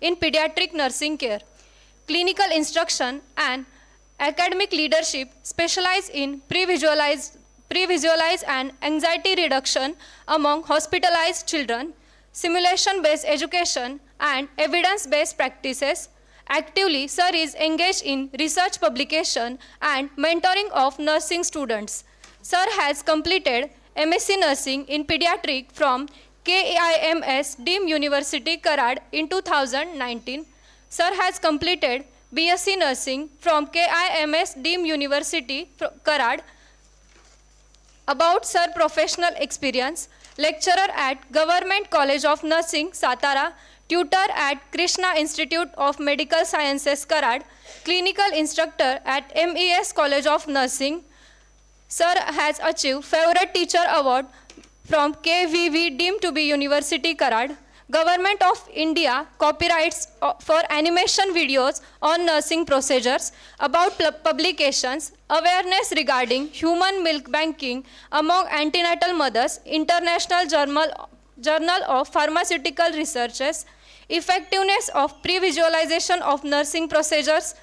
in pediatric nursing care, clinical instruction and academic leadership, specialize in pre-visualize and anxiety reduction among hospitalized children, simulation-based education and evidence-based practices. Actively, Sir is engaged in research publication and mentoring of nursing students. Sir has completed MSc Nursing in Pediatric from KIMS Deemed University, Karad in 2019. Sir has completed BSc Nursing from KIMS Deemed University, Karad. About Sir professional experience: lecturer at Government College of Nursing, Satara, tutor at Krishna Institute of Medical Sciences, Karad, clinical instructor at MES College of Nursing. Sir has achieved Favorite Teacher Award from KVV Deemed to be University, Karad. Government of India copyrights for animation videos on nursing procedures. About publications: awareness regarding human milk banking among antenatal mothers, International Journal of Pharmaceutical Researches, effectiveness of pre-visualization of nursing procedures,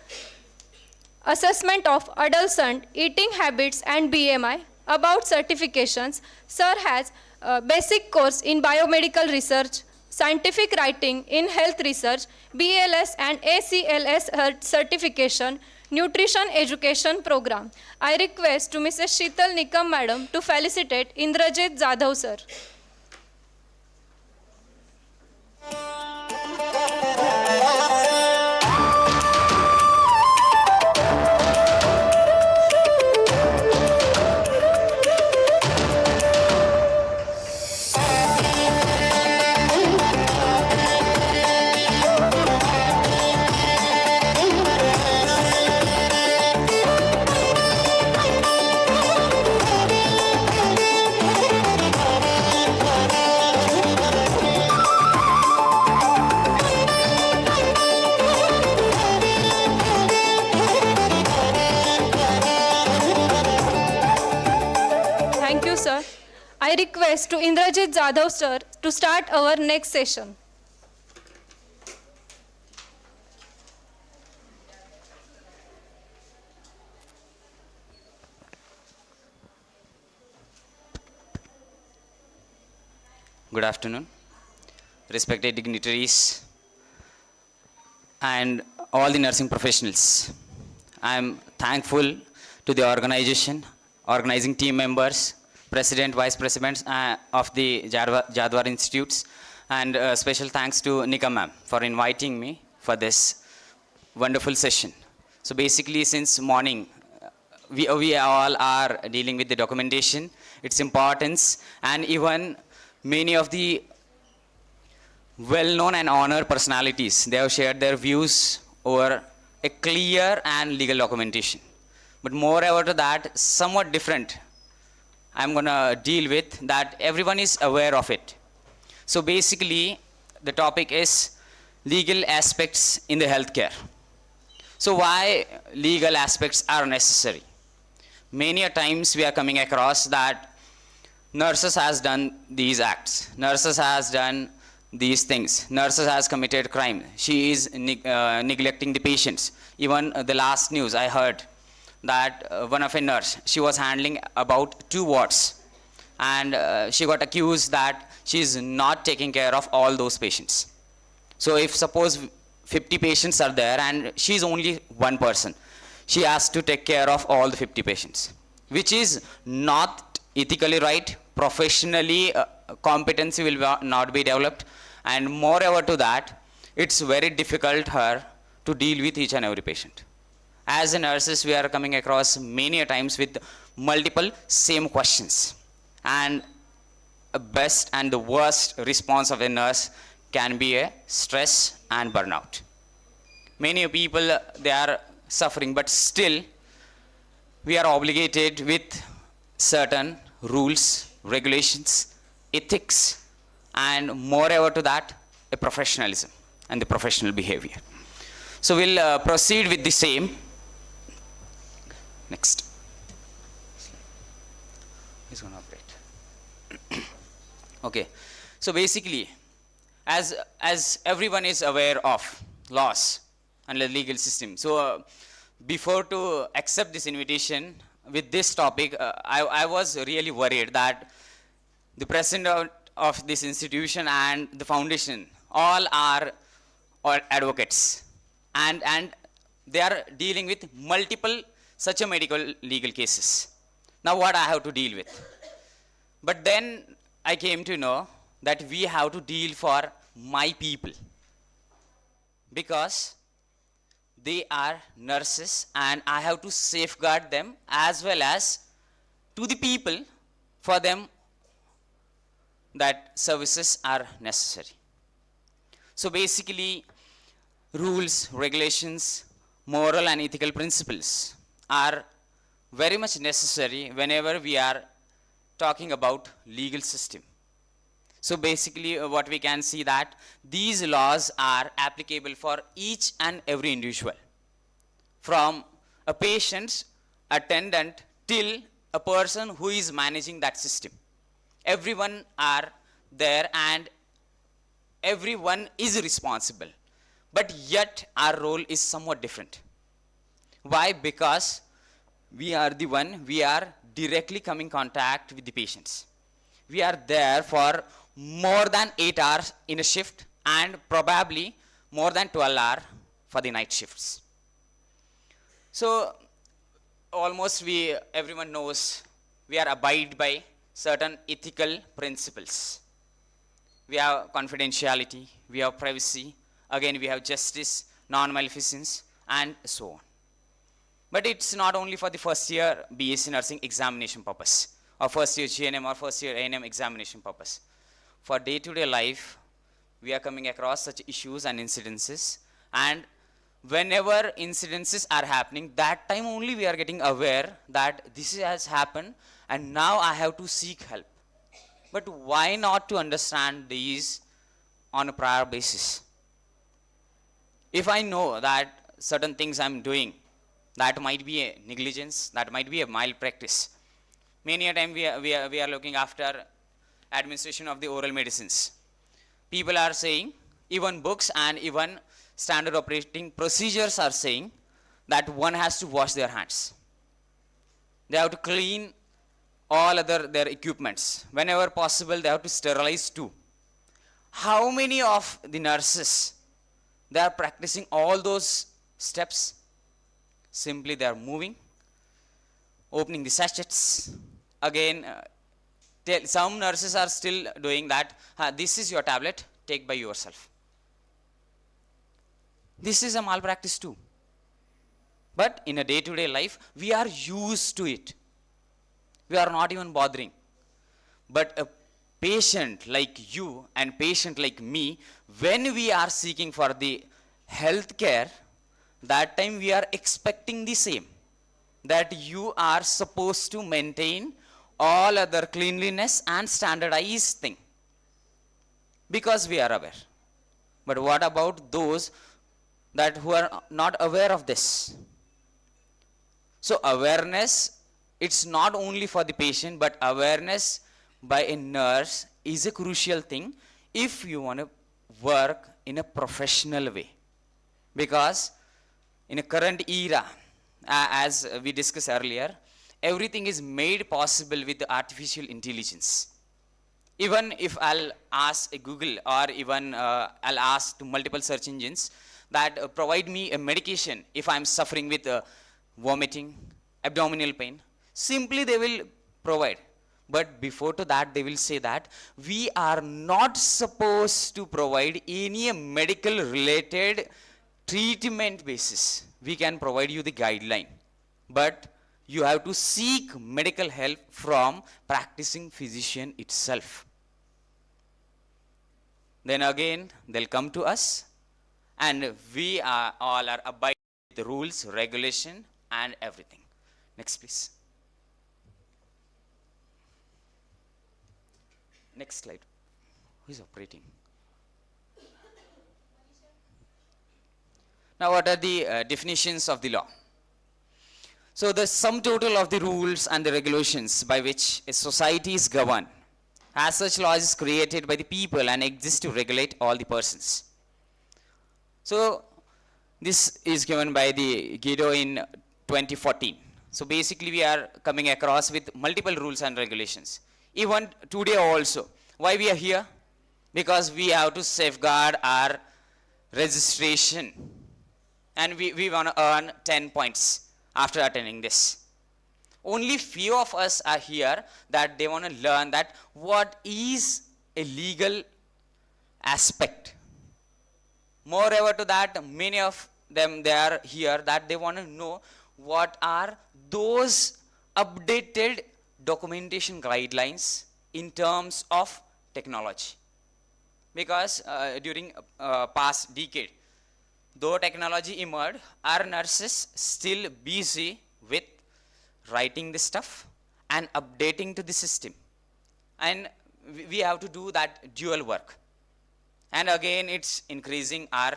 assessment of adolescent eating habits and BMI. About certifications: Sir has a basic course in biomedical research, scientific writing in health research, BLS and ACLS certification, nutrition education program. I request to Mrs. Sheetal Nikam Madam to felicitate Indrajit Jadhav Sir. Thank you, sir. I request to Indrajit Jadhav sir to start our next session. Good afternoon, respected dignitaries and all the nursing professionals. I am thankful to the organizing team members, president, vice presidents of the Jadwar Institutes, and special thanks to Nikam ma'am for inviting me for this wonderful session. So basically, since morning, we all are dealing with the documentation, its importance, and even many of the well-known and honored personalities, they have shared their views over a clear and legal documentation. But moreover to that, somewhat different, I'm going to deal with that everyone is aware of it. So basically, the topic is legal aspects in the healthcare. So why legal aspects are necessary? Many a times we are coming across that nurses has done these acts, nurses has done these things, nurses has committed crime, she is neglecting the patients. Even the last news I heard that one of a nurse, she was handling about 2 wards and she got accused that she is not taking care of all those patients. So if suppose 50 patients are there and she is only one person, she has to take care of all the 50 patients, which is not ethically right. Professionally, competency will not be developed, and moreover to that, it's very difficult her to deal with each and every patient. As a nurses, we are coming across many a times with multiple same questions, and a best and the worst response of a nurse can be a stress and burnout. Many people, they are suffering, but still we are obligated with certain rules, regulations, ethics, and moreover to that, a professionalism and the professional behavior. So we'll proceed with the same. Next. He's going to update. Okay. So basically, as everyone is aware of laws and the legal system. So before to accept this invitation with this topic, I was really worried that the president of this institution and the foundation all are advocates, and they are dealing with multiple such a medical legal cases. Now what I have to deal with? But then I came to know that we have to deal for my people, because they are nurses and I have to safeguard them as well as to the people for them that services are necessary. So basically, rules, regulations, moral and ethical principles are very much necessary whenever we are talking about legal system. So basically what we can see that these laws are applicable for each and every individual, from a patient, attendant, till a person who is managing that system. Everyone are there and everyone is responsible, but yet our role is somewhat different. Why? Because we are directly coming contact with the patients. We are there for more than 8 hours in a shift and probably more than 12 hours for the night shifts. So almost everyone knows we are abide by certain ethical principles. We have confidentiality, we have privacy, again we have justice, non-maleficence, and so on. But it's not only for the first year BSc nursing examination purpose, or first year GNM or first year A&M examination purpose. For day-to-day life, we are coming across such issues and incidences, and whenever incidences are happening, that time only we are getting aware that this has happened and now I have to seek help. But why not to understand these on a prior basis? If I know that certain things I'm doing, that might be a negligence, that might be a malpractice. Many a time we are looking after administration of the oral medicines. People are saying, even books and even standard operating procedures are saying that one has to wash their hands. They have to clean all their equipments. Whenever possible, they have to sterilize too. How many of the nurses, they are practicing all those steps? Simply they are moving, opening the sachets. Again, some nurses are still doing that. This is your tablet, take by yourself. This is a malpractice too. But in a day-to-day life, we are used to it. We are not even bothering. But a patient like you and patient like me, when we are seeking for the health care, that time we are expecting the same, that you are supposed to maintain all other cleanliness and standardized thing, because we are aware. But what about those that who are not aware of this? So awareness, it's not only for the patient, but awareness by a nurse is a crucial thing if you want to work in a professional way. Because in a current era, as we discussed earlier, everything is made possible with artificial intelligence. Even if I'll ask a Google or even I'll ask to multiple search engines that provide me a medication if I'm suffering with vomiting, abdominal pain, simply they will provide. But before to that, they will say that we are not supposed to provide any medical related treatment basis. We can provide you the guideline, but you have to seek medical help from practicing physician itself. Then again, they'll come to us, and we all are abiding with the rules, regulation, and everything. Next, please. Next slide. Who is operating? Now, what are the definitions of the law? So, the sum total of the rules and the regulations by which a society is governed As such, laws is created by the people and exist to regulate all the persons. So this is given by the Guido in 2014. So basically we are coming across with multiple rules and regulations. Even today also. Why we are here? Because we have to safeguard our registration. And we want to earn 10 points after attending this. Only few of us are here that they want to learn that what is a legal aspect. Moreover to that, many of them, they are here that they want to know what are those updated documentation guidelines in terms of technology. Because during past decade, though technology emerged, our nurses still busy with writing the stuff and updating to the system. And we have to do that dual work. And again, it's increasing our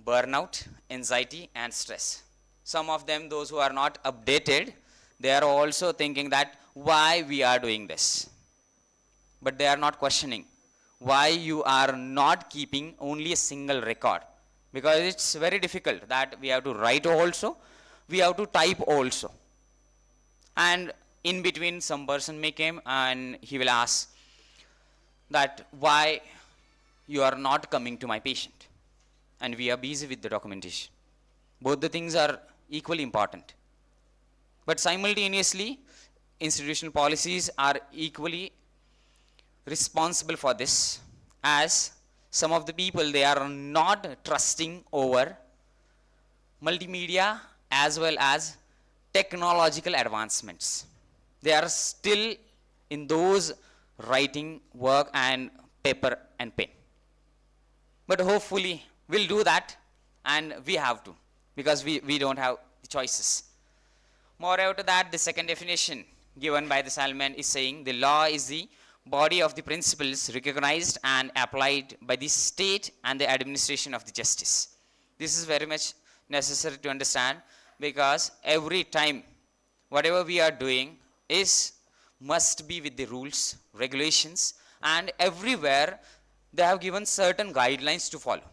burnout, anxiety, and stress. Some of them, those who are not updated, they are also thinking that why we are doing this. But they are not questioning why you are not keeping only a single record. Because it's very difficult that we have to write also, we have to type also. And in between, some person may come and he will ask that why you are not coming to my patient. And we are busy with the documentation. Both the things are equally important. But simultaneously, institutional policies are equally responsible for this, as some of the people, they are not trusting over multimedia as well as technological advancements. They are still in those writing work and paper and pen. But hopefully we'll do that, and we have to, because we don't have the choices. Moreover to that, the second definition given by the Salman is saying the law is the body of the principles recognized and applied by the state and the administration of the justice. This is very much necessary to understand, because every time whatever we are doing must be with the rules, regulations, and everywhere they have given certain guidelines to follow.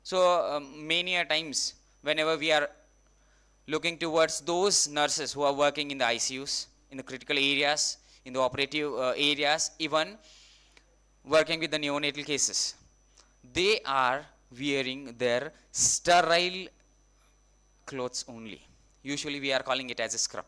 So many a times whenever we are looking towards those nurses who are working in the ICUs, in the critical areas, in the operative areas, even working with the neonatal cases, they are wearing their sterile clothes only. Usually we are calling it as a scrub.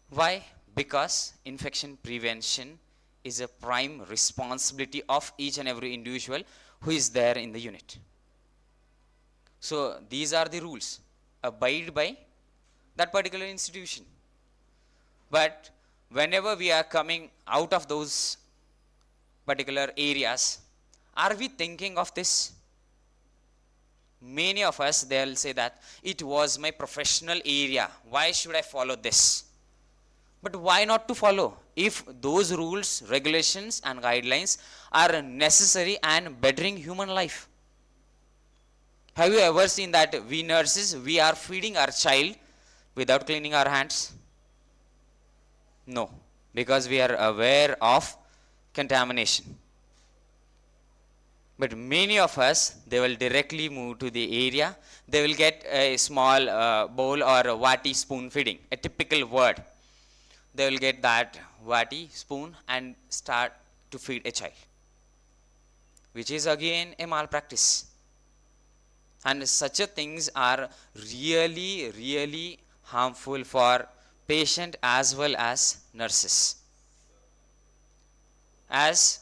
Why? Because infection prevention is a prime responsibility of each and every individual who is there in the unit. So these are the rules. Abide by that particular institution. But whenever we are coming out of those particular areas, are we thinking of this? Many of us, they'll say that it was my professional area. Why should I follow this? But why not to follow? If those rules, regulations, and guidelines are necessary and bettering human life. Have you ever seen that we nurses, we are feeding our child without cleaning our hands? No, because we are aware of contamination. But many of us, they will directly move to the area. They will get a small bowl or a vati spoon feeding, a typical word. They will get that vati spoon and start to feed a child, which is again a malpractice. And such a things are really, really harmful for patient as well as nurses. As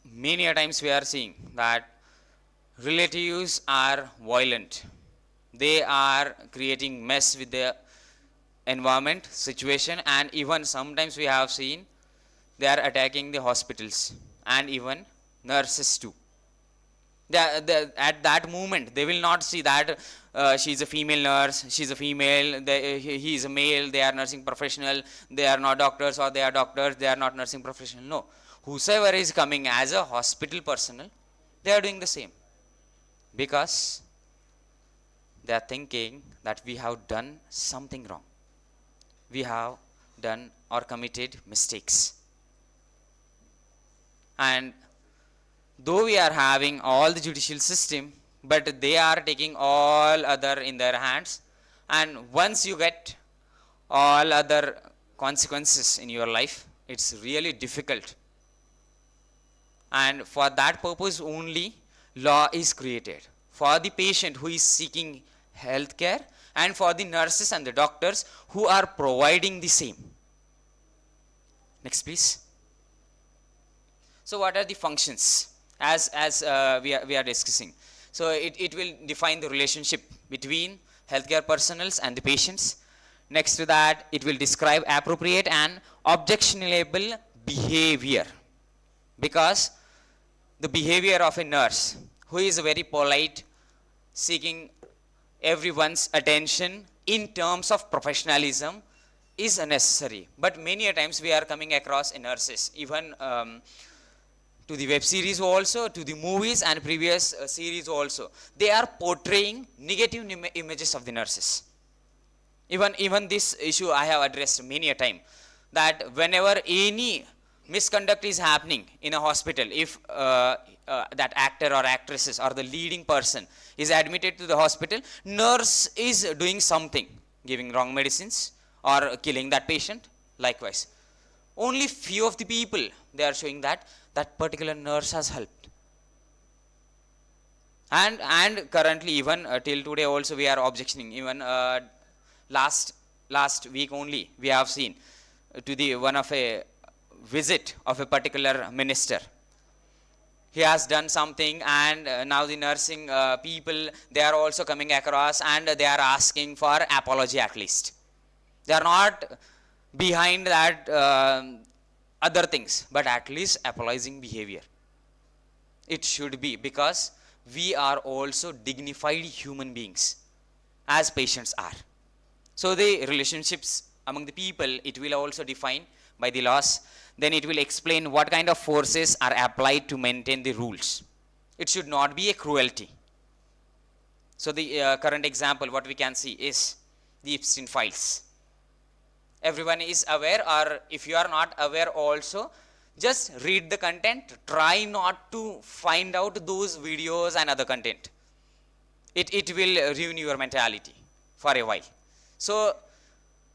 many a times we are seeing that relatives are violent. They are creating mess with the environment, situation, and even sometimes we have seen they are attacking the hospitals and even nurses too. At that moment, they will not see that she's a female nurse, she's a female, he is a male, they are nursing professional, they are not doctors, or they are doctors, they are not nursing professional. No. Whosoever is coming as a hospital personnel, they are doing the same. Because they are thinking that we have done something wrong. We have done or committed mistakes. And though we are having all the judicial system, but they are taking all other in their hands, and once you get all other consequences in your life, it's really difficult. And for that purpose only law is created, for the patient who is seeking health care and for the nurses and the doctors who are providing the same. Next please. So what are the functions as we are discussing? So it will define the relationship between healthcare personnel and the patients. Next to that, it will describe appropriate and objectionable behavior, because the behavior of a nurse who is very polite, seeking everyone's attention in terms of professionalism is necessary. But many a times we are coming across nurses, even to the web series also, to the movies and previous series also, they are portraying negative images of the nurses. Even this issue I have addressed many a time, that whenever any misconduct is happening in a hospital, if that actor or actresses or the leading person is admitted to the hospital, nurse is doing something, giving wrong medicines or killing that patient, likewise. Only few of the people, they are showing that that particular nurse has helped. And currently even till today also we are objectioning. Even last week only we have seen to the one of a visit of a particular minister. He has done something, and now the nursing people, they are also coming across and they are asking for apology at least. They are not behind that other things, but at least apologizing behavior. It should be, because we are also dignified human beings as patients are. So the relationships among the people, it will also define by the laws. Then it will explain what kind of forces are applied to maintain the rules. It should not be a cruelty. So the current example what we can see is the Epstein files. Everyone is aware, or if you are not aware also, just read the content. Try not to find out those videos and other content. It will ruin your mentality for a while. So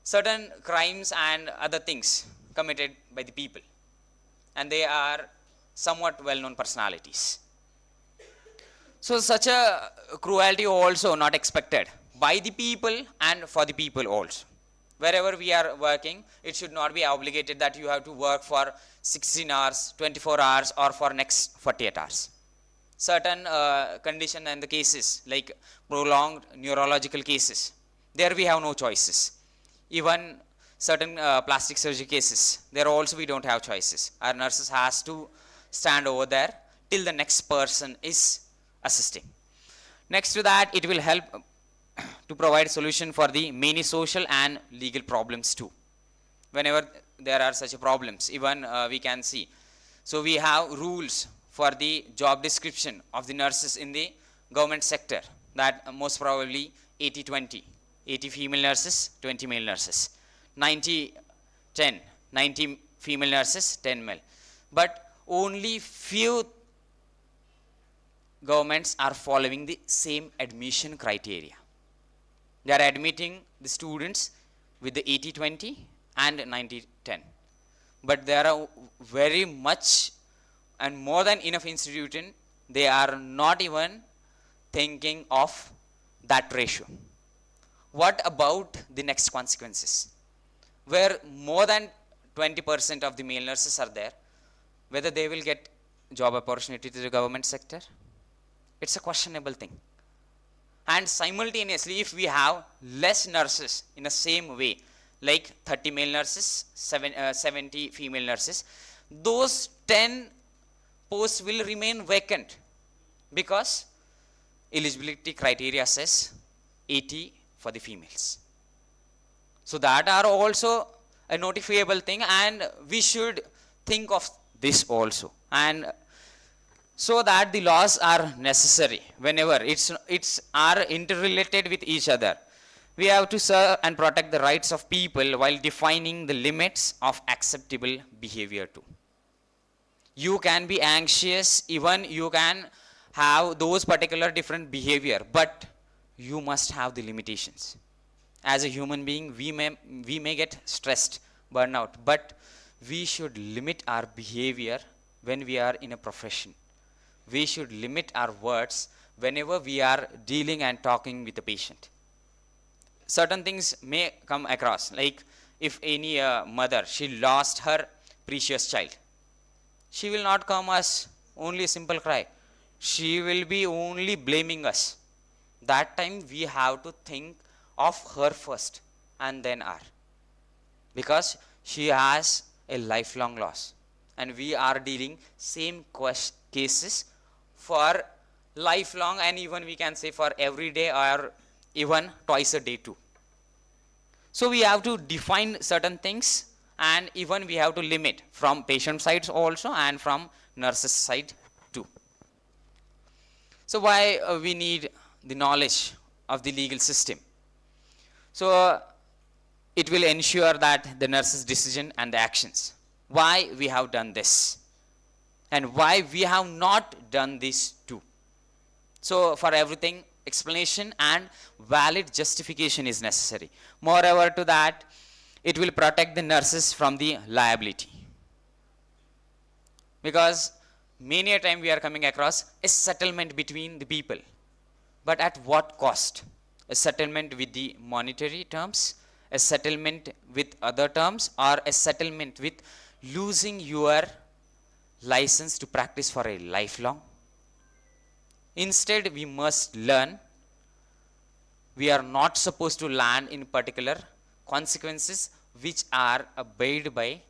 certain crimes and other things committed by the people, and they are somewhat well-known personalities. So such a cruelty also not expected by the people and for the people also. Wherever we are working, it should not be obligated that you have to work for 16 hours, 24 hours or for next 48 hours. Certain condition and the cases like prolonged neurological cases, there we have no choices. Even certain plastic surgery cases, there also we don't have choices. Our nurses has to stand over there till the next person is assisting. Next to that, it will help to provide solution for the many social and legal problems too. Whenever there are such problems, even we can see. So we have rules for the job description of the nurses in the government sector, that most probably 80-20, 80 female nurses, 20 male nurses, 90-10, 90 female nurses, 10 male. But only few governments are following the same admission criteria. They are admitting the students with the 80-20 and 90-10. But there are very much and more than enough institutions, they are not even thinking of that ratio. What about the next consequences? Where more than 20% of the male nurses are there, whether they will get job opportunity to the government sector? It's a questionable thing. And simultaneously, if we have less nurses in the same way, like 30 male nurses, 70 female nurses, those 10 posts will remain vacant, because eligibility criteria says 80 for the females. So that are also a notifiable thing, and we should think of this also. And so that the laws are necessary whenever it's are interrelated with each other. We have to serve and protect the rights of people while defining the limits of acceptable behavior too. You can be anxious, even you can have those particular different behavior, but you must have the limitations. As a human being, we may get stressed, burnout, but we should limit our behavior when we are in a profession. We should limit our words whenever we are dealing and talking with the patient. Certain things may come across, like if any mother, she lost her precious child, she will not come us only a simple cry. She will be only blaming us. That time we have to think of her first and then our. Because she has a lifelong loss. And we are dealing same cases for lifelong, and even we can say for every day or even twice a day too. So we have to define certain things, and even we have to limit from patient sides also and from nurses side too. So why we need the knowledge of the legal system? So it will ensure that the nurse's decision and the actions, why we have done this and why we have not done this too. So for everything, explanation and valid justification is necessary. Moreover to that, it will protect the nurses from the liability. Because many a time we are coming across a settlement between the people. But at what cost? A settlement with the monetary terms, a settlement with other terms, or a settlement with losing your license to practice for a lifelong? Instead, we must learn we are not supposed to land in particular consequences which are obeyed by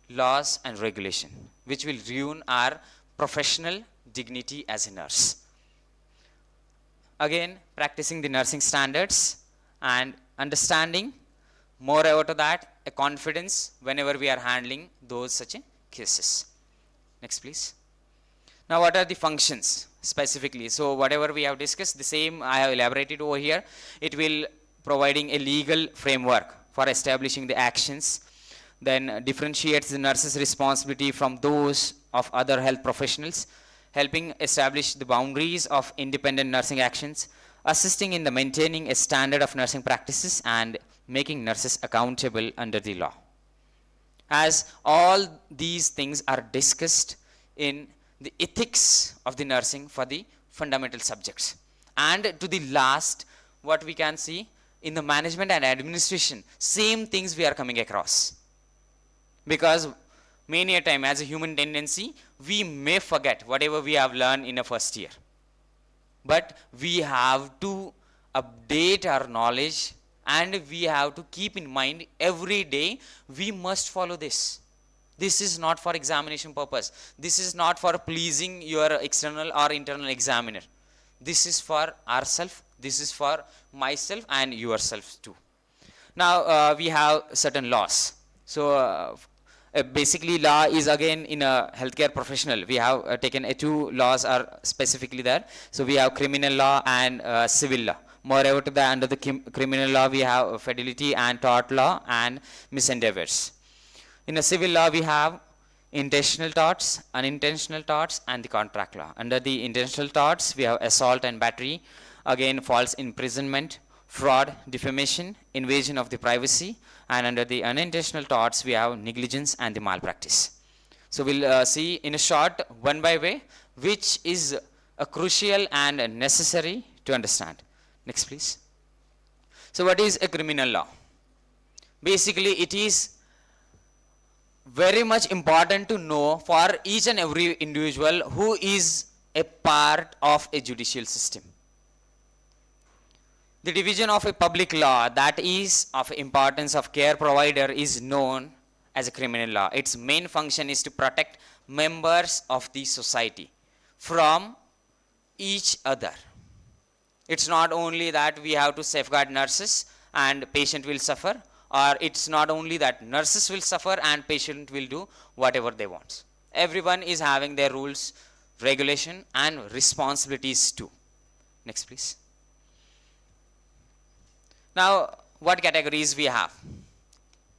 laws and regulation, which will ruin our professional dignity as a nurse. Again, practicing the nursing standards and understanding, moreover to that, a confidence whenever we are handling those such cases. Next, please. Now, what are the functions specifically? So, whatever we have discussed, the same I have elaborated over here. It will providing a legal framework for establishing the actions, then differentiates the nurse's responsibility from those of other health professionals, helping establish the boundaries of independent nursing actions, assisting in the maintaining a standard of nursing practices, and making nurses accountable under the law. As all these things are discussed in the ethics of the nursing for the fundamental subjects. And to the last, what we can see in the management and administration, same things we are coming across. Because many a time as a human tendency, we may forget whatever we have learned in a first year. But we have to update our knowledge, and we have to keep in mind every day we must follow this. This is not for examination purpose. This is not for pleasing your external or internal examiner. This is for ourselves. This is for myself and yourself too. Now we have certain laws. So basically law is again in a healthcare professional. We have taken two laws are specifically there. So we have criminal law and civil law. Moreover to that, under the criminal law we have fidelity and tort law and misendeavors. In a civil law, we have intentional torts, unintentional torts, and the contract law. Under the intentional torts, we have assault and battery, again false imprisonment, fraud, defamation, invasion of the privacy, and under the unintentional torts, we have negligence and the malpractice. So we'll see in a short, one by way, which is crucial and necessary to understand. Next, please. So what is a criminal law? Basically, it is very much important to know for each and every individual who is a part of a judicial system. The division of a public law that is of importance of care provider is known as a criminal law. Its main function is to protect members of the society from each other. It's not only that we have to safeguard nurses and patient will suffer, or it's not only that nurses will suffer and patient will do whatever they want. Everyone is having their rules, regulation and responsibilities too. Next, please. Now, what categories we have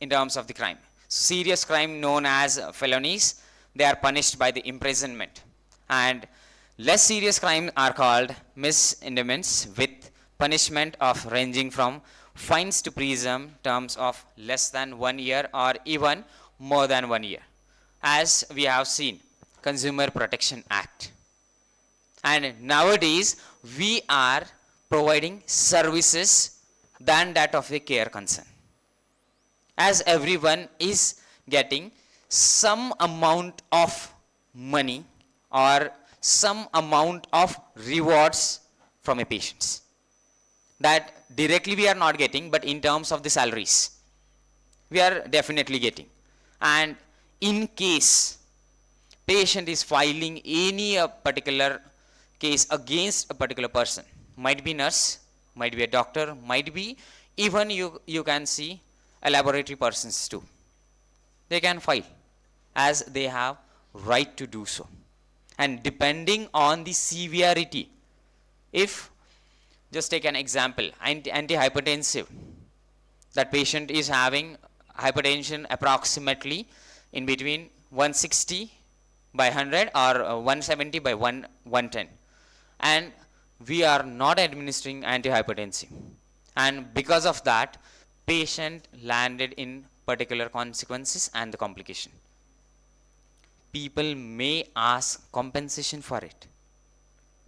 in terms of the crime? Serious crime known as felonies, they are punished by the imprisonment. And less serious crime are called misdemeanors with punishment of ranging from fines to prison terms of less than 1 year or even more than 1 year. As we have seen, Consumer Protection Act. And nowadays, we are providing services than that of the care concern. As everyone is getting some amount of money or some amount of rewards from a patients. That directly we are not getting, but in terms of the salaries, we are definitely getting. And in case patient is filing any particular case against a particular person, might be nurse, might be a doctor, might be even you can see a laboratory persons too. They can file as they have right to do so. And depending on the severity, if just take an example, antihypertensive, that patient is having hypertension approximately in between 160 by 100 or 170 by 110, and we are not administering antihypertensive, and because of that patient landed in particular consequences and the complication. People may ask compensation for it,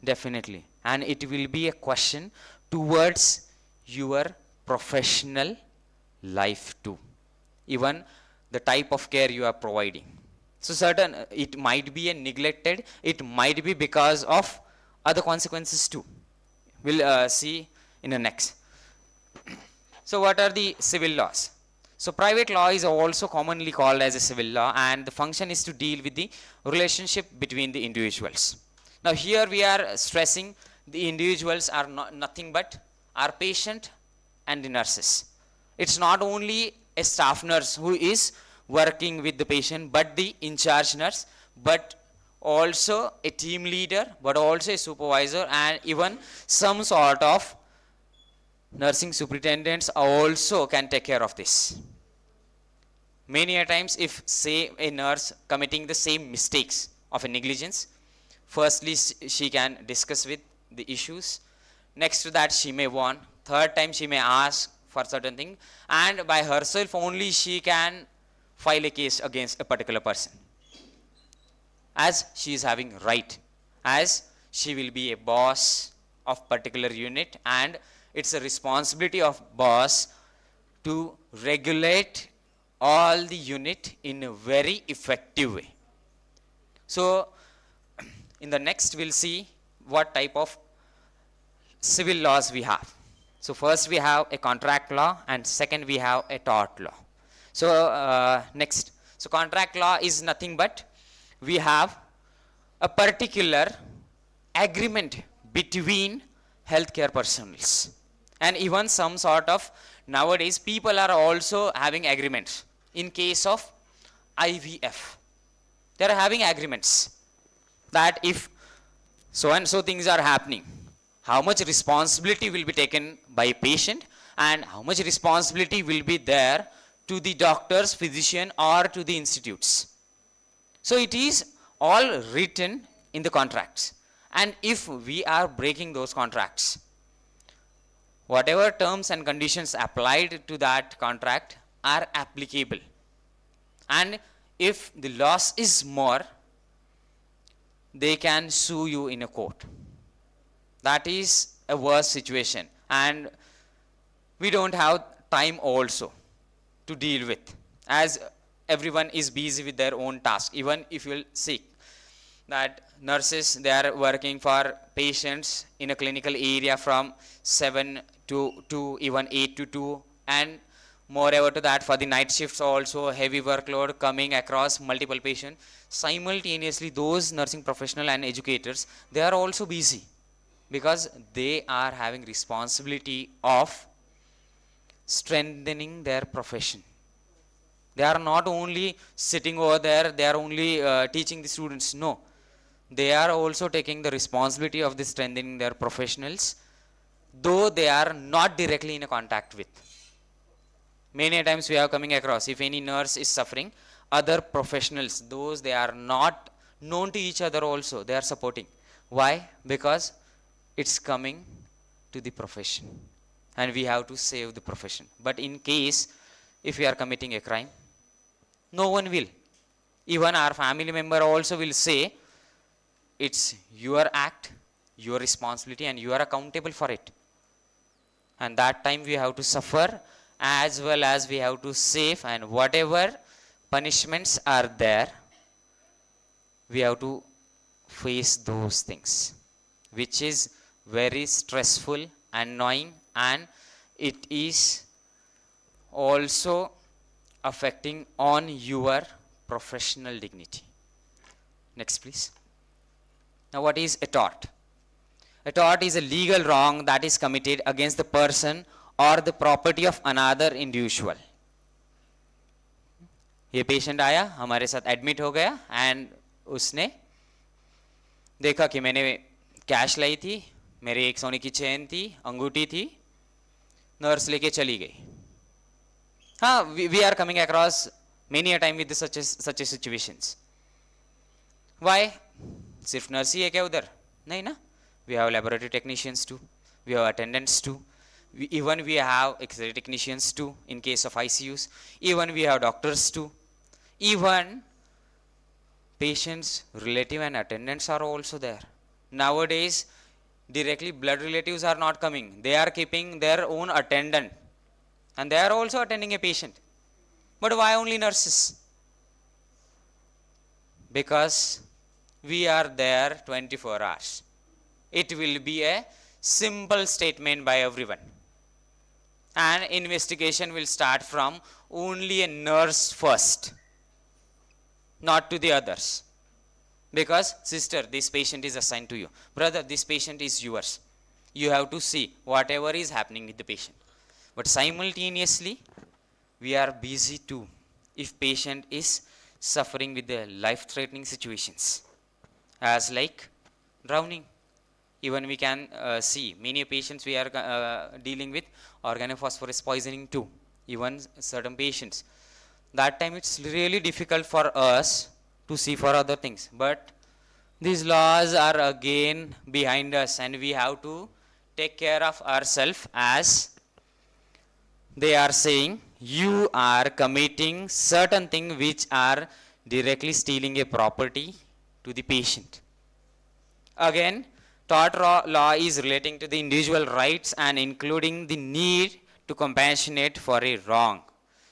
definitely, and it will be a question towards your professional life too, even the type of care you are providing. So certain, it might be a neglected, it might be because of other consequences too. We'll see in the next. So what are the civil laws? So private law is also commonly called as a civil law, and the function is to deal with the relationship between the individuals. Now here we are stressing the individuals are nothing but our patient and the nurses. It's not only a staff nurse who is working with the patient, but the in charge nurse, but also a team leader, but also a supervisor, and even some sort of nursing superintendents also can take care of this. Many a times, if say a nurse committing the same mistakes of a negligence, firstly she can discuss with the issues, next to that she may warn, third time she may ask for certain thing, and by herself only she can file a case against a particular person, as she is having right, as she will be a boss of particular unit, and it's a responsibility of boss to regulate all the unit in a very effective way. So in the next we'll see what type of civil laws we have. So first we have a contract law, and second we have a tort law. So next, so contract law is nothing but we have a particular agreement between healthcare personnel, and even some sort of nowadays people are also having agreements. In case of IVF, they are having agreements that if so and so things are happening, how much responsibility will be taken by patient and how much responsibility will be there to the doctors, physician, or to the institutes. So it is all written in the contracts, and if we are breaking those contracts, whatever terms and conditions applied to that contract are applicable, and if the loss is more, they can sue you in a court. That is a worse situation, and we don't have time also to deal with, as everyone is busy with their own task. Even if you will see that nurses, they are working for patients in a clinical area from 7 to even 8 to 2, and moreover to that, for the night shifts also heavy workload coming across multiple patients. Simultaneously, those nursing professionals and educators, they are also busy because they are having responsibility of strengthening their profession. They are not only sitting over there, they are only teaching the students. No, they are also taking the responsibility of the strengthening their professionals though they are not directly in a contact with. Many times we are coming across, if any nurse is suffering, other professionals, those they are not known to each other also, they are supporting. Why? Because it's coming to the profession and we have to save the profession. But in case if we are committing a crime, no one will. Even our family member also will say, it's your act, your responsibility, and you are accountable for it. And that time we have to suffer as well as we have to save, and whatever punishments are there, we have to face those things, which is very stressful, annoying, and it is also affecting on your professional dignity. Next please. Now what is a tort? A tort is a legal wrong that is committed against the person or the property of another individual. ये patient आया हमारे साथ admit हो गया and उसने देखा कि मैंने कैश लाई थी, मेरी एक सोने की चेन थी, अंगूठी थी, नर्स लेके चली गई. हाँ, we are coming across many a time with such a situations. Why? सिर्फ नर्स ही है क्या उधर? नहीं ना. We have laboratory technicians too. We have attendants too. Even we have X-ray technicians too in case of ICUs. Even we have doctors too. Even patients, relative and attendants are also there. Nowadays, directly blood relatives are not coming. They are keeping their own attendant. And they are also attending a patient. But why only nurses? Because we are there 24 hours. It will be a simple statement by everyone. And investigation will start from only a nurse first, not to the others. Because, sister, this patient is assigned to you. Brother, this patient is yours. You have to see whatever is happening with the patient. But simultaneously, we are busy too if patient is suffering with the life-threatening situations, as like drowning. Even we can see many patients we are dealing with organophosphorus poisoning too. Even certain patients. That time it's really difficult for us to see for other things. But these laws are again behind us and we have to take care of ourselves, as they are saying you are committing certain things which are directly stealing a property to the patient. Again, tort law is relating to the individual rights and including the need to compassionate for a wrong.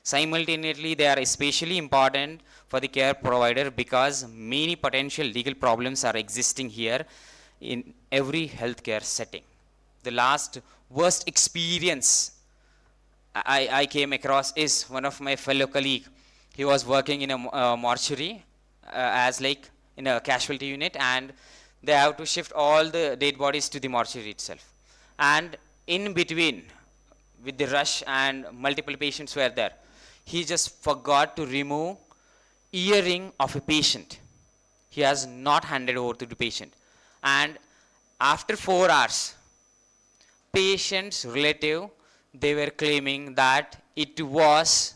Simultaneously, they are especially important for the care provider because many potential legal problems are existing here in every healthcare setting. The last worst experience I came across is one of my fellow colleague. He was working in a mortuary as like in a casualty unit, and they have to shift all the dead bodies to the mortuary itself. And in between, with the rush and multiple patients were there, he just forgot to remove earring of a patient. He has not handed over to the patient. And after 4 hours, patient's relative, they were claiming that it was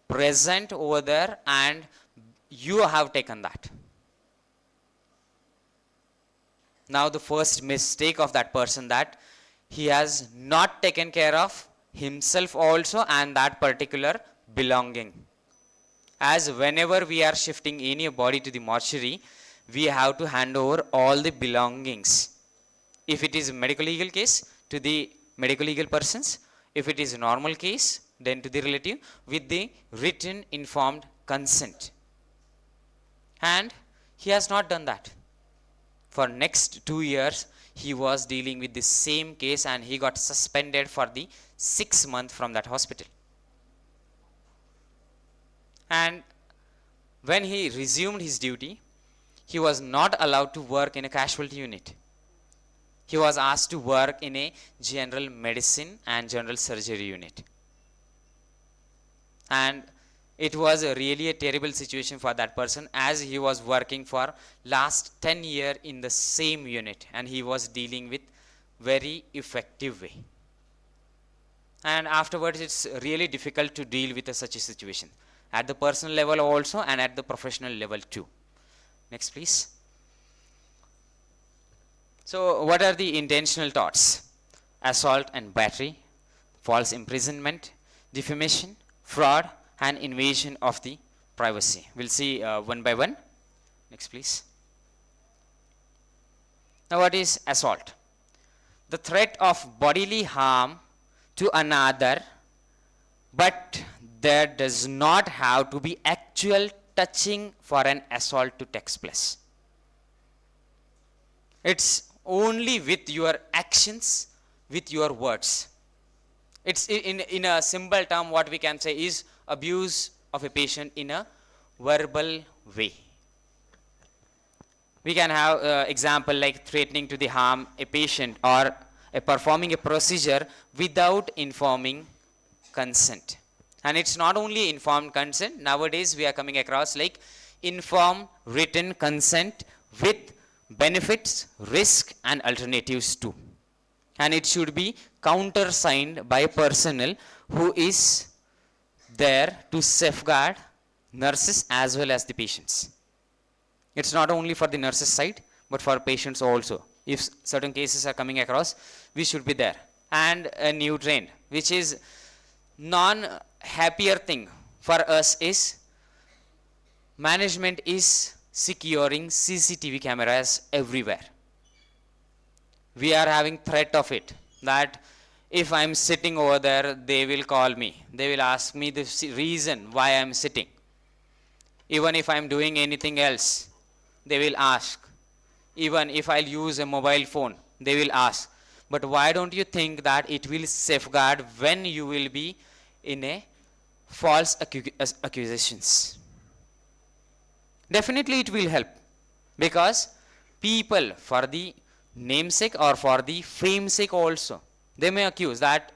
present over there and you have taken that. Now the first mistake of that person, that he has not taken care of himself also and that particular belonging. As whenever we are shifting any body to the mortuary, we have to hand over all the belongings. If it is a medical legal case, to the medical legal persons. If it is a normal case, then to the relative with the written informed consent. And he has not done that. For next 2 years, he was dealing with the same case and he got suspended for the 6 months from that hospital. And when he resumed his duty, he was not allowed to work in a casualty unit. He was asked to work in a general medicine and general surgery unit. And it was really a terrible situation for that person, as he was working for last 10 years in the same unit and he was dealing with very effective way. And afterwards, it's really difficult to deal with such a situation at the personal level also and at the professional level too. Next, please. So, what are the intentional torts? Assault and battery, false imprisonment, defamation, fraud, and invasion of the privacy. We'll see one by one. Next, please. Now, what is assault? The threat of bodily harm to another, but there does not have to be actual touching for an assault to take place. It's only with your actions, with your words. It's in a simple term, what we can say is abuse of a patient in a verbal way. We can have example like threatening to the harm a patient or performing a procedure without informing consent. And it's not only informed consent. Nowadays we are coming across like informed written consent with benefits, risk, and alternatives too. And it should be countersigned by a personnel who is there to safeguard nurses as well as the patients. It's not only for the nurses side, but for patients also. If certain cases are coming across, we should be there. And a new trend, which is non-happier thing for us, is management is securing CCTV cameras everywhere. We are having threat of it, that if I'm sitting over there, they will call me. They will ask me the reason why I'm sitting. Even if I'm doing anything else, they will ask. Even if I'll use a mobile phone, they will ask. But why don't you think that it will safeguard when you will be in a false accusations? Definitely it will help, because people, for the namesake or for the fame sake also, they may accuse that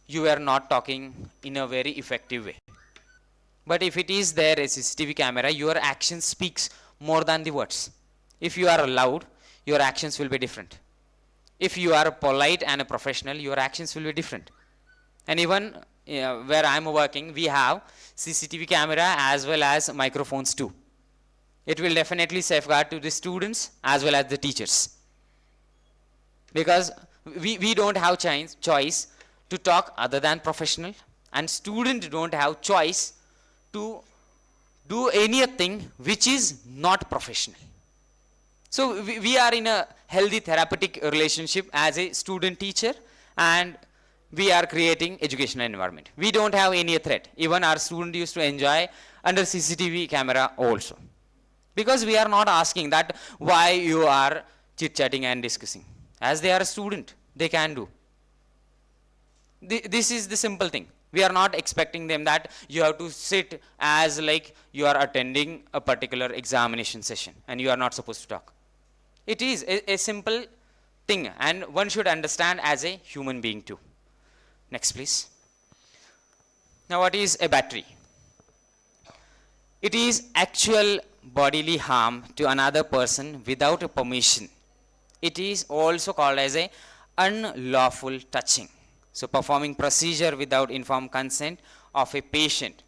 you are not talking in a very effective way. But if it is there a CCTV camera, your action speaks more than the words. If you are loud, your actions will be different. If you are polite and a professional, your actions will be different. And even where I'm working, we have CCTV camera as well as microphones too. It will definitely safeguard to the students as well as the teachers. Because we don't have choice to talk other than professional, and students don't have choice to do anything which is not professional. So we are in a healthy therapeutic relationship as a student teacher, and we are creating educational environment. We don't have any threat. Even our student used to enjoy under CCTV camera also. Because we are not asking that why you are chit-chatting and discussing. As they are a student, they can do. This is the simple thing. We are not expecting them that you have to sit as like you are attending a particular examination session and you are not supposed to talk. It is a simple thing, and one should understand as a human being too. Next, please. Now, what is a battery? It is actual bodily harm to another person without a permission. It is also called as a unlawful touching. So, performing procedure without informed consent of a patient.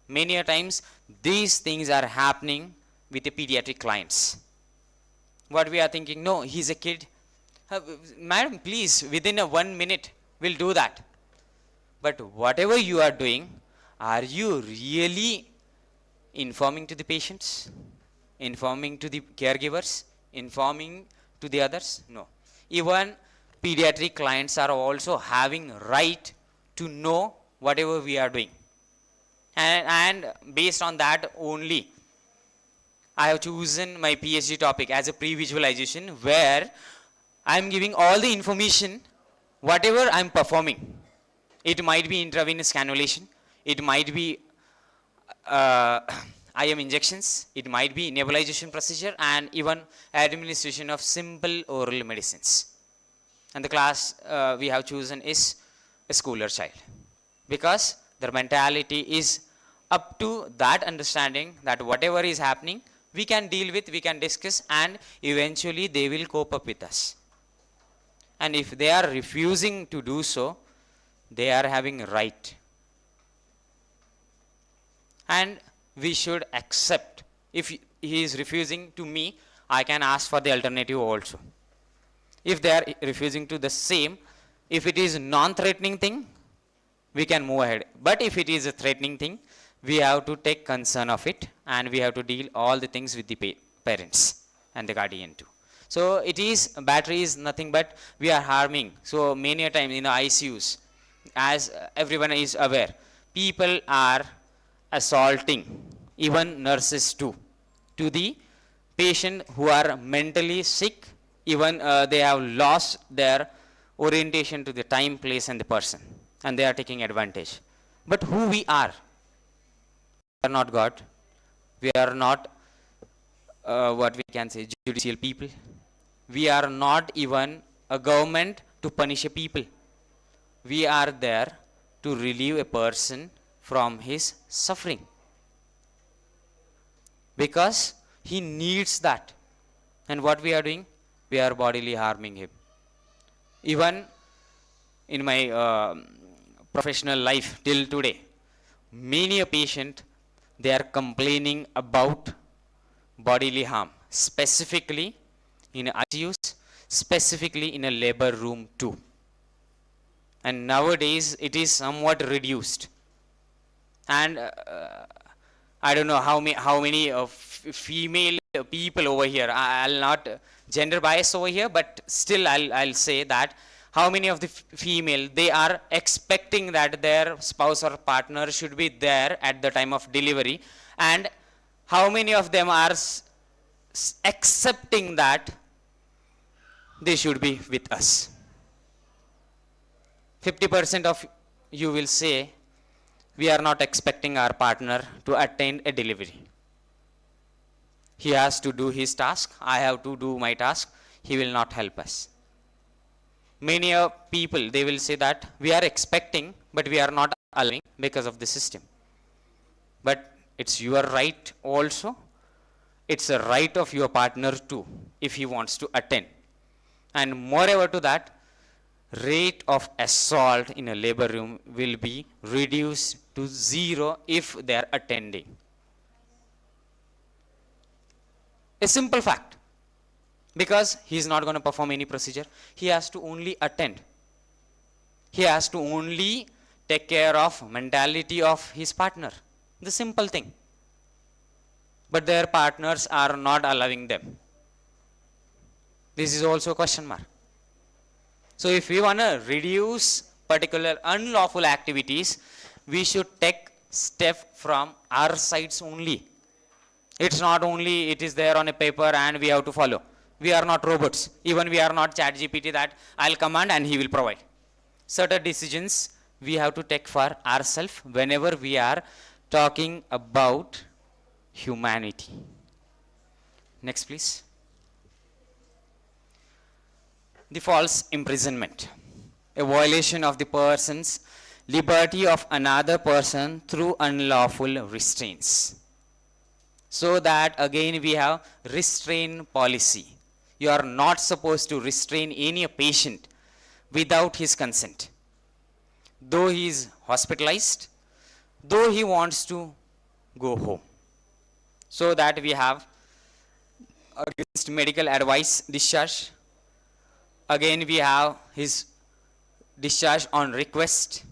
Many a times these things are happening with the pediatric clients. What we are thinking, no, he's a kid. Madam, please, within a 1 minute, we'll do that. But whatever you are doing, are you really informing to the patients? Informing to the caregivers? Informing to the others? No. Even pediatric clients are also having right to know whatever we are doing. And based on that only, I have chosen my PhD topic as a pre-visualization, where I am giving all the information, whatever I am performing. It might be intravenous cannulation, it might be IM injections, it might be nebulization procedure, and even administration of simple oral medicines. And the class we have chosen is a schooler child, because their mentality is up to that understanding that whatever is happening, we can deal with, we can discuss, and eventually they will cope up with us. And if they are refusing to do so, they are having right. And we should accept. If he is refusing to me, I can ask for the alternative also. If they are refusing to the same, if it is non-threatening thing, we can move ahead. But if it is a threatening thing, we have to take concern of it, and we have to deal all the things with the parents and the guardian too. So it is, battery is nothing but we are harming. So many a time in the ICUs, as everyone is aware, people are assaulting, even nurses too, to the patient who are mentally sick, even they have lost their orientation to the time, place and the person, and they are taking advantage. But who we are not God, we are not what we can say judicial people, we are not even a government to punish a people. We are there to relieve a person from his suffering, because he needs that. And what we are doing, we are bodily harming him. Even in my professional life till today, many a patient, they are complaining about bodily harm, specifically in ICUs, specifically in a labor room too. And nowadays it is somewhat reduced. And I don't know how many female people over here, I'll not gender bias over here, but still I'll say that how many of the female, they are expecting that their spouse or partner should be there at the time of delivery, and how many of them are accepting that they should be with us. 50% of you will say we are not expecting our partner to attend a delivery. He has to do his task, I have to do my task, he will not help us. Many people, they will say that we are expecting, but we are not allowing because of the system. But it's your right also. It's a right of your partner too, if he wants to attend. And moreover to that, rate of assault in a labor room will be reduced to 0 if they are attending. A simple fact. Because he is not going to perform any procedure, he has to only attend. He has to only take care of mentality of his partner. The simple thing. But their partners are not allowing them. This is also a question mark. So if we want to reduce particular unlawful activities, we should take step from our sides only. It's not only it is there on a paper and we have to follow. We are not robots. Even we are not ChatGPT that I'll command and he will provide. Certain decisions we have to take for ourselves whenever we are talking about humanity. Next, please. The false imprisonment, a violation of the person's liberty of another person through unlawful restraints. So that again we have restraint policy. You are not supposed to restrain any patient without his consent. Though he is hospitalized, though he wants to go home. So that we have against medical advice discharge. Again we have his discharge on request.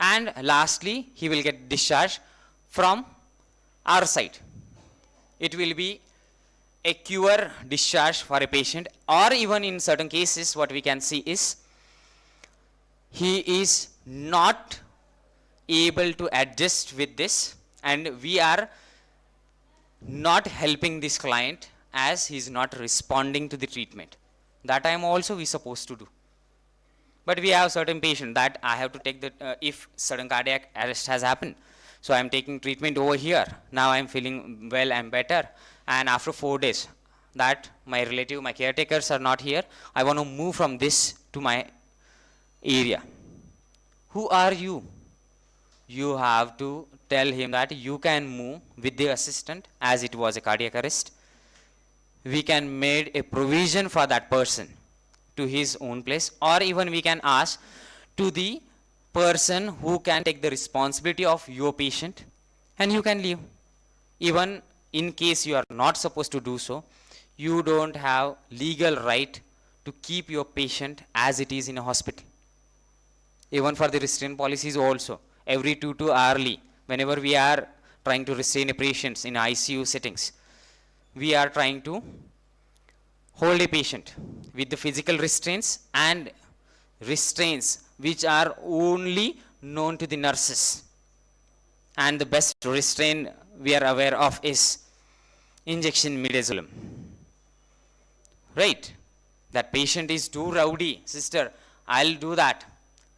And lastly, he will get discharge from our side. It will be a cure discharge for a patient, or even in certain cases what we can see is he is not able to adjust with this, and we are not helping this client as he is not responding to the treatment. That time also we supposed to do. But we have certain patient that I have to take the if sudden cardiac arrest has happened, so I am taking treatment over here. Now I am feeling well, I am better. And after 4 days, that my relative, my caretakers are not here, I want to move from this to my area. Who are you? You have to tell him that you can move with the assistant, as it was a cardiac arrest. We can make a provision for that person to his own place, or even we can ask to the person who can take the responsibility of your patient, and you can leave. Even in case you are not supposed to do so, you don't have legal right to keep your patient as it is in a hospital. Even for the restraint policies also, every 2 hourly, whenever we are trying to restrain a patient in ICU settings, we are trying to hold a patient with the physical restraints and restraints which are only known to the nurses. And the best restraint we are aware of is injection midazolam. Right? That patient is too rowdy, sister, I'll do that.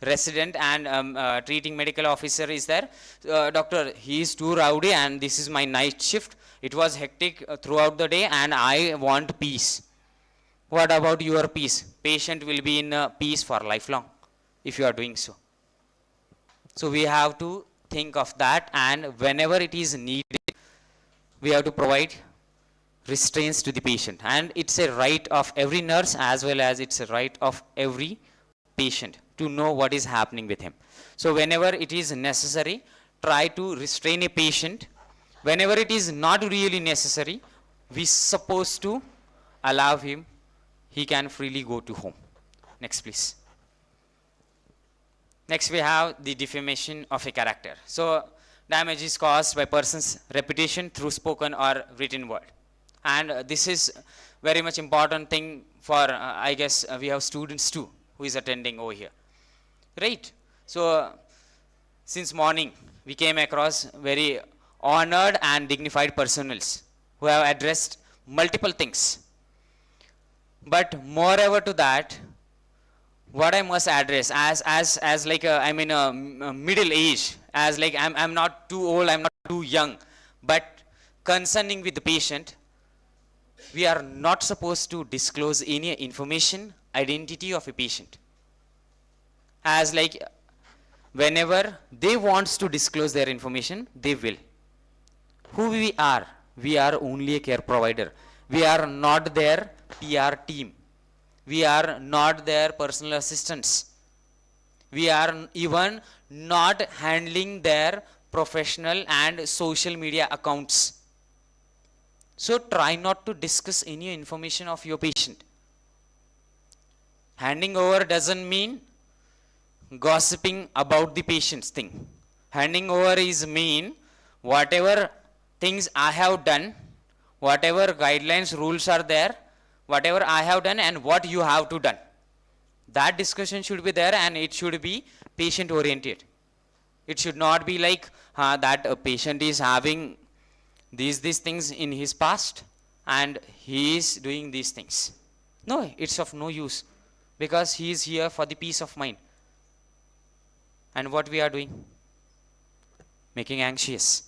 Resident and treating medical officer is there. Doctor, he is too rowdy and this is my night shift. It was hectic throughout the day and I want peace. What about your peace? Patient will be in peace for lifelong if you are doing so. So we have to think of that, and whenever it is needed, we have to provide restraints to the patient. And it's a right of every nurse as well as it's a right of every patient to know what is happening with him. So whenever it is necessary, try to restrain a patient. Whenever it is not really necessary, we supposed to allow him, he can freely go to home. Next, please. Next, we have the defamation of a character. So damage is caused by person's reputation through spoken or written word. And this is very much important thing for, I guess, we have students too who is attending over here. Right? So since morning, we came across very honored and dignified personals who have addressed multiple things. But moreover to that, what I must address as like I'm in a middle age, as like I'm not too old, I'm not too young, but concerning with the patient, we are not supposed to disclose any information, identity of a patient. As like whenever they wants to disclose their information, they will. Who we are only a care provider. We are not their PR team. We are not their personal assistants. We are even not handling their professional and social media accounts. So try not to discuss any information of your patient. Handing over doesn't mean gossiping about the patient's thing. Handing over is mean whatever things I have done, whatever guidelines, rules are there, whatever I have done and what you have to done. That discussion should be there and it should be patient oriented. It should not be like that a patient is having these things in his past and he is doing these things. No, it's of no use because he is here for the peace of mind. And what we are doing? Making anxious.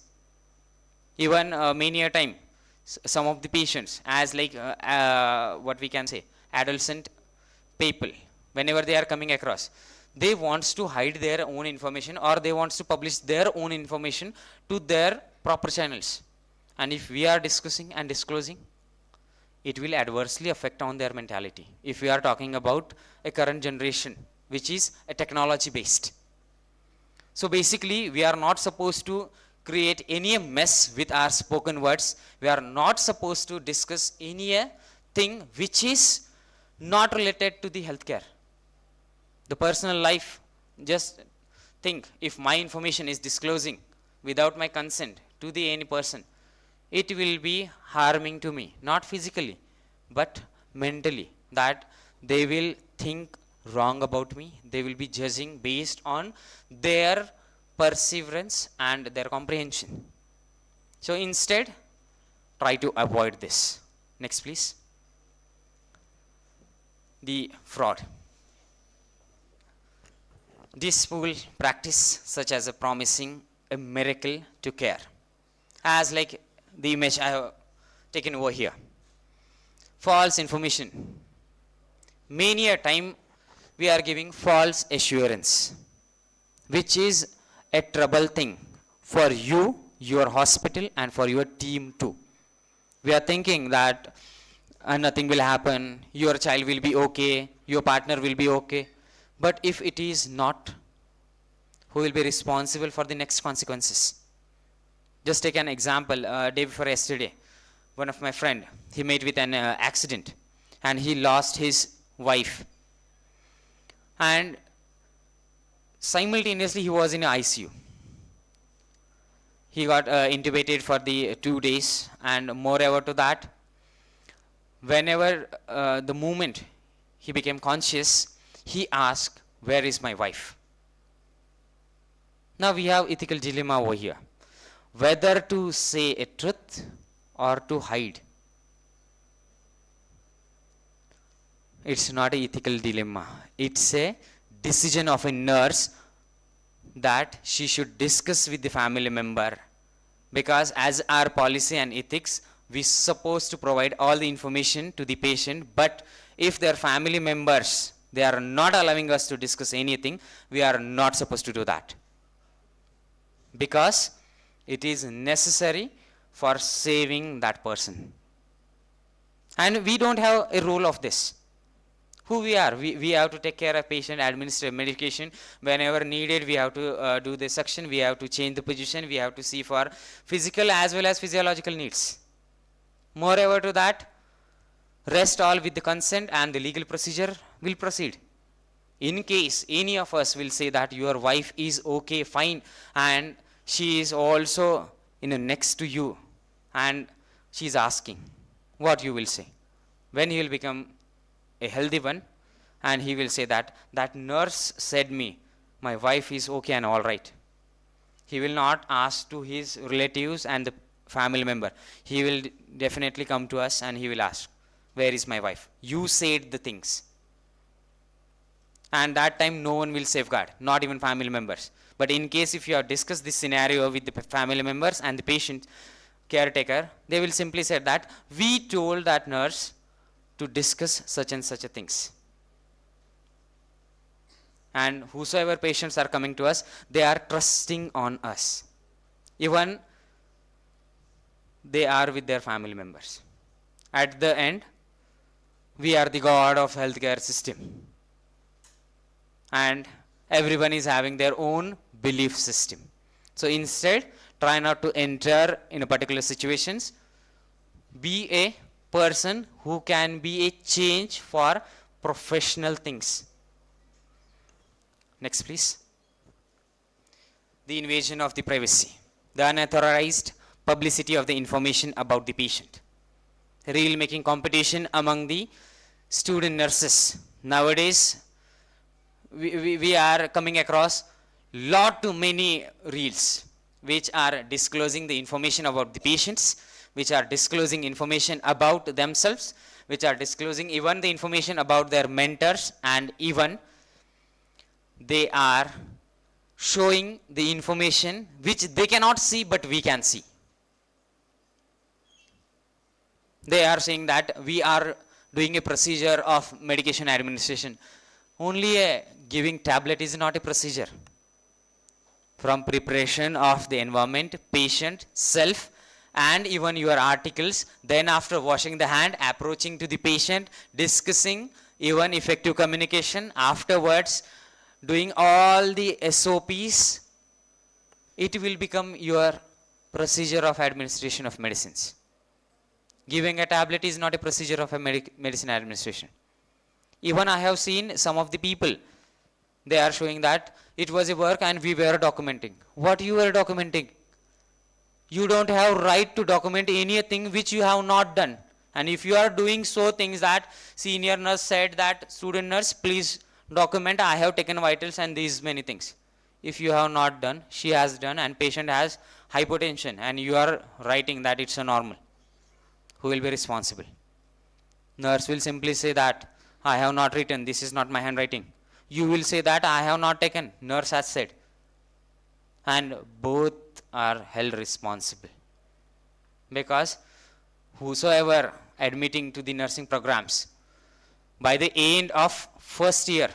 Even many a time, some of the patients, as like what we can say, adolescent people, whenever they are coming across, they wants to hide their own information or they wants to publish their own information to their proper channels. And if we are discussing and disclosing, it will adversely affect on their mentality. If we are talking about a current generation, which is a technology based. So basically, we are not supposed to create any mess with our spoken words. We are not supposed to discuss any thing which is not related to the healthcare. The personal life, just think, if my information is disclosing without my consent to the any person, it will be harming to me, not physically, but mentally, that they will think wrong about me. They will be judging based on their perseverance and their comprehension. So instead, try to avoid this. Next, please. The fraud. This will practice such as a promising a miracle to care. As like the image I have taken over here. False information. Many a time we are giving false assurance, which is a trouble thing for you, your hospital, and for your team too. We are thinking that nothing will happen, your child will be okay, your partner will be okay. But if it is not, who will be responsible for the next consequences? Just take an example, day before yesterday, one of my friend, he met with an accident and he lost his wife. And simultaneously he was in ICU. He got intubated for the 2 days, and moreover to that, whenever the moment he became conscious, he asked, where is my wife? Now we have ethical dilemma over here, whether to say a truth or to hide. It's not an ethical dilemma, it's a decision of a nurse that she should discuss with the family member, because as our policy and ethics, we supposed to provide all the information to the patient, but if their family members, they are not allowing us to discuss anything, we are not supposed to do that, because it is necessary for saving that person. And we don't have a role of this. Who we are, we have to take care of patient, administer medication whenever needed. We have to do the suction, we have to change the position, we have to see for physical as well as physiological needs. Moreover to that, rest all with the consent and the legal procedure will proceed. In case any of us will say that your wife is okay, fine, and she is also next to you and she is asking, what you will say? When he will become a healthy one, and he will say that nurse said me my wife is okay and all right. He will not ask to his relatives and the family member. He will definitely come to us and he will ask, where is my wife? You said the things. And that time no one will safeguard, not even family members. But in case if you have discussed this scenario with the family members and the patient caretaker, they will simply say that we told that nurse to discuss such and such a things. And whosoever patients are coming to us, they are trusting on us. Even they are with their family members. At the end, we are the god of healthcare system. And everyone is having their own belief system. So instead, try not to enter in a particular situations. Be a person who can be a change for professional things. Next, please. The invasion of the privacy. The unauthorized publicity of the information about the patient. Reel making competition among the student nurses. Nowadays, we are coming across lot too many reels which are disclosing the information about the patients, which are disclosing information about themselves, which are disclosing even the information about their mentors, and even they are showing the information which they cannot see but we can see. They are saying that we are doing a procedure of medication administration. Only a giving tablet is not a procedure. From preparation of the environment, patient, self, and even your articles, then after washing the hand, approaching to the patient, discussing even effective communication, afterwards doing all the SOPs, it will become your procedure of administration of medicines. Giving a tablet is not a procedure of a medicine administration. Even I have seen some of the people, they are showing that it was a work and we were documenting. What you were documenting? You don't have right to document anything which you have not done. And if you are doing so things that senior nurse said that student nurse, please document, I have taken vitals and these many things. If you have not done, she has done, and patient has hypotension, and you are writing that it's a normal. Who will be responsible? Nurse will simply say that I have not written, this is not my handwriting. You will say that I have not taken, nurse has said. And both are held responsible. Because whosoever admitting to the nursing programs, by the end of first year,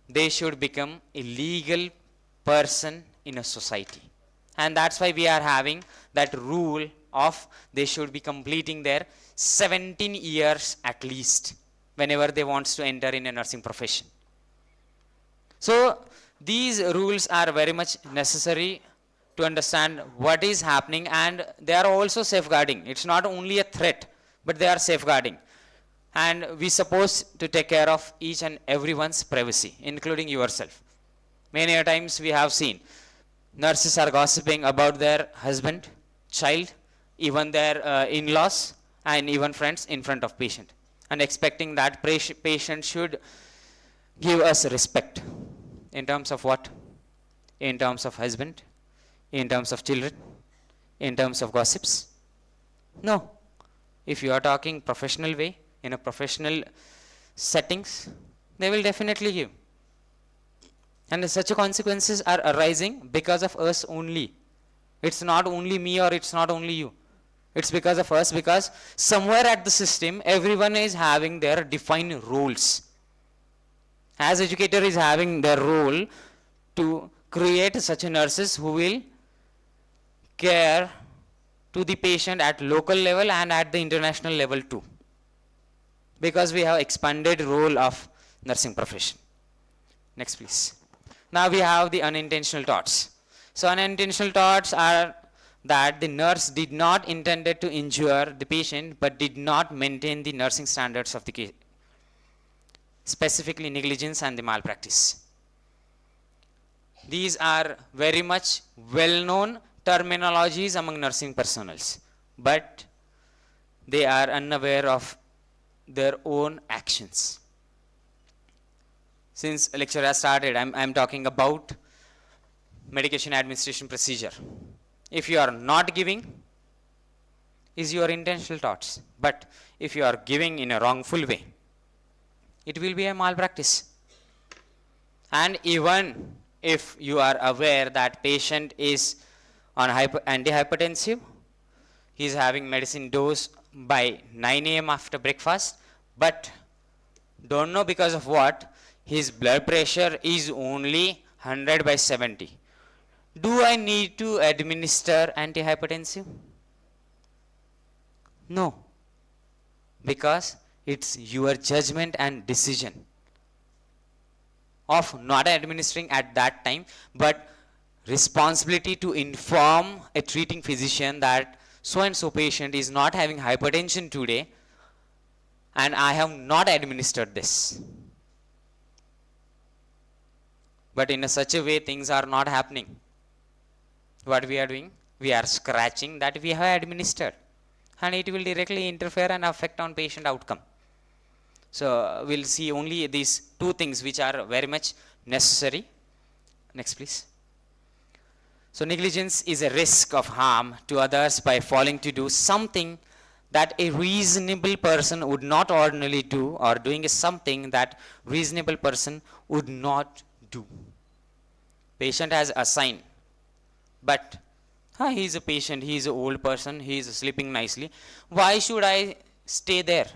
they should become a legal person in a society. And that's why we are having that rule of they should be completing their 17 years at least whenever they wants to enter in a nursing profession. So these rules are very much necessary to understand what is happening, and they are also safeguarding. It's not only a threat, but they are safeguarding. And we supposed to take care of each and everyone's privacy, including yourself. Many a times we have seen nurses are gossiping about their husband, child, even their in-laws, and even friends in front of patient, and expecting that patient should give us respect. In terms of what? In terms of husband, in terms of children, in terms of gossips? No. If you are talking professional way, in a professional settings, they will definitely give. And such consequences are arising because of us only. It's not only me or it's not only you. It's because of us, because somewhere at the system, everyone is having their defined roles. As educator is having their role to create such nurses who will care to the patient at local level and at the international level too, because we have expanded role of nursing profession. Next please. Now we have the unintentional thoughts. So unintentional thoughts are that the nurse did not intended to injure the patient but did not maintain the nursing standards of the case, specifically negligence and the malpractice. These are very much well-known terminologies among nursing personnels, but they are unaware of their own actions. Since lecture has started, I'm talking about medication administration procedure. If you are not giving, is your intentional thoughts, but if you are giving in a wrongful way, it will be a malpractice. And even if you are aware that patient is on antihypertensive, he is having medicine dose by 9 a.m. after breakfast, but don't know because of what, his blood pressure is only 100 by 70. Do I need to administer antihypertensive? No, because it's your judgment and decision of not administering at that time, but responsibility to inform a treating physician that so and so patient is not having hypertension today and I have not administered this. But in such a way things are not happening. What we are doing? We are scratching that we have administered, and it will directly interfere and affect on patient outcome. So we'll see only these two things which are very much necessary. Next please. So negligence is a risk of harm to others by failing to do something that a reasonable person would not ordinarily do, or doing something that reasonable person would not do. Patient has a sign, but he is a patient, he is an old person, he is sleeping nicely. Why should I stay there?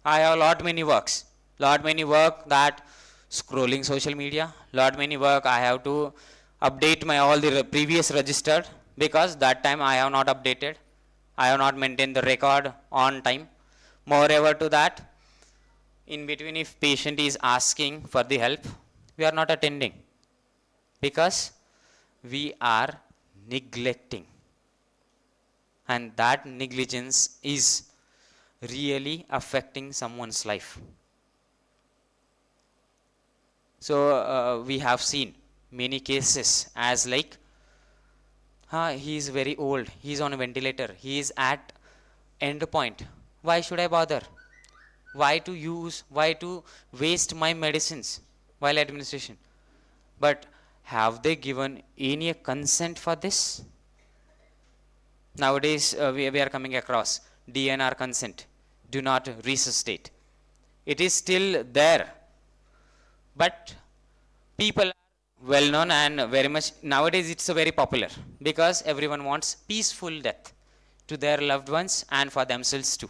I have lot many works. Lot many work that scrolling social media. Lot many work I have to update my all the previous registered, because that time I have not updated. I have not maintained the record on time. Moreover to that, in between if patient is asking for the help, we are not attending, because we are neglecting, and that negligence is really affecting someone's life. So we have seen many cases as like, he is very old, he is on a ventilator, he is at end point. Why should I bother? Why to waste my medicines while administration? But have they given any consent for this? Nowadays we are coming across DNR consent, do not resuscitate. It is still there, but people are well known and very much nowadays it's very popular, because everyone wants peaceful death to their loved ones and for themselves too.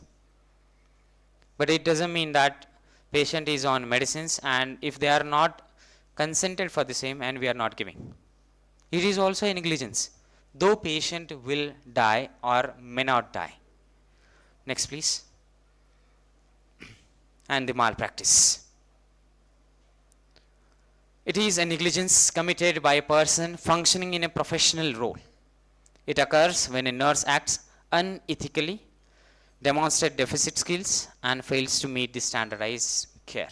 But it doesn't mean that patient is on medicines and if they are not consented for the same and we are not giving, it is also a negligence, though patient will die or may not die. Next, please. And the malpractice. It is a negligence committed by a person functioning in a professional role. It occurs when a nurse acts unethically, demonstrates deficit skills, and fails to meet the standardized care.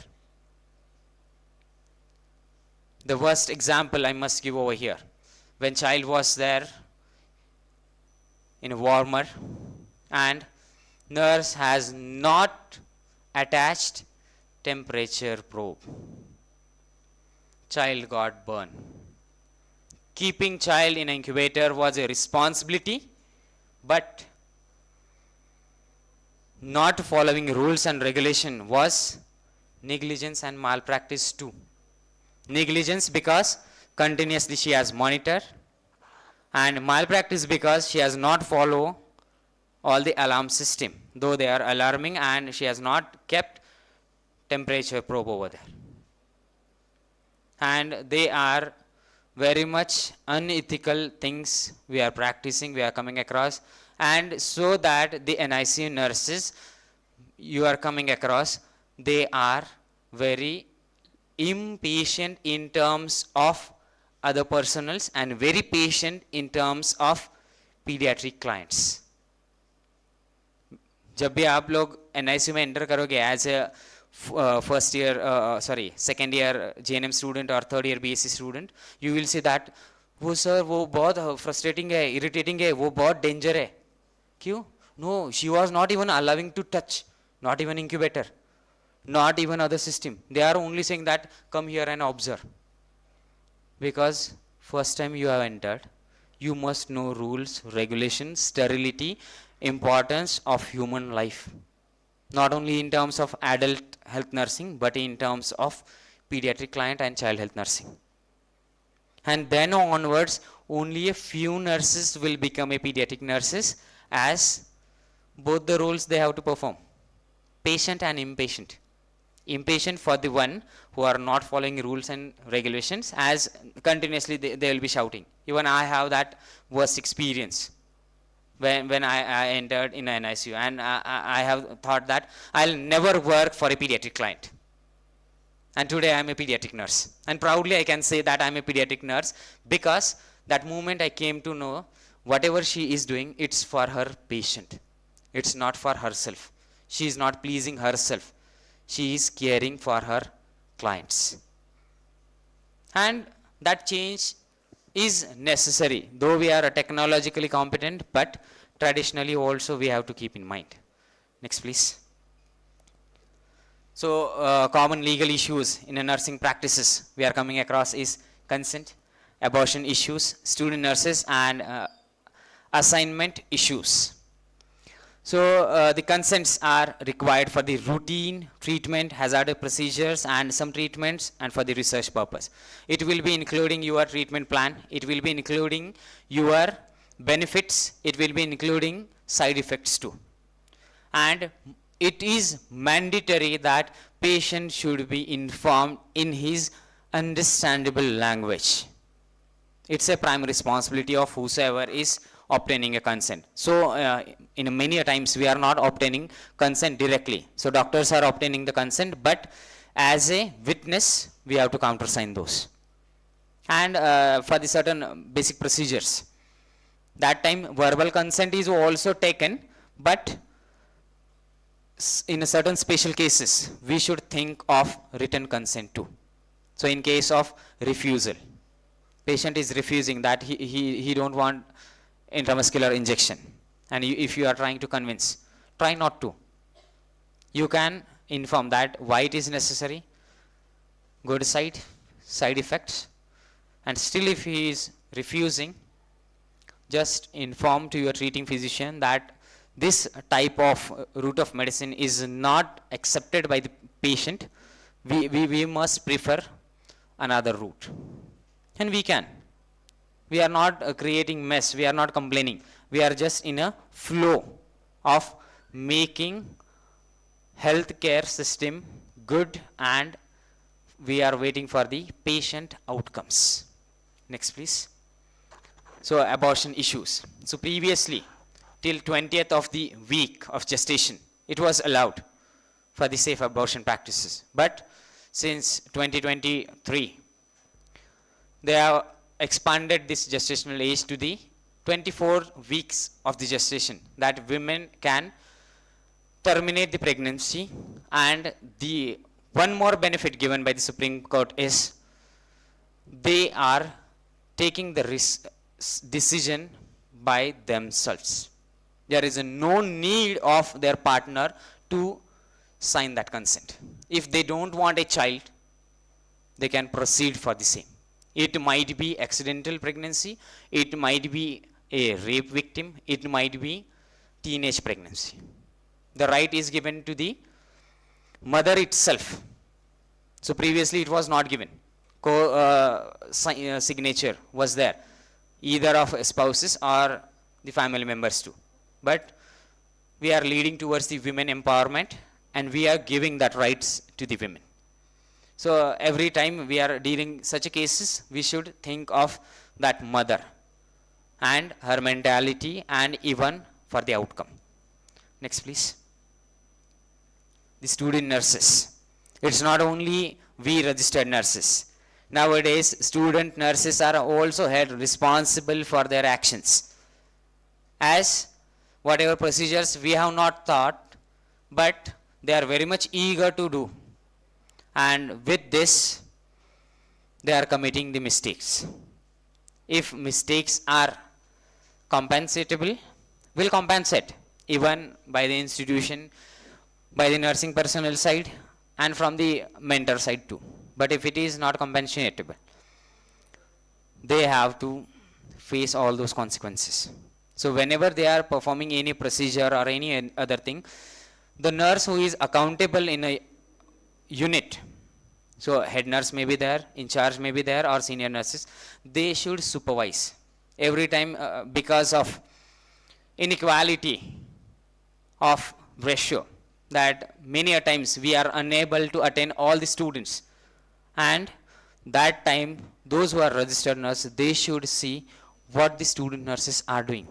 The worst example I must give over here. When child was there in a warmer and nurse has not attached temperature probe. Child got burned. Keeping child in incubator was a responsibility, but not following rules and regulation was negligence and malpractice too. Negligence because continuously she has monitored, and malpractice because she has not followed all the alarm system, though they are alarming, and she has not kept temperature probe over there. And they are very much unethical things we are practicing, we are coming across, and so that the NICU nurses you are coming across, they are very impatient in terms of other personals and very patient in terms of pediatric clients. जब भी आप लोग NICU में enter करोगे as a first year second year JNM student और third year BSc student, you will see that वो sir वो बहुत फ्रस्ट्रेटिंग है, इरिटेटिंग है, वो बहुत डेंजर है. क्यों? No, she was not even allowing to touch, not even incubator, not even other system. They are only saying that come here and observe. Because first time you have entered, you must know rules, regulations, sterility, importance of human life. Not only in terms of adult health nursing, but in terms of pediatric client and child health nursing. And then onwards, only a few nurses will become a pediatric nurses, as both the roles they have to perform, patient and impatient. Impatient for the one who are not following rules and regulations, as continuously they will be shouting. Even I have that worst experience when I entered in an NICU, and I have thought that I'll never work for a pediatric client. And today I am a pediatric nurse, and proudly I can say that I am a pediatric nurse, because that moment I came to know whatever she is doing, it's for her patient. It's not for herself. She is not pleasing herself. She is caring for her clients. And that change is necessary, though we are technologically competent, but traditionally also we have to keep in mind. Next, please. So common legal issues in a nursing practices we are coming across is consent, abortion issues, student nurses, and assignment issues. So the consents are required for the routine treatment, hazardous procedures, and some treatments, and for the research purpose. It will be including your treatment plan. It will be including your benefits. It will be including side effects too. And it is mandatory that patient should be informed in his understandable language. It's a primary responsibility of whosoever is obtaining a consent. So in many times we are not obtaining consent directly. So doctors are obtaining the consent, but as a witness we have to countersign those. And for the certain basic procedures, that time verbal consent is also taken, but in a certain special cases we should think of written consent too. So in case of refusal, patient is refusing that he don't want intramuscular injection, and if you are trying to convince, try not to. You can inform that why it is necessary, good side effects, and still if he is refusing, just inform to your treating physician that this type of route of medicine is not accepted by the patient. We must prefer another route, and we can. We are not creating mess, we are not complaining, we are just in a flow of making healthcare system good, and we are waiting for the patient outcomes. Next, please. So abortion issues. So previously, till 20th of the week of gestation, it was allowed for the safe abortion practices. But since 2023, they have expanded this gestational age to the 24 weeks of the gestation, that women can terminate the pregnancy. And the one more benefit given by the Supreme Court is they are taking the decision by themselves. There is no need of their partner to sign that consent. If they don't want a child, they can proceed for the same. It might be accidental pregnancy, it might be a rape victim, it might be teenage pregnancy. The right is given to the mother itself. So previously it was not given. Signature was there, either of spouses or the family members too. But we are leading towards the women empowerment, and we are giving that rights to the women. So every time we are dealing such cases, we should think of that mother and her mentality, and even for the outcome. Next please. The student nurses. It's not only we registered nurses. Nowadays, student nurses are also held responsible for their actions, as whatever procedures we have not thought, but they are very much eager to do. And with this, they are committing the mistakes. If mistakes are compensatable, we'll compensate, even by the institution, by the nursing personnel side, and from the mentor side too. But if it is not compensatable, they have to face all those consequences. So whenever they are performing any procedure or any other thing, the nurse who is accountable in a unit, so head nurse may be there, in charge may be there, or senior nurses, they should supervise every time, because of inequality of ratio, that many a times we are unable to attend all the students. And that time, those who are registered nurses, they should see what the student nurses are doing,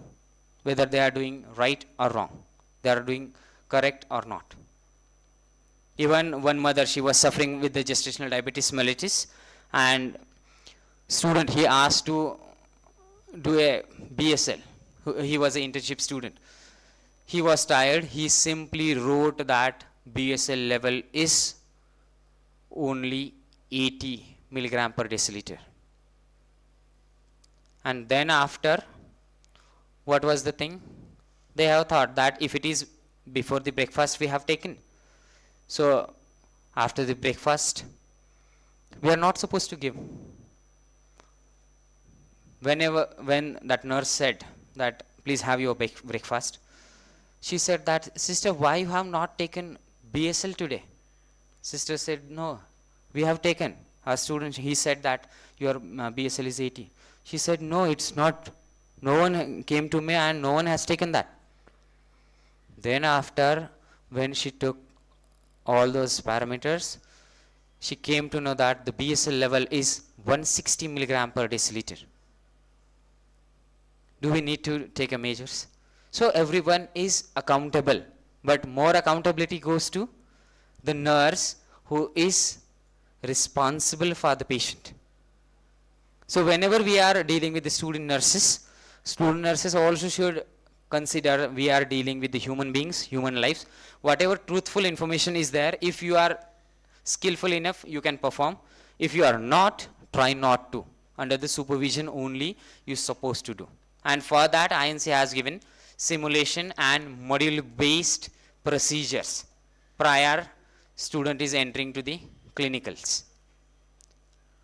whether they are doing right or wrong, they are doing correct or not. Even one mother, she was suffering with the gestational diabetes mellitus, and student, he asked to do a BSL. He was an internship student. He was tired. He simply wrote that BSL level is only 80 milligram per deciliter. And then after, what was the thing? They have thought that if it is before the breakfast we have taken, so after the breakfast we are not supposed to give. When that nurse said that please have your breakfast, she said that, sister, why you have not taken BSL today? Sister said, no, we have taken. Our student, he said that your BSL is 80. She said, no, it's not. No one came to me and no one has taken that. Then after, when she took all those parameters, she came to know that the BSL level is 160 milligram per deciliter. Do we need to take a measures? So everyone is accountable, but more accountability goes to the nurse who is responsible for the patient. So whenever we are dealing with the student nurses also should consider we are dealing with the human beings, human lives. Whatever truthful information is there, if you are skillful enough, you can perform. If you are not, try not to. Under the supervision only you are supposed to do. And for that, INC has given simulation and module based procedures prior student is entering to the clinicals.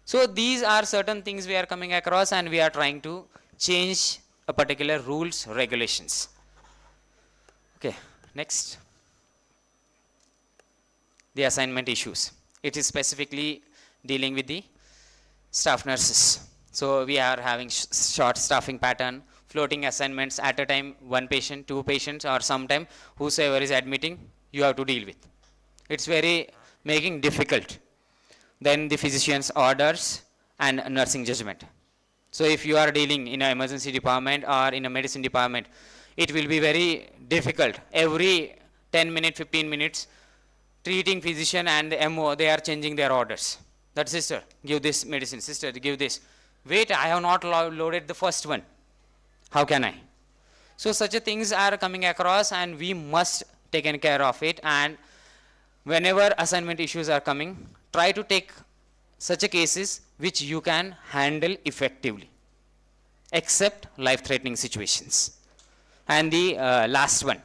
So these are certain things we are coming across, and we are trying to change a particular rules, regulations. Okay, next. The assignment issues. It is specifically dealing with the staff nurses. So we are having short staffing pattern, floating assignments at a time, one patient, two patients, or sometime whosoever is admitting, you have to deal with. It's very making difficult. Then the physician's orders and nursing judgment. So if you are dealing in an emergency department or in a medicine department, it will be very difficult. Every 10 minutes, 15 minutes, treating physician and the MO, they are changing their orders. That sister, give this medicine, sister, give this. Wait, I have not loaded the first one. How can I? So such a things are coming across and we must take care of it. And whenever assignment issues are coming, try to take such a cases which you can handle effectively, except life-threatening situations. And the last one.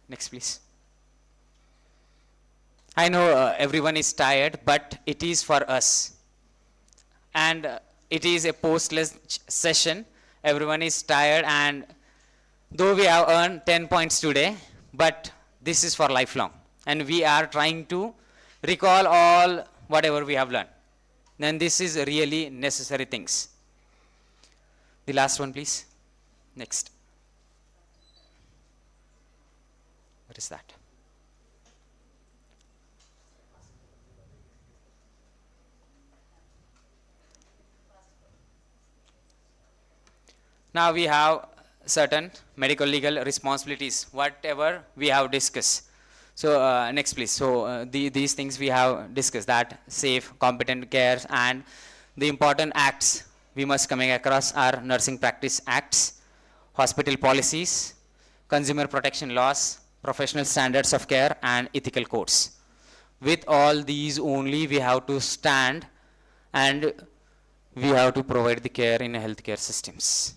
Next, please. I know everyone is tired, but it is for us. And it is a post-lunch session. Everyone is tired, and though we have earned 10 points today, but this is for lifelong. And we are trying to recall all whatever we have learned. Then this is really necessary things. The last one, please. Next. What is that? Now we have certain medical legal responsibilities, whatever we have discussed. So next please. So these things we have discussed, that safe, competent care, and the important acts we must coming across are nursing practice acts, hospital policies, consumer protection laws, professional standards of care, and ethical codes. With all these only we have to stand and we have to provide the care in healthcare systems.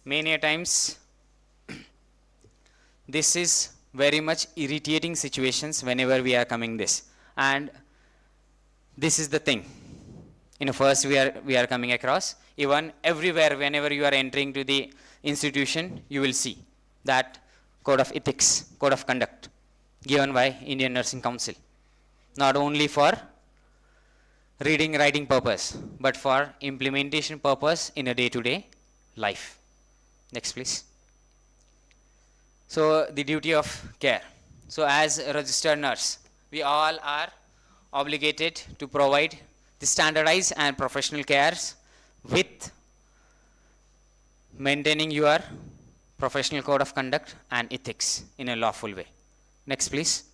Many times this is very much irritating situations whenever we are coming this, and this is the thing. In first we are coming across, even everywhere whenever you are entering to the institution, you will see that code of ethics, code of conduct given by Indian Nursing Council, not only for reading writing purpose but for implementation purpose in a day-to-day life. Next please. So the duty of care. So as a registered nurse, we all are obligated to provide the standardized and professional cares with maintaining your professional code of conduct and ethics in a lawful way. Next please.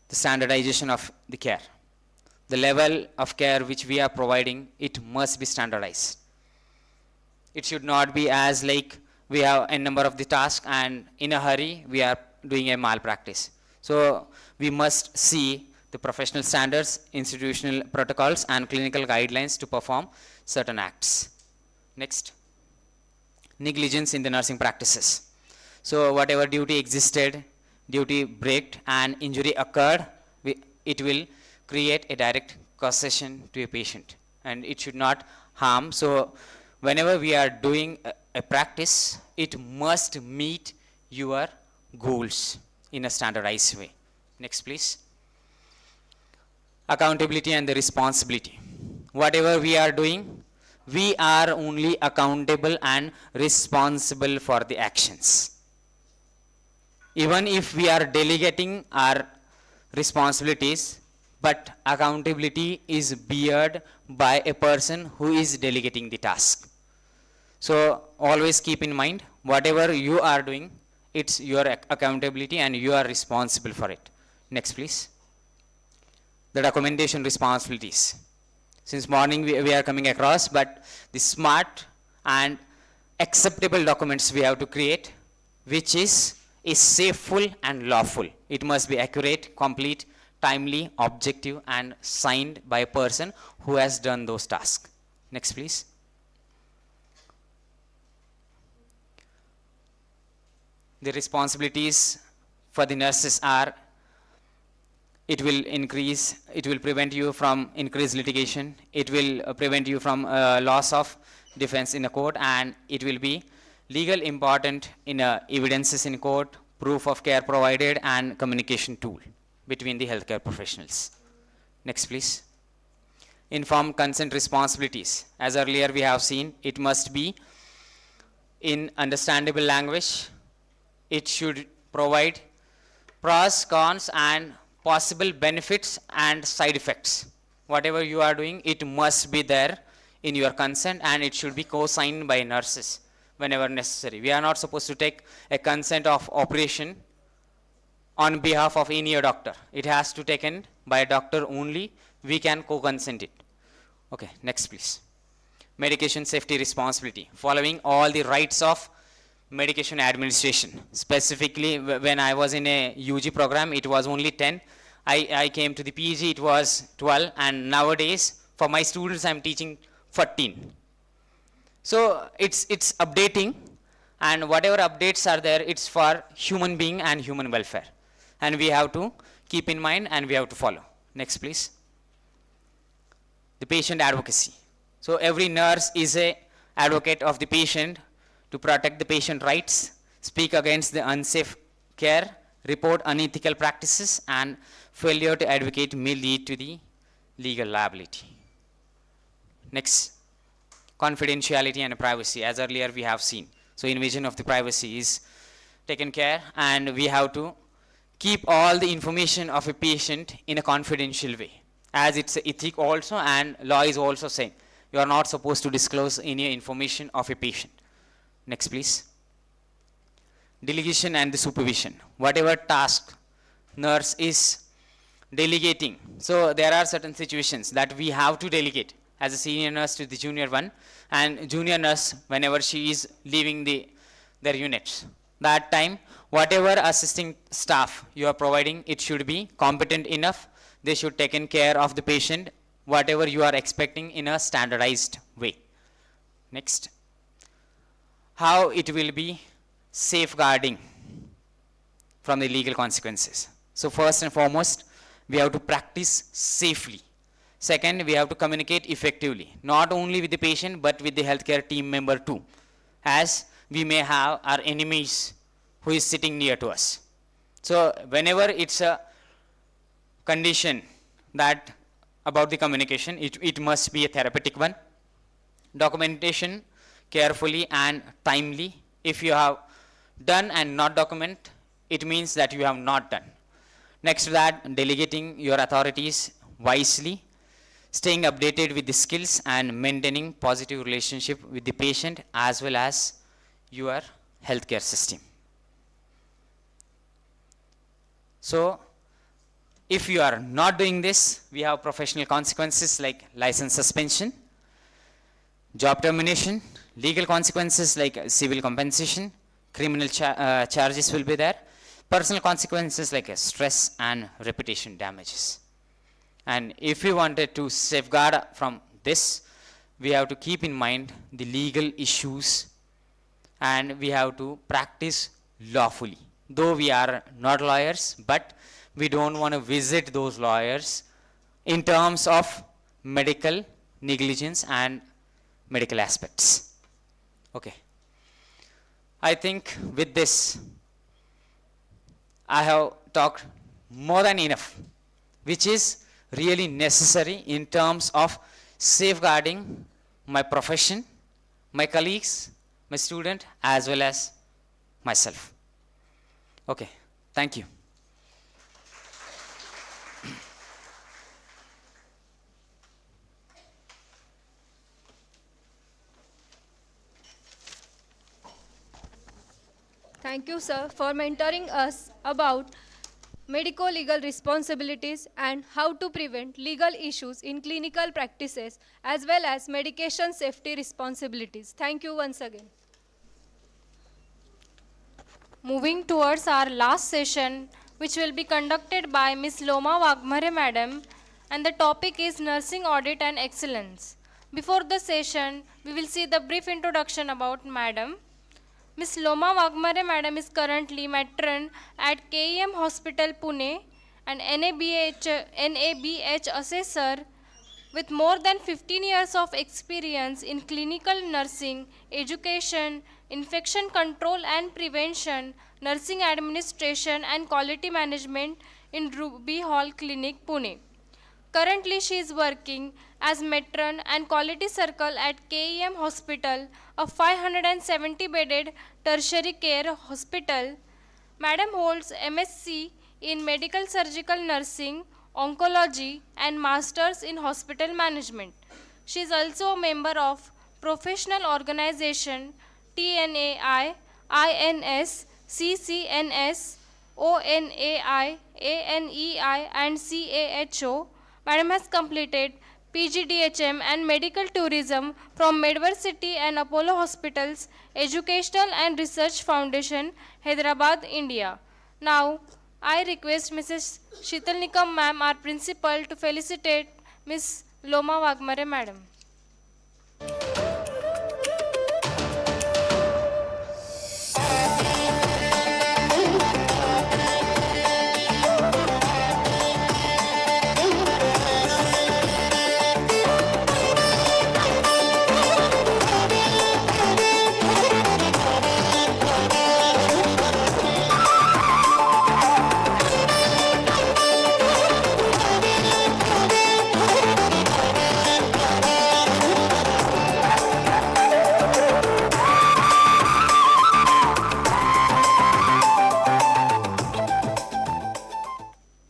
The standardization of the care. The level of care which we are providing, it must be standardized. It should not be as like we have a number of the tasks and in a hurry we are doing a malpractice. So we must see the professional standards, institutional protocols, and clinical guidelines to perform certain acts. Next. Negligence in the nursing practices. So whatever duty existed, duty breaked, and injury occurred, it will create a direct causation to a patient, and it should not harm. So whenever we are doing a practice, it must meet your goals in a standardized way. Next please. Accountability and the responsibility. Whatever we are doing, we are only accountable and responsible for the actions. Even if we are delegating our responsibilities, but accountability is beared by a person who is delegating the task. So always keep in mind, whatever you are doing, it's your accountability and you are responsible for it. Next please. The documentation responsibilities. Since morning we are coming across, but the smart and acceptable documents we have to create, which is safeful and lawful. It must be accurate, complete, timely, objective, and signed by a person who has done those tasks. Next please. The responsibilities for the nurses are, it will prevent you from increased litigation, it will prevent you from loss of defense in a court, and it will be legal important in evidences in court, proof of care provided, and communication tool between the healthcare professionals. Next please. Informed consent responsibilities. As earlier we have seen, it must be in understandable language. It should provide pros, cons, and possible benefits and side effects whatever you are doing, it must be there in your consent, and it should be co-signed by nurses whenever necessary. We are not supposed to take a consent of operation on behalf of any doctor. It has to taken by a doctor only. We can co-consent it. Okay, next please. Medication safety responsibility, following all the rights of medication administration. Specifically, when I was in a UG program, it was only 10. I came to the PG, it was 12, and nowadays for my students I'm teaching 14. So it's updating, and whatever updates are there, it's for human being and human welfare, and we have to keep in mind and we have to follow. Next please. The patient advocacy. So every nurse is a advocate of the patient to protect the patient rights, speak against the unsafe care, report unethical practices, and failure to advocate may lead to the legal liability. Next, confidentiality and privacy, as earlier we have seen. So invasion of the privacy is taken care, and we have to keep all the information of a patient in a confidential way, as it's ethic also, and law is also saying you are not supposed to disclose any information of a patient. Next please. Delegation and the supervision. Whatever task nurse is delegating, so there are certain situations that we have to delegate as a senior nurse to the junior one, and junior nurse whenever she is leaving their units, that time whatever assisting staff you are providing, it should be competent enough. They should taken care of the patient whatever you are expecting in a standardized way. Next, how it will be safeguarding from the legal consequences. So first and foremost, we have to practice safely. Second, we have to communicate effectively, not only with the patient but with the healthcare team member too, as we may have our enemies who is sitting near to us. So whenever it's a condition that about the communication, it must be a therapeutic one. Documentation carefully and timely. If you have done and not document, it means that you have not done. Next to that, delegating your authorities wisely, staying updated with the skills, and maintaining positive relationship with the patient as well as your healthcare system. So if you are not doing this, we have professional consequences like license suspension, job termination, legal consequences like civil compensation, criminal charges will be there, personal consequences like stress and reputation damages. And if we wanted to safeguard from this, we have to keep in mind the legal issues, and we have to practice lawfully. Though we are not lawyers, but we don't want to visit those lawyers in terms of medical negligence and medical aspects. Okay. I think with this, I have talked more than enough, which is really necessary in terms of safeguarding my profession, my colleagues, my student, as well as myself. Okay, thank you. Thank you, sir, for mentoring us about medico-legal responsibilities and how to prevent legal issues in clinical practices as well as medication safety responsibilities. Thank you once again. Moving towards our last session, which will be conducted by Ms. Loma Wagmare Madam, and the topic is Nursing Audit and Excellence. Before the session, we will see the brief introduction about Madam. Ms. Loma Wagmare Madam is currently matron at KEM Hospital, Pune, and NABH assessor with more than 15 years of experience in clinical nursing, education, infection control and prevention, nursing administration and quality management in Ruby Hall Clinic, Pune. Currently, she is working as matron and quality circle at KEM Hospital, a 570-bedded tertiary care hospital. Madam holds MSc in Medical Surgical Nursing, Oncology, and Masters in Hospital Management. She is also a member of professional organization TNAI, INS, CCNS, ONAI, ANEI, and CAHO. Madam has completed PGDHM and Medical Tourism from Medversity and Apollo Hospitals, Educational and Research Foundation, Hyderabad, India. Now, I request Mrs. Sheetal Nikam ma'am, our principal, to felicitate Ms. Loma Wagmare madam.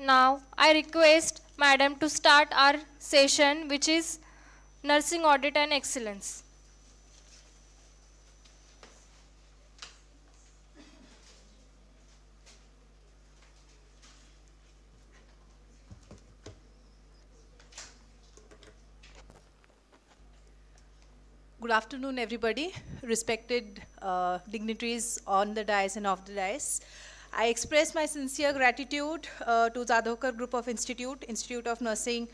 Now, I request Madam to start our session, which is Nursing Audit and Excellence. Good afternoon, everybody, respected dignitaries on the dais and off the dais. I express my sincere gratitude to Zadokar Group of Institute of Nursing,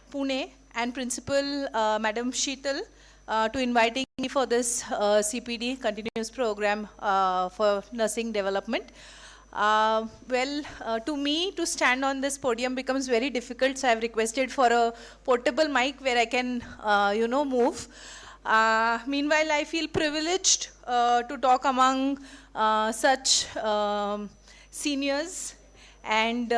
Pune, and Principal Madam Sheetal to inviting me for this CPD continuous program for nursing development. To me, to stand on this podium becomes very difficult, so I've requested for a portable mic where I can, move. Meanwhile, I feel privileged to talk among such seniors and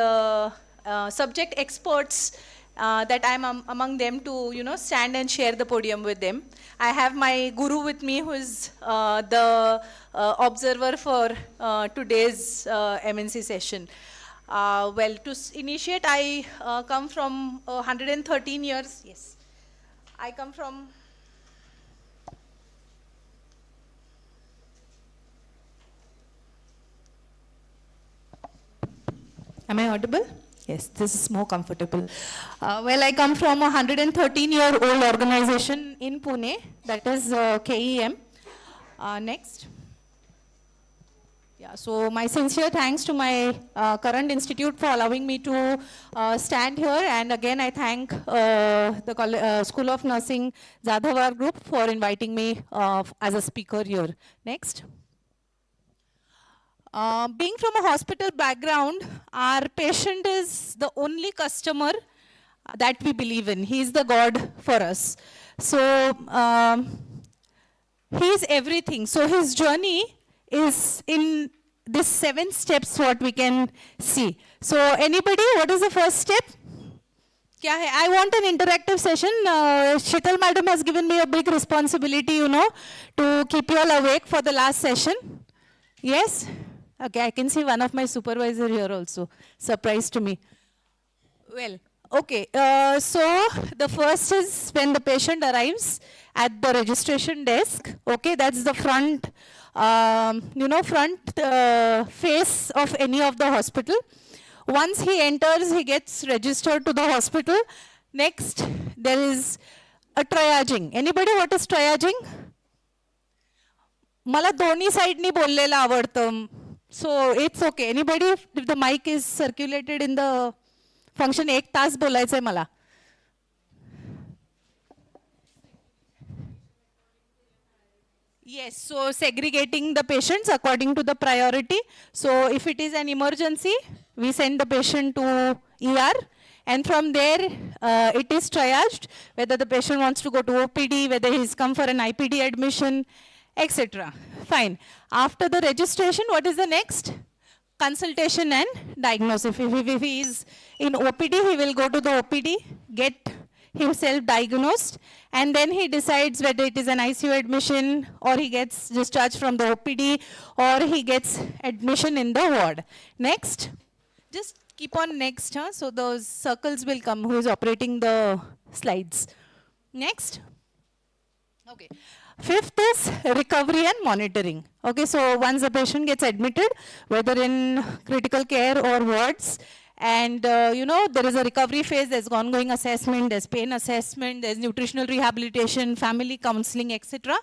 subject experts that I'm among them to, stand and share the podium with them. I have my guru with me, who is the observer for today's MNC session. To initiate, I come from 113 years. Yes, I come from. Am I audible? Yes, this is more comfortable. I come from a 113-year-old organization in Pune, that is KEM. Next. Yeah, so my sincere thanks to my current institute for allowing me to stand here, and again I thank the School of Nursing Zadhavar Group for inviting me as a speaker here. Next. Being from a hospital background, our patient is the only customer that we believe in. He is the God for us. So he is everything. So his journey is in these 7 steps what we can see. So anybody, what is the first step? Kya hai? I want an interactive session. Sheetal madam has given me a big responsibility, to keep you all awake for the last session. Yes? Okay, I can see one of my supervisor here also. Surprise to me. Well, okay. So the first is when the patient arrives at the registration desk. Okay, that's the front, face of any of the hospital. Once he enters, he gets registered to the hospital. Next, there is a triaging. Anybody, what is triaging? मला दोन्ही साइडनी बोललेलं आवडतं. So it's okay. Anybody, if the mic is circulated in the function, 1 तास बोलायचंय मला. Yes, so segregating the patients according to the priority. So if it is an emergency, we send the patient to ER, and from there it is triaged, whether the patient wants to go to OPD, whether he's come for an IPD admission, etc. Fine. After the registration, what is the next? Consultation and diagnosis. If he is in OPD, he will go to the OPD, get himself diagnosed, and then he decides whether it is an ICU admission, or he gets discharged from the OPD, or he gets admission in the ward. Next. Just keep on next, huh? So those circles will come, who is operating the slides. Next. Okay. Fifth is recovery and monitoring. Okay, so once the patient gets admitted, whether in critical care or wards, and there is a recovery phase, there's ongoing assessment, there's pain assessment, there's nutritional rehabilitation, family counseling, etc.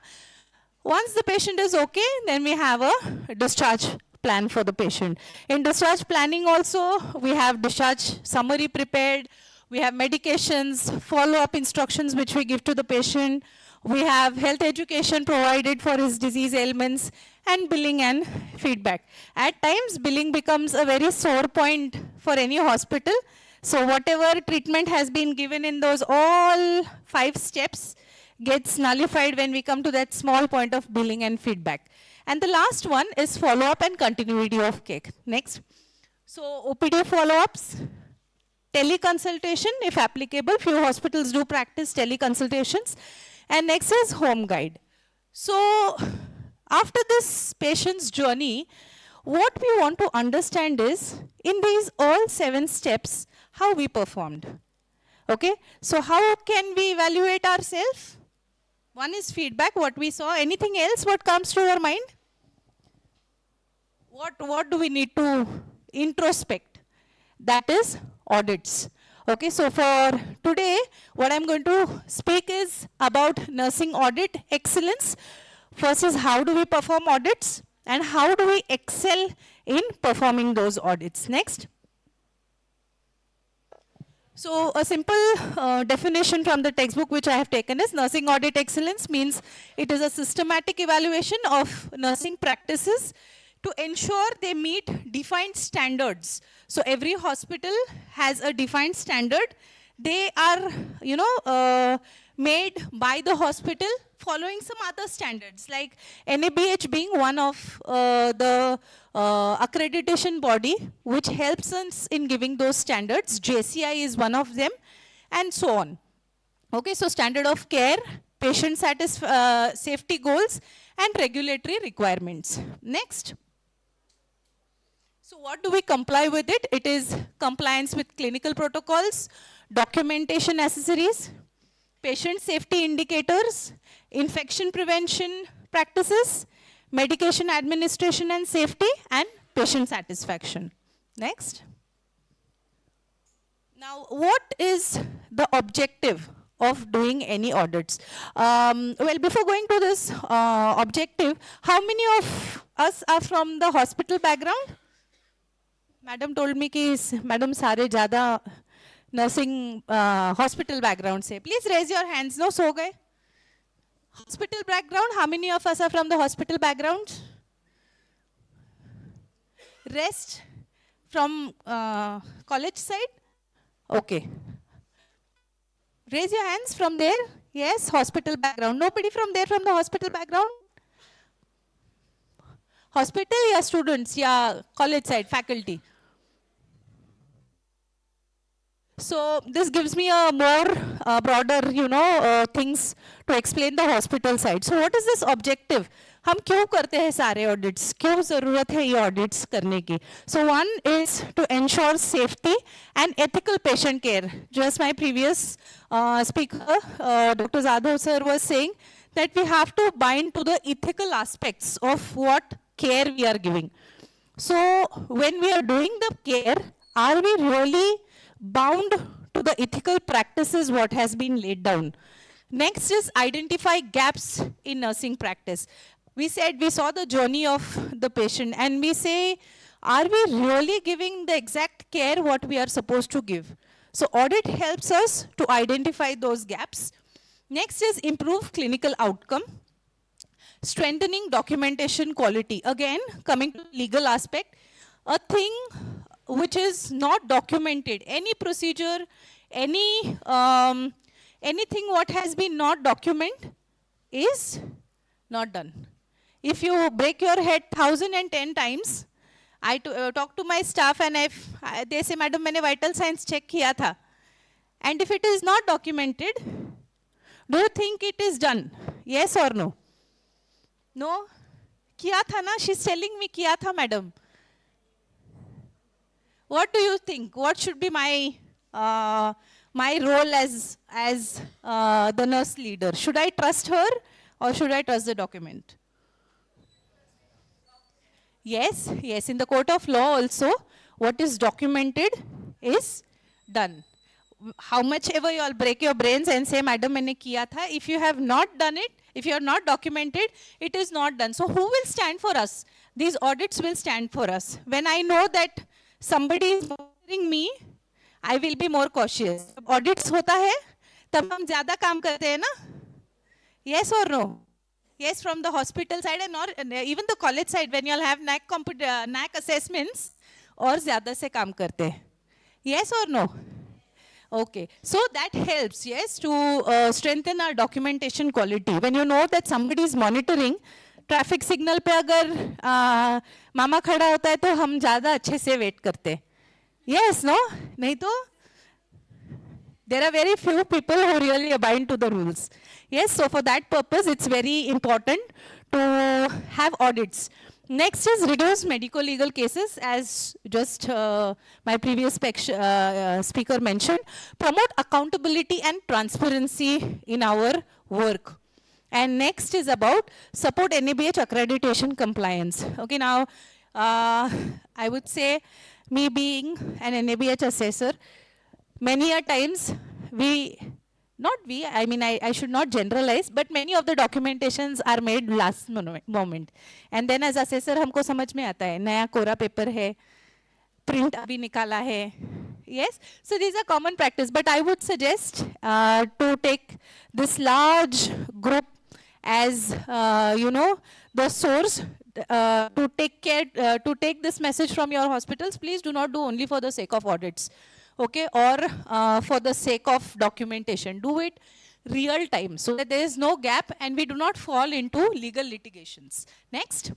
Once the patient is okay, then we have a discharge plan for the patient. In discharge planning also, we have discharge summary prepared, we have medications, follow-up instructions which we give to the patient, we have health education provided for his disease ailments, and billing and feedback. At times, billing becomes a very sore point for any hospital. So whatever treatment has been given in those all 5 steps gets nullified when we come to that small point of billing and feedback. And the last one is follow-up and continuity of care. Next. So OPD follow-ups, teleconsultation if applicable. Few hospitals do practice teleconsultations. And next is home guide. So after this patient's journey, what we want to understand is, in these all 7 steps, how we performed. Okay? So how can we evaluate ourselves? One is feedback, what we saw. Anything else what comes to your mind? What do we need to introspect? That is audits. Okay, so for today, what I'm going to speak is about nursing audit excellence. First is how do we perform audits and how do we excel in performing those audits. Next. So a simple definition from the textbook which I have taken is nursing audit excellence means it is a systematic evaluation of nursing practices to ensure they meet defined standards. So every hospital has a defined standard. They are, made by the hospital following some other standards, like NABH being one of the accreditation body which helps us in giving those standards. JCI is one of them, and so on. Okay, so standard of care, patient safety goals, and regulatory requirements. Next. So what do we comply with it? It is compliance with clinical protocols, documentation necessaries, patient safety indicators, infection prevention practices, medication administration and safety, and patient satisfaction. Next. Now, what is the objective of doing any audits? Well, before going to this objective, how many of us are from the hospital background? Madam told me कि madam सारे ज़्यादा nursing hospital background से. Please raise your hands. No, so गए. Hospital background. How many of us are from the hospital background? Rest from college side. Okay. Raise your hands from there. Yes, hospital background. Nobody from there from the hospital background. Hospital या students या college side faculty. So this gives me a more broader, things to explain the hospital side. So what is this objective? हम क्यों करते हैं सारे audits? क्यों ज़रूरत है ये audits करने की? So one is to ensure safety and ethical patient care. Just my previous speaker, Dr. Zadhav sir was saying that we have to bind to the ethical aspects of what care we are giving. So when we are doing the care, are we really bound to the ethical practices what has been laid down? Next is identify gaps in nursing practice. We said we saw the journey of the patient and we say, are we really giving the exact care what we are supposed to give? So audit helps us to identify those gaps. Next is improve clinical outcome. Strengthening documentation quality. Again, coming to legal aspect, a thing which is not documented, any procedure, anything what has been not documented is not done. If you break your head 1,010 times, I talk to my staff and they say, Madam, मैंने vital signs check किया था. And if it is not documented, do you think it is done? Yes or no? No? किया था ना? She's telling me किया था, madam. What do you think? What should be my role as the nurse leader? Should I trust her or should I trust the document? Yes, yes. In the court of law also, what is documented is done. How much ever you all break your brains and say, Madam, मैंने किया था, if you have not done it, if you are not documented, it is not done. So who will stand for us? These audits will stand for us. When I know that somebody is monitoring me, I will be more cautious. Audits होता है, तब हम ज़्यादा काम करते हैं ना? Yes or no? Yes, from the hospital side and or even the college side, when you all have NAC assessments, और ज़्यादा से काम करते हैं. Yes or no? Okay, so that helps, yes, to strengthen our documentation quality. When you know that somebody is monitoring, traffic signal पे अगर मामा खड़ा होता है तो हम ज़्यादा अच्छे से wait करते हैं. Yes, no? नहीं तो there are very few people who really abide to the rules. Yes, so for that purpose, it's very important to have audits. Next is reduce medico-legal cases, as just my previous speaker mentioned. Promote accountability and transparency in our work. And next is about support NABH accreditation compliance. Okay, now I would say, me being an NABH assessor, many a times I should not generalize, but many of the documentations are made last moment. And then as assessor, हमको समझ में आता है, नया कोरा paper है, print अभी निकाला है. Yes, so these are common practice, but I would suggest to take this large group as, the source to take this message from your hospitals. Please do not do only for the sake of audits. Okay, or for the sake of documentation. Do it real time so that there is no gap and we do not fall into legal litigations. Next.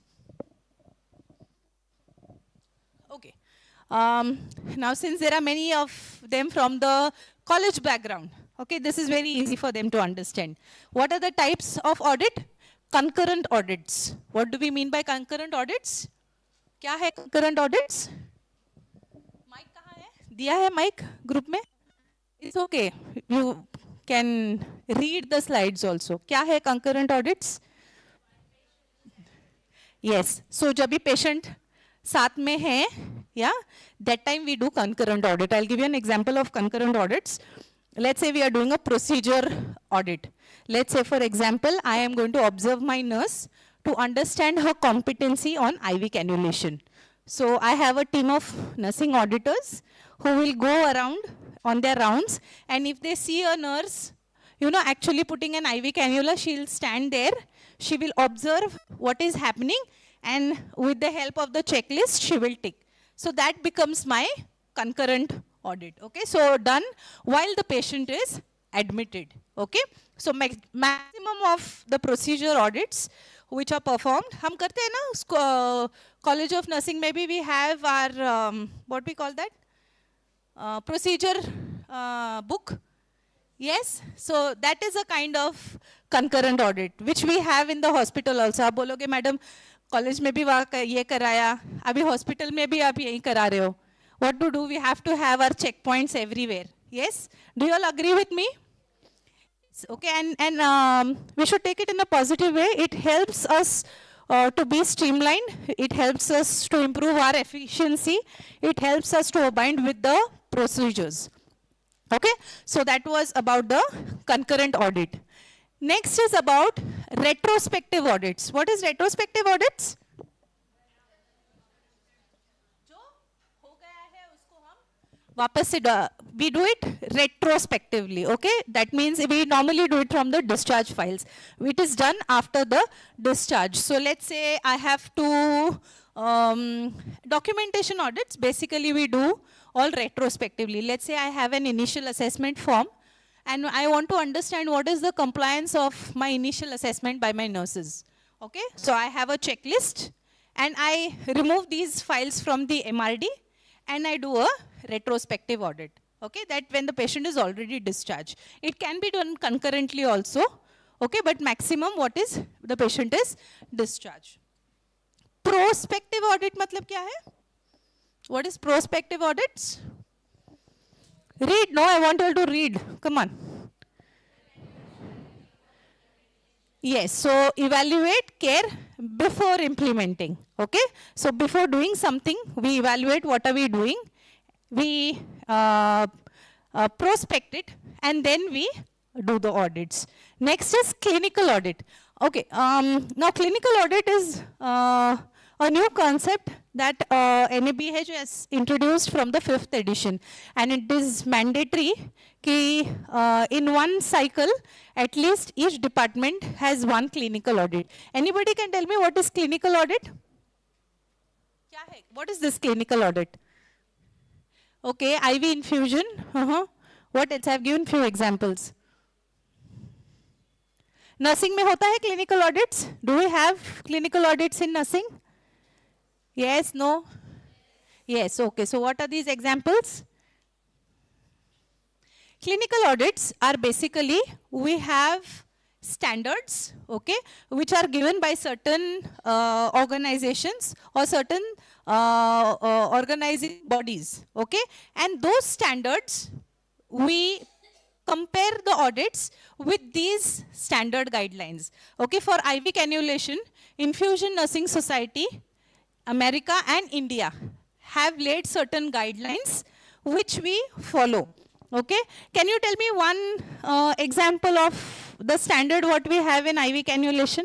Okay. Now, since there are many of them from the college background, okay, this is very easy for them to understand. What are the types of audit? Concurrent audits. What do we mean by concurrent audits? क्या है concurrent audits? दिया है mic group में? It's okay. You can read the slides also. क्या है concurrent audits? Yes. So जब भी patient साथ में है, yeah, that time we do concurrent audit. I'll give you an example of concurrent audits. Let's say we are doing a procedure audit. Let's say, for example, I am going to observe my nurse to understand her competency on IV cannulation. So I have a team of nursing auditors who will go around on their rounds, and if they see a nurse, actually putting an IV cannula, she'll stand there, she will observe what is happening, and with the help of the checklist, she will tick. So that becomes my concurrent audit, okay? So done while the patient is admitted, okay? So maximum of the procedure audits which are performed, हम करते हैं ना, College of Nursing, maybe we have our, what we call that? Procedure book. Yes, so that is a kind of concurrent audit which we have in the hospital also. आप बोलोगे madam college में भी वहाँ ये कराया, अभी hospital में भी आप यही करा रहे हो. What to do? We have to have our checkpoints everywhere. Yes, do you all agree with me? Okay, and we should take it in a positive way. It helps us to be streamlined. It helps us to improve our efficiency. It helps us to abide with the procedures. Okay, so that was about the concurrent audit. Next is about retrospective audits. What is retrospective audits? वापस से we do it retrospectively, okay? That means we normally do it from the discharge files. It is done after the discharge. So let's say I have to documentation audits. Basically, we do all retrospectively. Let's say I have an initial assessment form, and I want to understand what is the compliance of my initial assessment by my nurses. Okay? So I have a checklist, and I remove these files from the MRD, and I do a retrospective audit. Okay, that when the patient is already discharged. It can be done concurrently also. Okay, but maximum what is the patient is discharged. Prospective audit मतलब क्या है? What is prospective audits? Read, no, I want you all to read. Come on. Yes, so evaluate care before implementing. Okay, so before doing something, we evaluate what are we doing, we prospect it, and then we do the audits. Next is clinical audit. Okay, now clinical audit is a new concept that NABH has introduced from the 5th edition, and it is mandatory कि in one cycle at least each department has one clinical audit. Anybody can tell me what is clinical audit? क्या है? What is this clinical audit? Okay, IV infusion. What else? I have given few examples. Nursing में होता है clinical audits? Do we have clinical audits in nursing? Yes, no? Yes, okay. So what are these examples? Clinical audits are basically, we have standards, okay, which are given by certain organizations or certain organizing bodies, okay, and those standards, we compare the audits with these standard guidelines, okay. For IV cannulation, Infusion Nursing Society, America and India have laid certain guidelines which we follow. Okay, can you tell me one example of the standard what we have in IV cannulation?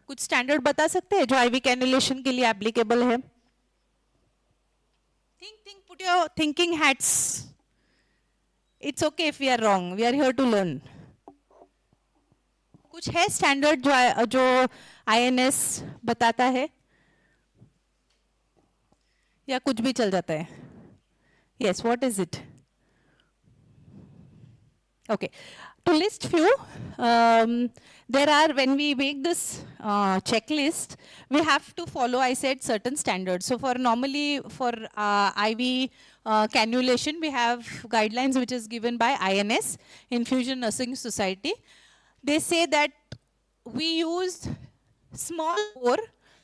कुछ standard बता सकते हैं जो IV cannulation के लिए applicable है? Think, put your thinking hats. It's okay if we are wrong. We are here to learn. कुछ है standard जो INS बताता है? या कुछ भी चल जाता है? Yes, what is it? Okay, to list few, there are, when we make this checklist, we have to follow, I said, certain standards. So for normally, for IV cannulation, we have guidelines which is given by INS, Infusion Nursing Society. They say that we use small bore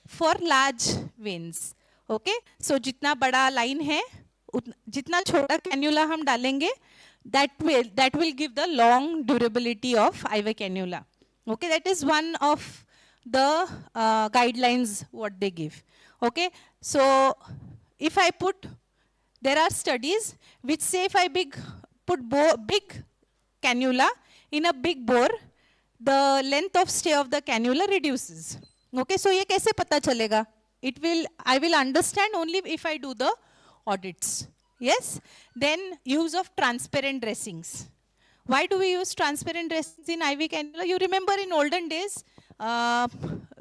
for large veins. Okay, so जितना बड़ा line है, जितना छोटा cannula हम डालेंगे, that will give the long durability of IV cannula. Okay, that is one of the guidelines what they give. Okay, so if I put, there are studies which say if I put big cannula in a big bore, the length of stay of the cannula reduces. Okay, so ये कैसे पता चलेगा? I will understand only if I do the audits. Yes, then use of transparent dressings. Why do we use transparent dressings in IV cannula? You remember in olden days,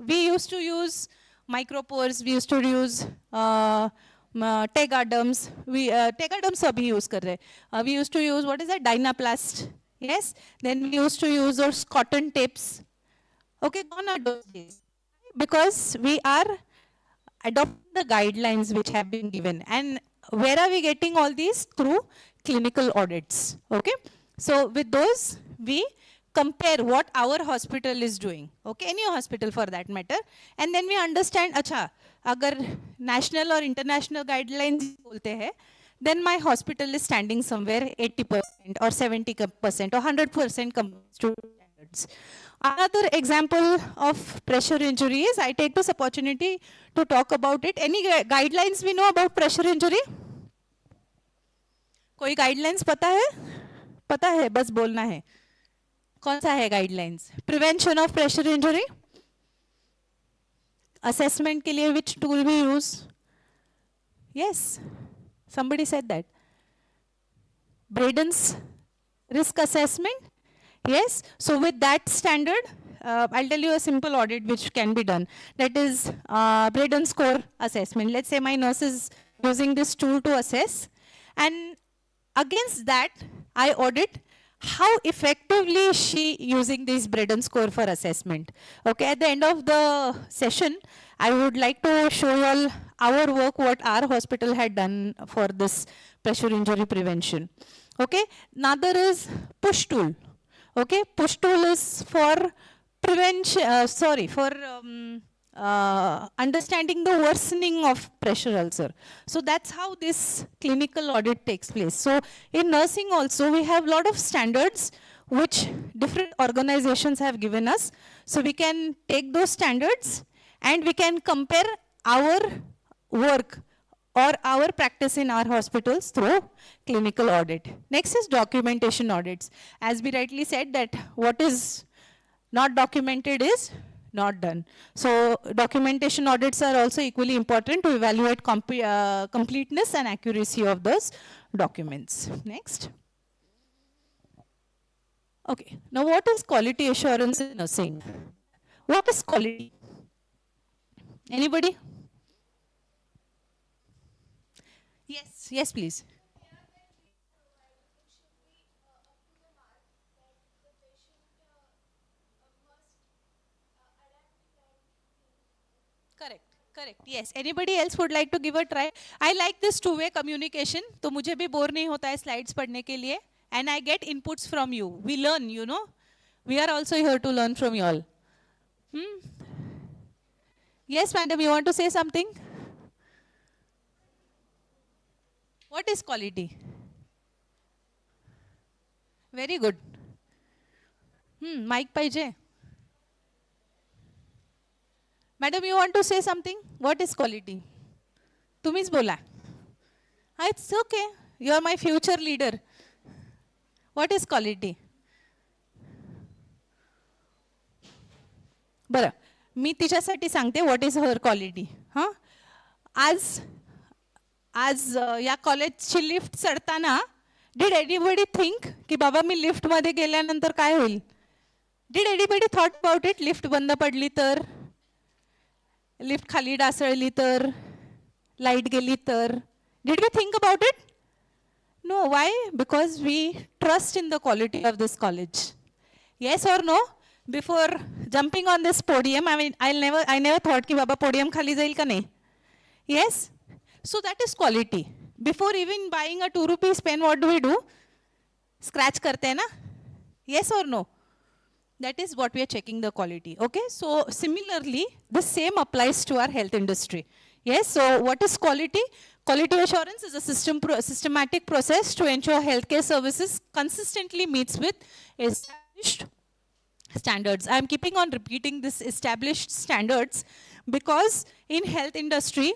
we used to use micropores, we used to use tegaderms. Tegaderms abhi use kar rahe. We used to use, what is that, Dynaplast. Yes, then we used to use those cotton tapes. Okay, gone are those days. Because we are adopting the guidelines which have been given. And where are we getting all these? Through clinical audits. Okay, so with those we compare what our hospital is doing. Okay, any hospital for that matter, and then we understand, acha, agar national or international guidelines bolte hai, then my hospital is standing somewhere 80% or 70% or 100% compared to standards. Another example of pressure injury is, I take this opportunity to talk about it. Any guidelines we know about pressure injury? कोई guidelines पता है? पता है, बस बोलना है. कौन सा है guidelines? Prevention of pressure injury. Assessment के लिए which tool we use? Yes, somebody said that. Braden's risk assessment. Yes, so with that standard, I'll tell you a simple audit which can be done. That is Braden score assessment. Let's say my nurse is using this tool to assess, and against that, I audit how effectively she using this Braden score for assessment. Okay, at the end of the session, I would like to show you all our work, what our hospital had done for this pressure injury prevention. Okay, another is push tool. Okay, push tool is for prevention, understanding the worsening of pressure ulcer. So that's how this clinical audit takes place. So in nursing also, we have a lot of standards which different organizations have given us. So we can take those standards and we can compare our work or our practice in our hospitals through clinical audit. Next is documentation audits. As we rightly said that what is not documented is not done. So documentation audits are also equally important to evaluate completeness and accuracy of those documents. Next. Okay, now what is quality assurance in nursing? What is quality? Anybody? Yes, yes, please. Correct, correct. Yes. Anybody else would like to give a try? I like this two-way communication. तो मुझे भी bore नहीं होता है slides पढ़ने के लिए. And I get inputs from you. We learn, you know. We are also here to learn from you all. Yes, madam, you want to say something? What is quality? Very good. Mic पाहिजे. Madam, you want to say something? What is quality? तुम्हीच बोला. It's okay. You are my future leader. What is quality? बरं, मी तिच्यासाठी सांगते what is her quality. आज या कॉलेजची lift चढताना did anybody think की बाबा मी लिफ्ट मध्ये गेल्यानंतर काय होईल? Did anybody thought about it? Lift बंद पडली तर, लिफ्ट खाली डासळली तर, लाईट गेली तर, did we think about it? No. Why? Because we trust in the quality of this college. Yes or no? Before jumping on this podium, I mean, I never thought कि बाबा podium खाली जाईल का नहीं? Yes. So that is quality. Before even buying a 2 rupees pen, what do? Scratch करते हैं ना? Yes or no? That is what we are checking the quality. Okay. So similarly, the same applies to our health industry. Yes. So what is quality? Quality assurance is a systematic process to ensure healthcare services consistently meets with established standards. I am keeping on repeating this established standards because in health industry,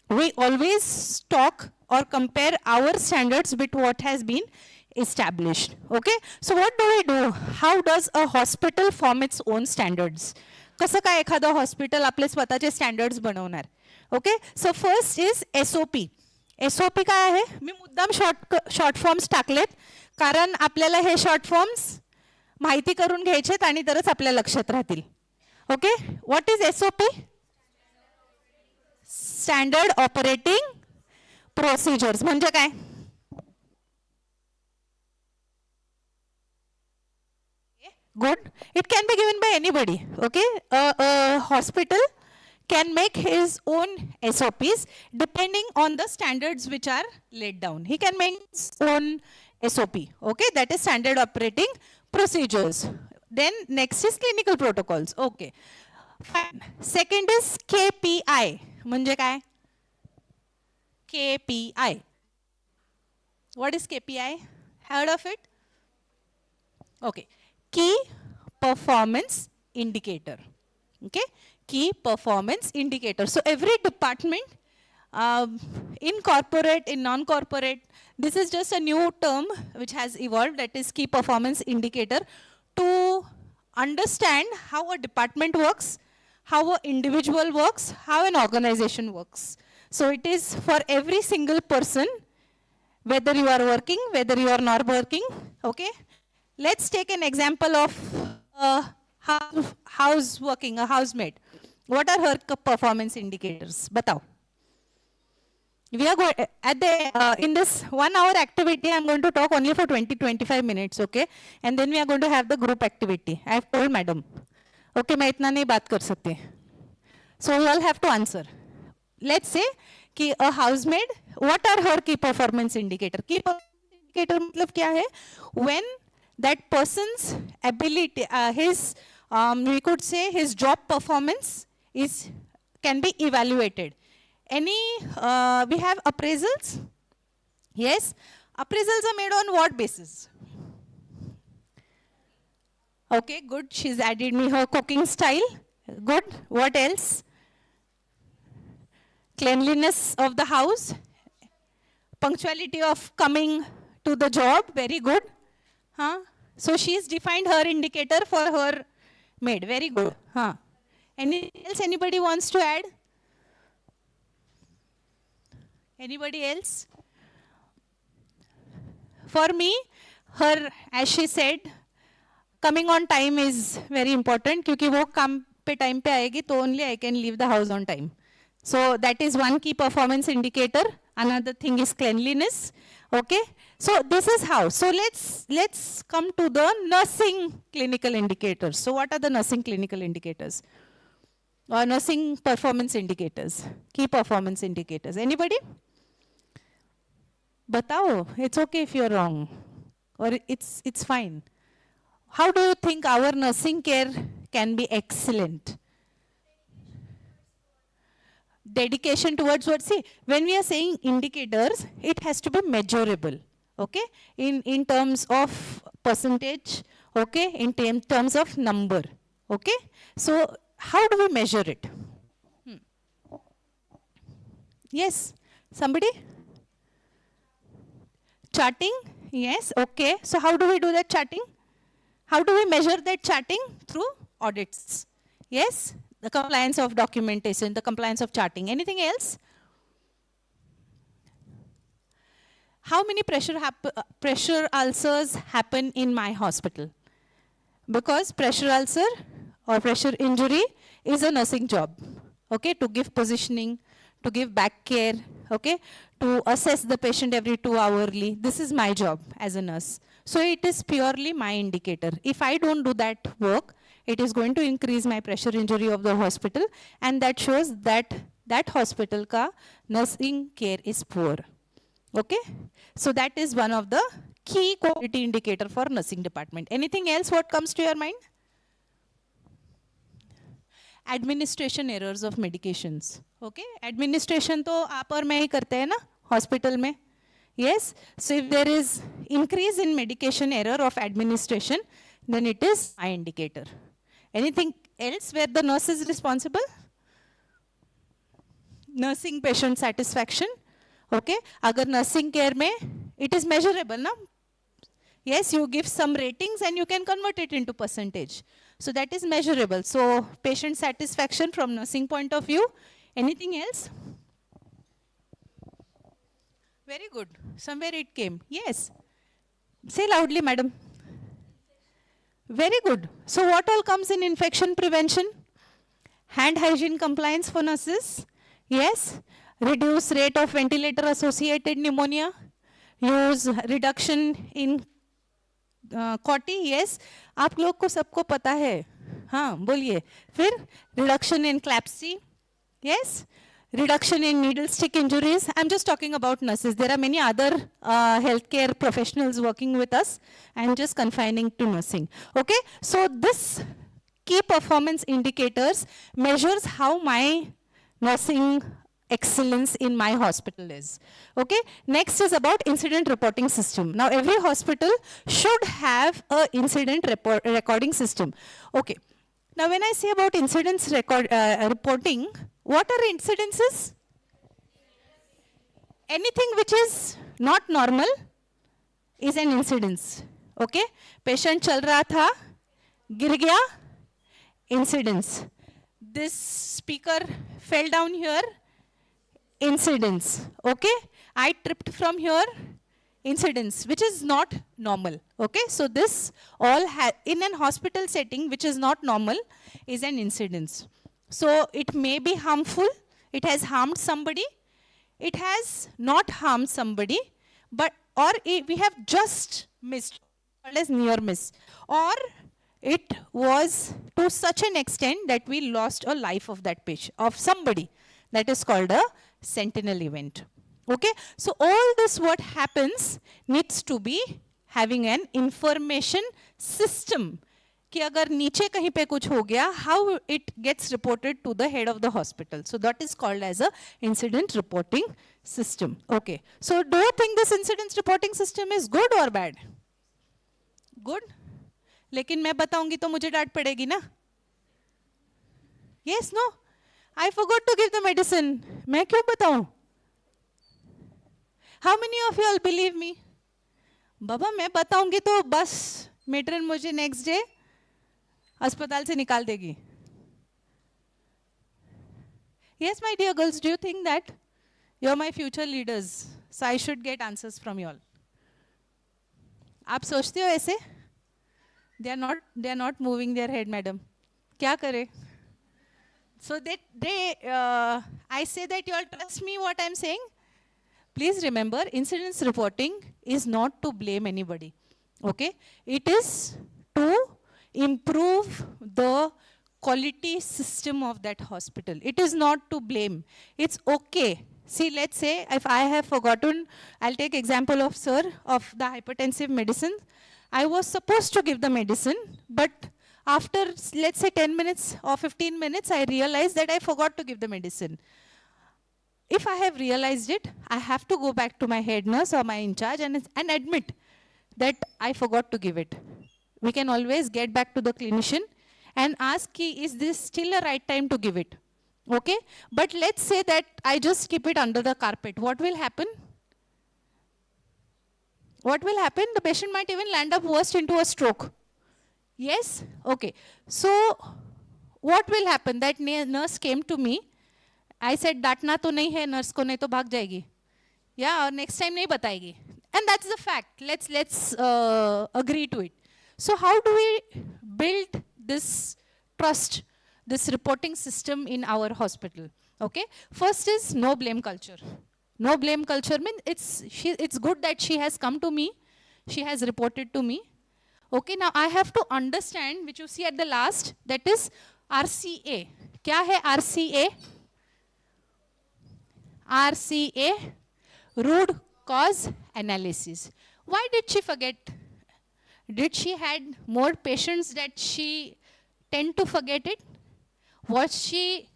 we always talk or compare our standards with what has been established. Okay. So what do? How does a hospital form its own standards? कसं काय एखादं hospital आपले स्वतःचे standards बनवणार? Okay. So first is SOP. SOP काय आहे? मी मुद्दाम short forms टाकलेत कारण आपल्याला हे शॉर्ट फॉर्म्स माहिती करून घ्यायचेत आणि तरच आपल्या लक्षात राहतील. Okay. What is SOP? Standard operating procedures. म्हणजे काय? Good. It can be given by anybody. Okay. A hospital can make his own SOPs depending on the standards which are laid down. He can make his own SOP. Okay. That is standard operating procedures. Then next is clinical protocols. Okay. Fine. Second is KPI. म्हणजे काय? KPI. What is KPI? Heard of it? Okay. Key performance indicator. Okay. Key performance indicator. So every department, in corporate, in non-corporate, this is just a new term which has evolved, that is key performance indicator, to understand how a department works, how an individual works, how an organization works. So it is for every single person, whether you are working, whether you are not working. Okay. Let's take an example of a housemaid. What are her performance indicators? Batao. We are going in this 1 hour activity. I'm going to talk only for 20-25 minutes, okay? And then we are going to have the group activity. I have told madam. Okay, मैं इतना नहीं बात कर सकते. So you all have to answer. Let's say कि a housemaid, what are her key performance indicator? Key performance indicator मतलब क्या है? When that person's ability, we could say his job performance can be evaluated. We have appraisals. Yes, appraisals are made on what basis? Okay, good. She's added me her cooking style. Good. What else? Cleanliness of the house. Punctuality of coming to the job. Very good. Huh? So she's defined her indicator for her maid. Very good. Huh? Anything else anybody wants to add? Anybody else? For me, her, as she said, coming on time is very important क्योंकि वो काम पे time पे आएगी तो only I can leave the house on time. So that is one key performance indicator. Another thing is cleanliness. Okay. So this is how. So let's come to the nursing clinical indicators. So what are the nursing clinical indicators? Or nursing performance indicators, key performance indicators. Anybody? Batao, it's okay if you're wrong, or it's fine. How do you think our nursing care can be excellent? Dedication towards what? See, when we are saying indicators, it has to be measurable, okay? In terms of percentage, okay? In terms of number, okay? So, how do we measure it? Yes, somebody? Charting? Yes, okay. So how do we do that charting? How do we measure that charting? Through audits. Yes, the compliance of documentation, the compliance of charting. Anything else? How many pressure ulcers happen in my hospital? Because pressure ulcer or pressure injury is a nursing job, okay, to give positioning, to give back care, okay, to assess the patient every 2 hourly. This is my job as a nurse. So it is purely my indicator. If I don't do that work, it is going to increase my pressure injury of the hospital, and that shows that that hospital ka nursing care is poor. Okay? So that is one of the key quality indicator for nursing department. Anything else what comes to your mind? Administration errors of medications. Okay? Administration to aap aur main hi karte hai na hospital mein. Yes? So if there is increase in medication error of administration, then it is my indicator. Anything else where the nurse is responsible? Nursing patient satisfaction. Okay? Agar nursing care mein, it is measurable, na? Yes, you give some ratings and you can convert it into percentage. So that is measurable. So patient satisfaction from nursing point of view. Anything else? Very good. Somewhere it came. Yes. Say loudly, madam. Very good. So what all comes in infection prevention? Hand hygiene compliance for nurses. Yes. Reduce rate of ventilator associated pneumonia. Use reduction in COTI. Yes. आप लोग को सबको पता है. हाँ, बोलिए. फिर reduction in CLABSI. Yes. Reduction in needle stick injuries. I'm just talking about nurses. There are many other healthcare professionals working with us. I'm just confining to nursing. Okay. So this key performance indicators measures how my nursing excellence in my hospital is. Okay. Next is about incident reporting system. Now every hospital should have a incident recording system. Okay. Now when I say about incidents reporting, what are incidences? Anything which is not normal is an incidence. Okay? Patient chal raha tha, gir gaya, incidence. This speaker fell down here, incidence. Okay? I tripped from here, incidence, which is not normal. Okay? So this all in an hospital setting which is not normal is an incidence. So it may be harmful, it has harmed somebody, it has not harmed somebody, but or we have just missed, called as near miss, or it was to such an extent that we lost a life of that patient, of somebody. That is called a sentinel event. Okay, so all this what happens needs to be having an information system कि अगर नीचे कहीं पे कुछ हो गया, how it gets reported to the head of the hospital. So that is called as a incident reporting system. Okay. So do you think this incident reporting system is good or bad? Good. लेकिन मैं बताऊंगी तो मुझे डांट पड़ेगी ना? Yes, no? I forgot to give the medicine. मैं क्यों बताऊं? How many of you all believe me? बाबा मैं बताऊंगी तो बस मेट्रन मुझे नेक्स्ट डे अस्पताल से निकाल देगी. Yes, my dear girls, do you think that you are my future leaders? So I should get answers from you all. आप सोचते हो ऐसे? They are not moving their head, madam. क्या करे? So I say that you all trust me what I am saying. Please remember, incidents reporting is not to blame anybody. Okay? It is to improve the quality system of that hospital. It is not to blame. It's okay. See, let's say if I have forgotten, I'll take example of sir of the hypertensive medicine. I was supposed to give the medicine, but after let's say 10 minutes or 15 minutes, I realized that I forgot to give the medicine. If I have realized it, I have to go back to my head nurse or my in charge and admit that I forgot to give it. We can always get back to the clinician and ask, is this still a right time to give it? Okay? But let's say that I just keep it under the carpet. What will happen? What will happen? The patient might even land up worst into a stroke. Yes? Okay. So, what will happen? That nurse came to me. I said, डांटना तो नहीं है nurse को, नहीं तो भाग जाएगी. Yeah, और next time नहीं बताएगी. And that's the fact. Let's agree to it. So how do we build this trust, this reporting system in our hospital? Okay. First is no blame culture. No blame culture means it's good that she has come to me. She has reported to me. Okay. Now I have to understand, which you see at the last, that is RCA. क्या है RCA? RCA, root cause analysis. Why did she forget? Did she had more patients that she tend to forget it? Was she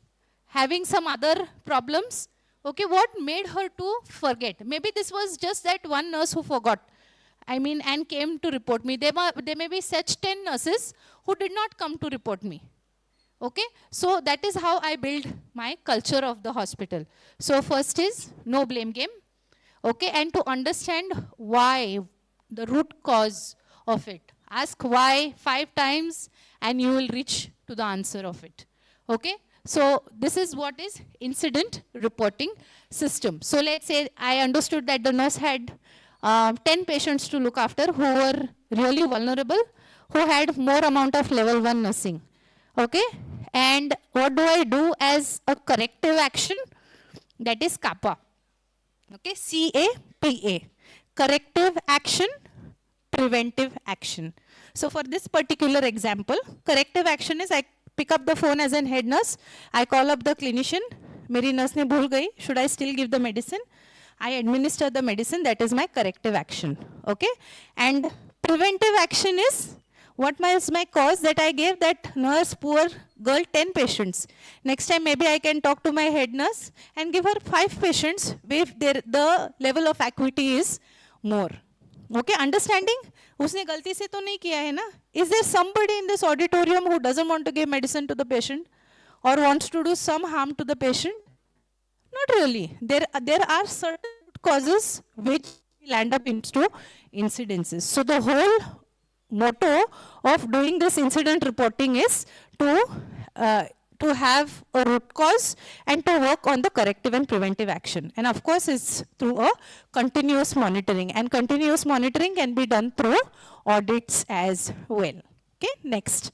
having some other problems? Okay, what made her to forget? Maybe this was just that one nurse who forgot. I mean, and came to report me. There may be such 10 nurses who did not come to report me. Okay, so that is how I build my culture of the hospital. So first is no blame game. Okay, and to understand why, the root cause of it. Ask why 5 times and you will reach to the answer of it. Okay, so this is what is incident reporting system. So let's say I understood that the nurse had 10 patients to look after who were really vulnerable, who had more amount of level 1 nursing. Okay, and what do I do as a corrective action? That is CAPA. Okay, CAPA. Corrective action, preventive action. So for this particular example, corrective action is I pick up the phone as an head nurse. I call up the clinician. Meri nurse ne bhul gayi. Should I still give the medicine? I administer the medicine. That is my corrective action. Okay, and preventive action is, what is my cause? That I gave that nurse, poor girl, 10 patients. Next time maybe I can talk to my head nurse and give her 5 patients if the level of acuity is more. Okay, understanding? उसने गलती से तो नहीं किया है ना? Is there somebody in this auditorium who doesn't want to give medicine to the patient or wants to do some harm to the patient? Not really. There are certain causes which land up into incidences. So the whole motto of doing this incident reporting is to have a root cause and to work on the corrective and preventive action. And of course, it's through a continuous monitoring. And continuous monitoring can be done through audits as well. Okay, next.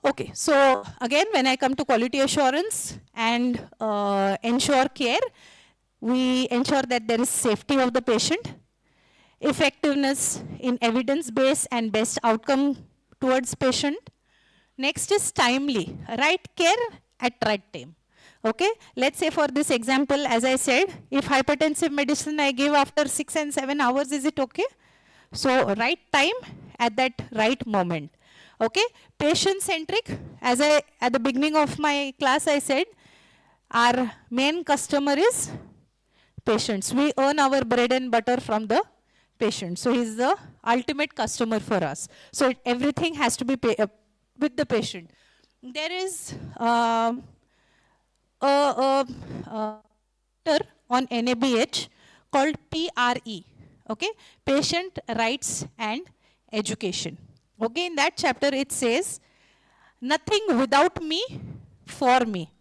Okay, so again, when I come to quality assurance and ensure care, we ensure that there is safety of the patient, effectiveness in evidence-based and best outcome towards patient. Next is timely, right care at right time. Okay, let's say for this example, as I said, if hypertensive medicine I give after 6 and 7 hours, is it okay? So right time at that right moment. Okay, patient-centric, as at the beginning of my class I said, our main customer is patients. We earn our bread and butter from the patient. So he's the ultimate customer for us. So everything has to be with the patient. There is a chapter on NABH called PRE, okay, Patient Rights and Education. Okay, in that chapter it says, nothing without me, for me,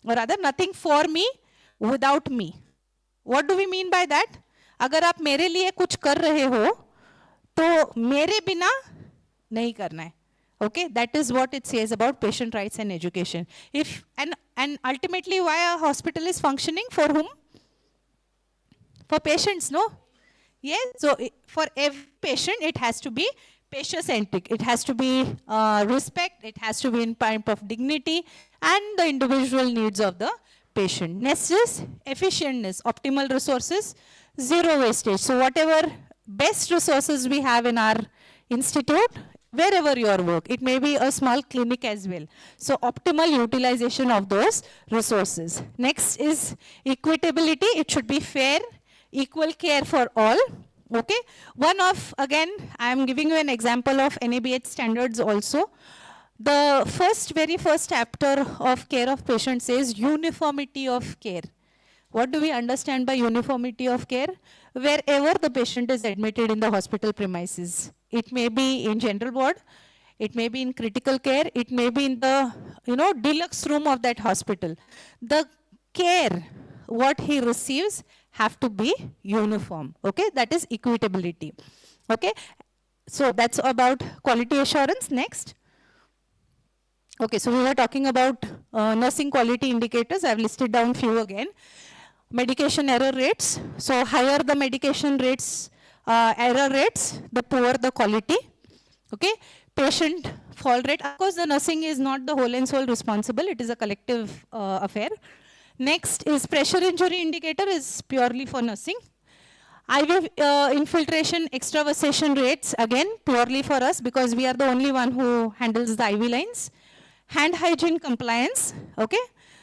or rather nothing for me, without me. What do we mean by that? अगर आप मेरे लिए कुछ कर रहे हो, तो मेरे बिना नहीं करना है. Okay, that is what it says about patient rights and education. If and ultimately, why a hospital is functioning, for whom? For patients, no? Yes. So for every patient, it has to be patient-centric. It has to be respect. It has to be in type of dignity and the individual needs of the patient. Next is efficientness, optimal resources, zero wastage. So whatever best resources we have in our institute, wherever you work, it may be a small clinic as well. So optimal utilization of those resources. Next is equitability. It should be fair, equal care for all. Okay. One of, again, I am giving you an example of NABH standards also. The very first chapter of care of patients says uniformity of care. What do we understand by uniformity of care? Wherever the patient is admitted in the hospital premises. It may be in general ward, it may be in critical care, it may be in the deluxe room of that hospital. The care, what he receives, have to be uniform. Okay, that is equitability. Okay, so that's about quality assurance. Next. Okay, so we were talking about nursing quality indicators. I've listed down few again. Medication error rates. So higher the medication rates, error rates, the poorer the quality. Okay, patient fall rate. Of course, the nursing is not the whole and sole responsible. It is a collective affair. Next is pressure injury indicator, is purely for nursing. IV infiltration extravasation rates, again purely for us because we are the only one who handles the IV lines. Hand hygiene compliance, okay.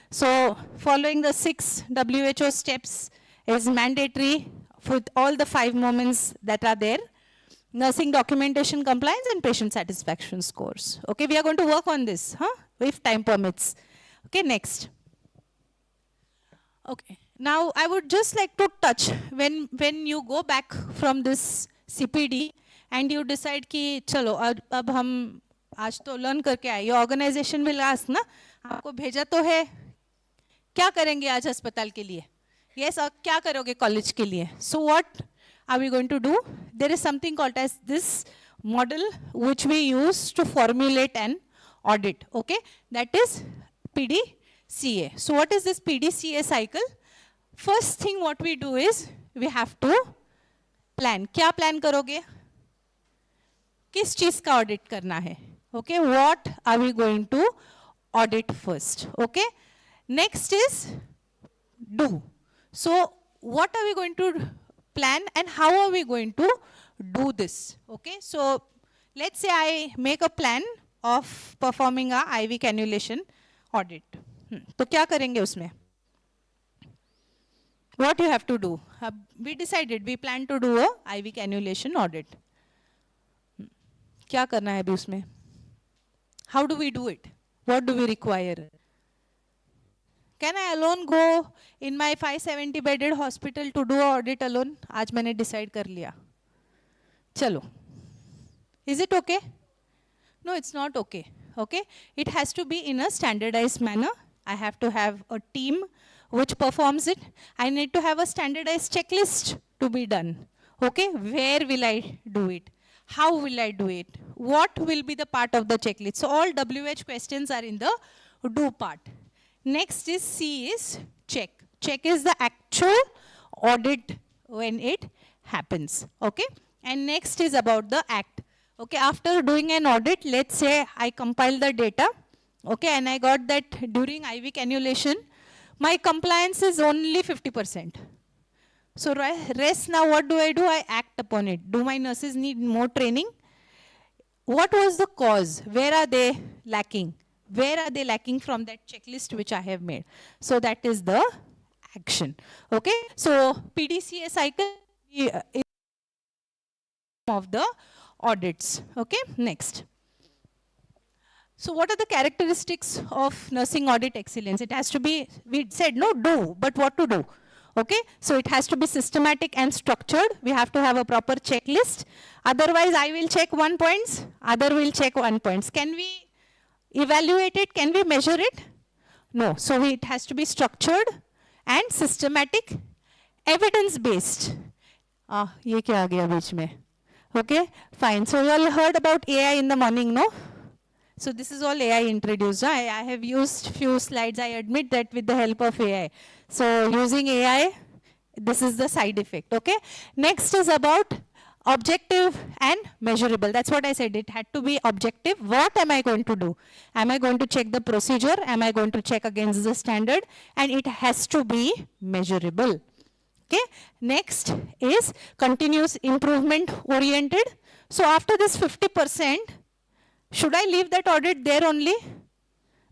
So following the 6 WHO steps is mandatory with all the 5 moments that are there. Nursing documentation compliance and patient satisfaction scores. Okay, we are going to work on this, if time permits. Okay, next. Okay, now I would just like to touch, when you go back from this CPD and you decide कि चलो अब हम आज तो learn करके आए, ये organisation में लास्ट ना आपको भेजा तो है, क्या करेंगे आज अस्पताल के लिए? Yes, और क्या करोगे कॉलेज के लिए? So what are we going to do? There is something called as this model which we use to formulate an audit. Okay, that is PDCA. So what is this PDCA cycle? First thing what we do is we have to plan. क्या plan करोगे? किस चीज का audit करना है? Okay, what are we going to audit first? Okay, next is do. So what are we going to plan and how are we going to do this? Okay, so let's say I make a plan of performing a IV cannulation audit. तो क्या करेंगे उसमें? What you have to do? We decided we plan to do a IV cannulation audit. क्या करना है अभी उसमें? How do we do it? What do we require? Can I alone go in my 570 bedded hospital to do an audit alone? आज मैंने decide कर लिया. चलो. Is it okay? No, it's not okay. Okay? It has to be in a standardized manner. I have to have a team which performs it. I need to have a standardized checklist to be done. Okay? Where will I do it? How will I do it? What will be the part of the checklist? So all WH questions are in the do part. Next is C is check. Check is the actual audit when it happens. Okay? And next is about the act. Okay, after doing an audit, let's say I compile the data. Okay, and I got that during IV cannulation, my compliance is only 50%. So rest now what do? I act upon it. Do my nurses need more training? what was the cause? Where are they lacking? Where are they lacking from that checklist which I have made? So that is the action. Okay, so PDCA cycle is of the audits. Okay, next. So what are the characteristics of nursing audit excellence? It has to be, we said no do, but what to do? Okay, so it has to be systematic and structured. We have to have a proper checklist. Otherwise, I will check 1 points, other will check 1 points. Can we evaluate it? Can we measure it? No. So it has to be structured and systematic, evidence-based. ये क्या आ गया बीच में? Okay, fine. So you all heard about AI in the morning, no? So this is all AI introduced. I have used few slides, I admit that, with the help of AI. So using AI, this is the side effect, okay? Next is about objective and measurable. That's what I said, it had to be objective. What am I going to do? Am I going to check the procedure? Am I going to check against the standard? And it has to be measurable. Okay, next is continuous improvement oriented. So after this 50%, should I leave that audit there only?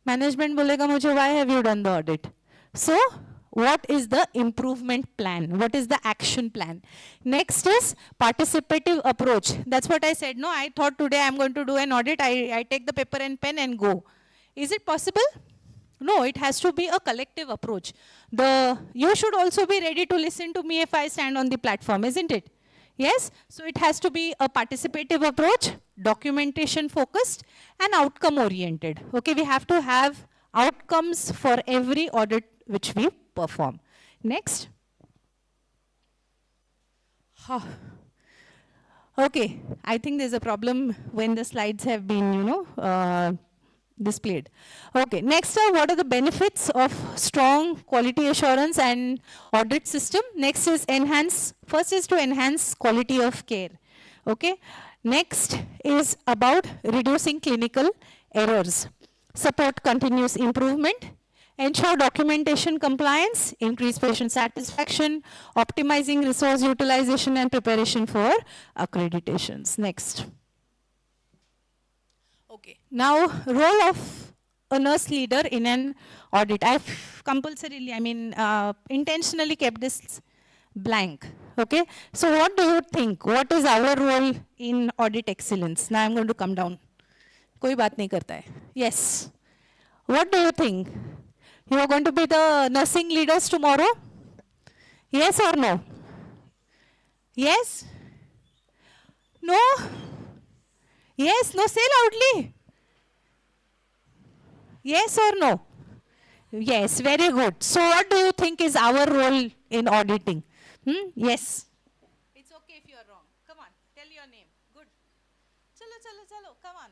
Management bolega mujhe, why have you done the audit? So what is the improvement plan? What is the action plan? Next is participative approach. That's what I said. No, I thought today I'm going to do an audit. I take the paper and pen and go. Is it possible? No, it has to be a collective approach. You should also be ready to listen to me if I stand on the platform, isn't it? Yes? So it has to be a participative approach, documentation focused, and outcome oriented. Okay, we have to have outcomes for every audit which we perform. Next. Okay, I think there's a problem when the slides have been, displayed. Okay, next are what are the benefits of strong quality assurance and audit system. Next is first is to enhance quality of care. Okay, next is about reducing clinical errors, support continuous improvement, ensure documentation compliance, increase patient satisfaction, optimizing resource utilization and preparation for accreditations. Next. Okay. Now, role of a nurse leader in an audit. I've compulsorily, intentionally kept this blank. Okay. So what do you think? What is our role in audit excellence? Now I'm going to come down. कोई बात नहीं करता है. Yes. What do you think? You are going to be the nursing leaders tomorrow? Yes or no? Yes? No? Yes, no, say loudly. Yes or no? Yes, very good. So what do you think is our role in auditing? Yes. It's okay if you are wrong. Come on, tell your name. Good. Chalo, chalo, chalo. Come on.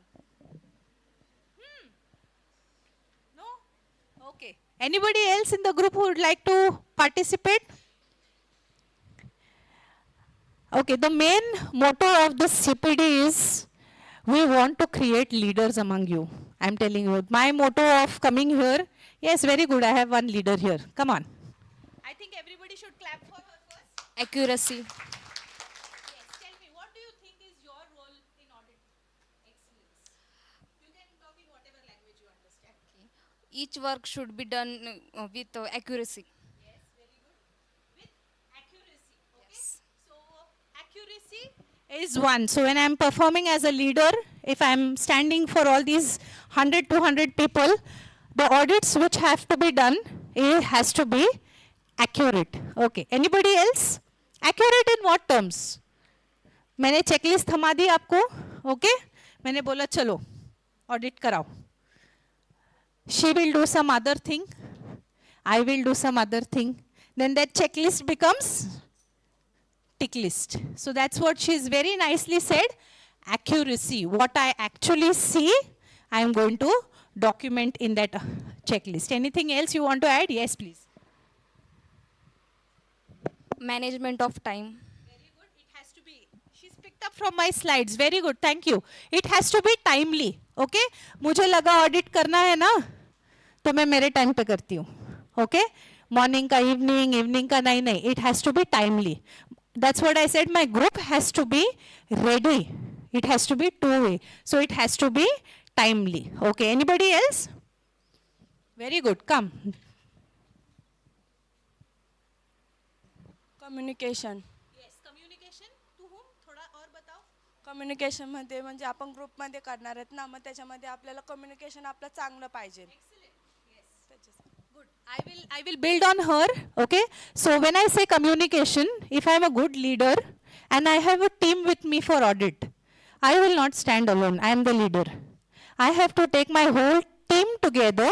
No? Okay. Anybody else in the group who would like to participate? Okay, the main motto of the CPD is we want to create leaders among you. I'm telling you, my motto of coming here, yes, very good, I have one leader here. Come on. I think everybody should clap for her first. Accuracy. Yes, tell me, what do you think is your role in audit excellence? You can talk in whatever language you understand. Each work should be done with accuracy. Yes, very good. With accuracy, okay? Yes. So, accuracy is one. So when I'm performing as a leader, if I'm standing for all these 100, 200 people, the audits which have to be done, it has to be accurate. Okay. Anybody else? Accurate in what terms? मैंने checklist थमा दी आपको, okay? मैंने बोला चलो audit कराओ. She will do some other thing. I will do some other thing. Then that checklist becomes tick list. So that's what she's very nicely said. Accuracy. What I actually see, I am going to document in that checklist. Anything else you want to add? Yes, please. Management of time. Very good. It has to be. She's picked up from my slides. Very good. Thank you. It has to be timely. Okay? मुझे लगा audit करना है ना, तो मैं मेरे time पे करती हूँ. Okay? Morning का evening का नहीं. It has to be timely. That's what I said. My group has to be ready. It has to be two-way. So it has to be timely. Okay, anybody else? Very good, come. Communication Yes, communication to whom? थोड़ा और बताओ. कम्युनिकेशनमध्ये म्हणजे आपण ग्रुपमध्ये करणार आहेत ना, मग त्याच्यामध्ये आपल्याला कम्युनिकेशन आपलं चांगलं पाहिजे. Good. I will build on her. Okay. So when I say communication, if I am a good leader and I have a team with me for audit, I will not stand alone. I am the leader. I have to take my whole team together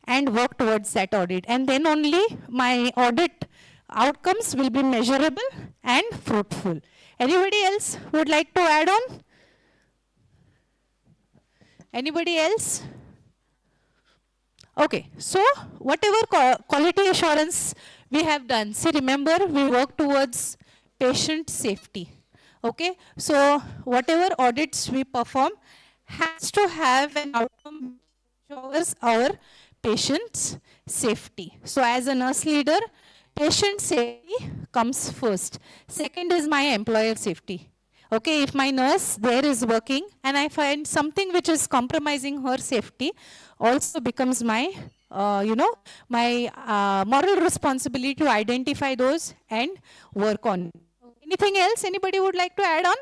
and work towards that audit. And then only my audit outcomes will be measurable and fruitful. Anybody else would like to add on? Anybody else? Okay, so whatever quality assurance we have done, see, remember, we work towards patient safety. Okay, so whatever audits we perform has to have an outcome which ensures our patient's safety. So as a nurse leader, patient safety comes first. Second is my employer safety. Okay, if my nurse there is working and I find something which is compromising her safety, also becomes my, my moral responsibility to identify those and work on. Anything else anybody would like to add on?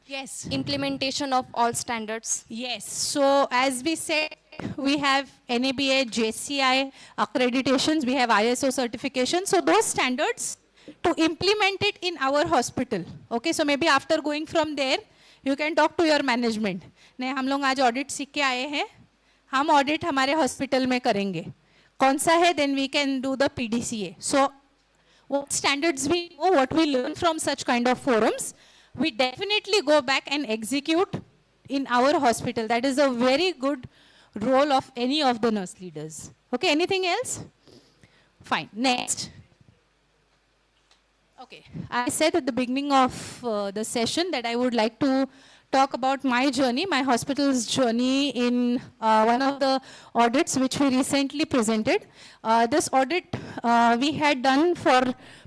Yes. Implementation of all standards. Yes. So as we said, we have NABA, JCI accreditations, we have ISO certification. So those standards, to implement it in our hospital. Okay, so maybe after going from there, you can talk to your management. नहीं, हम लोग आज audit सीख के आए हैं, हम audit हमारे hospital में करेंगे. कौन सा है? Then we can do the PDCA. So what standards we know, what we learn from such kind of forums, we definitely go back and execute in our hospital. That is a very good role of any of the nurse leaders. Okay, anything else? Fine, next. Okay, I said at the beginning of the session that I would like to talk about my journey, my hospital's journey in one of the audits which we recently presented. This audit we had done for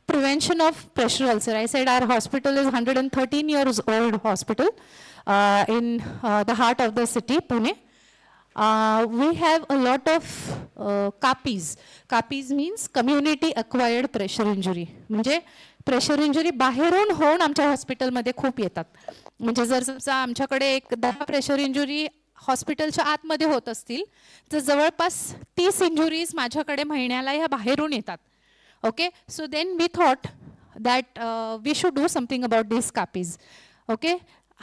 prevention of pressure ulcer. I said our hospital is 113 years old hospital in the heart of the city, Pune. We have a lot of CAPIs. CAPIs means community acquired pressure injury. म्हणजे pressure injury बाहेरून होऊन आमच्या हॉस्पिटलमध्ये खूप येतात. म्हणजे जर समजा आमच्याकडे एक 10 प्रेशर इंजुरी हॉस्पिटलच्या आतमध्ये होत असतील तर जवळपास 30 इंजुरीज माझ्याकडे महिन्याला ह्या बाहेरून येतात. Okay, so then we thought that we should do something about this CAPIs. Okay,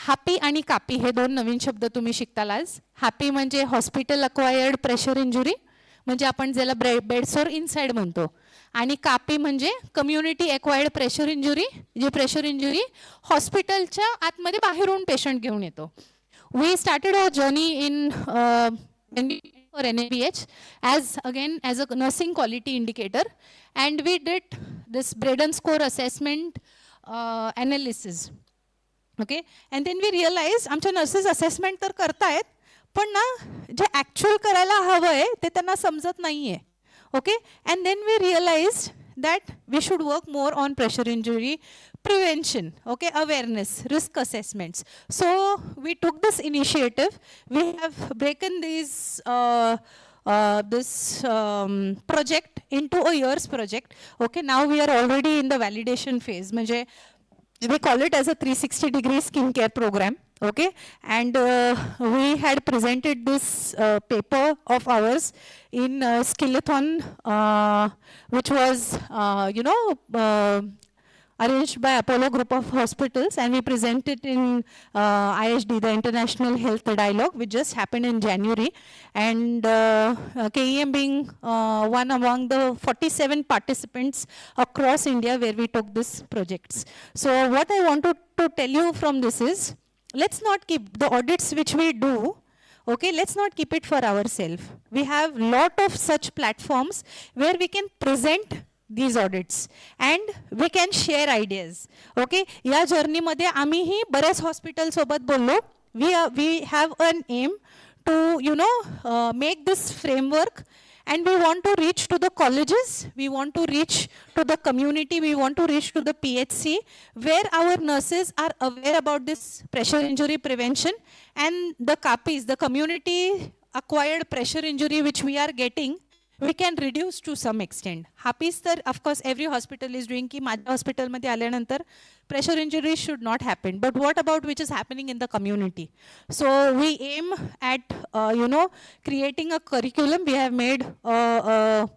HAPI आणि कापी हे दोन नवीन शब्द तुम्ही शिकताल आज. हॅपी म्हणजे हॉस्पिटल अक्वायर्ड प्रेशर इंजुरी, म्हणजे आपण ज्याला बेडसोर इनसाइड म्हणतो, आणि कापी म्हणजे कम्युनिटी एक्वायर्ड प्रेशर इंजुरी, जी प्रेशर इंजुरी हॉस्पिटलच्या आतमध्ये बाहेरून पेशंट घेऊन येतो. We started our journey in for NABH as a nursing quality indicator, and we did this Braden score assessment analysis. Okay, and then we realized आमच्या nurses assessment तर करतायत, पण ना जे actual करायला हवंय ते त्यांना समजत नाहीये. Okay, and then we realized that we should work more on pressure injury prevention, okay, awareness, risk assessments. So we took this initiative. We have broken this project into a year's project. Okay, now we are already in the validation phase. म्हणजे we call it as a 360-degree skincare program. Okay, and we had presented this paper of ours in Skillathon, which was, arranged by Apollo Group of Hospitals, and we presented in IHD, the International Health Dialogue, which just happened in January, and KEM being one among the 47 participants across India where we took these projects. So what I want to tell you from this is, let's not keep the audits which we do, okay, let's not keep it for ourselves. We have lot of such platforms where we can present these audits and we can share ideas. Okay, या journey मध्ये आम्हीही बऱ्याच hospital सोबत बोललो. We have an aim to make this framework And we want to reach to the colleges, we want to reach to the community, we want to reach to the PHC, where our nurses are aware about this pressure injury prevention, and the CAPIs, the community acquired pressure injury which we are getting, we can reduce to some extent. HAPIs, तर of course every hospital is doing की माझ्या hospital मध्ये आल्यानंतर pressure injuries should not happen. But what about which is happening in the community? So we aim at creating a curriculum. We have made a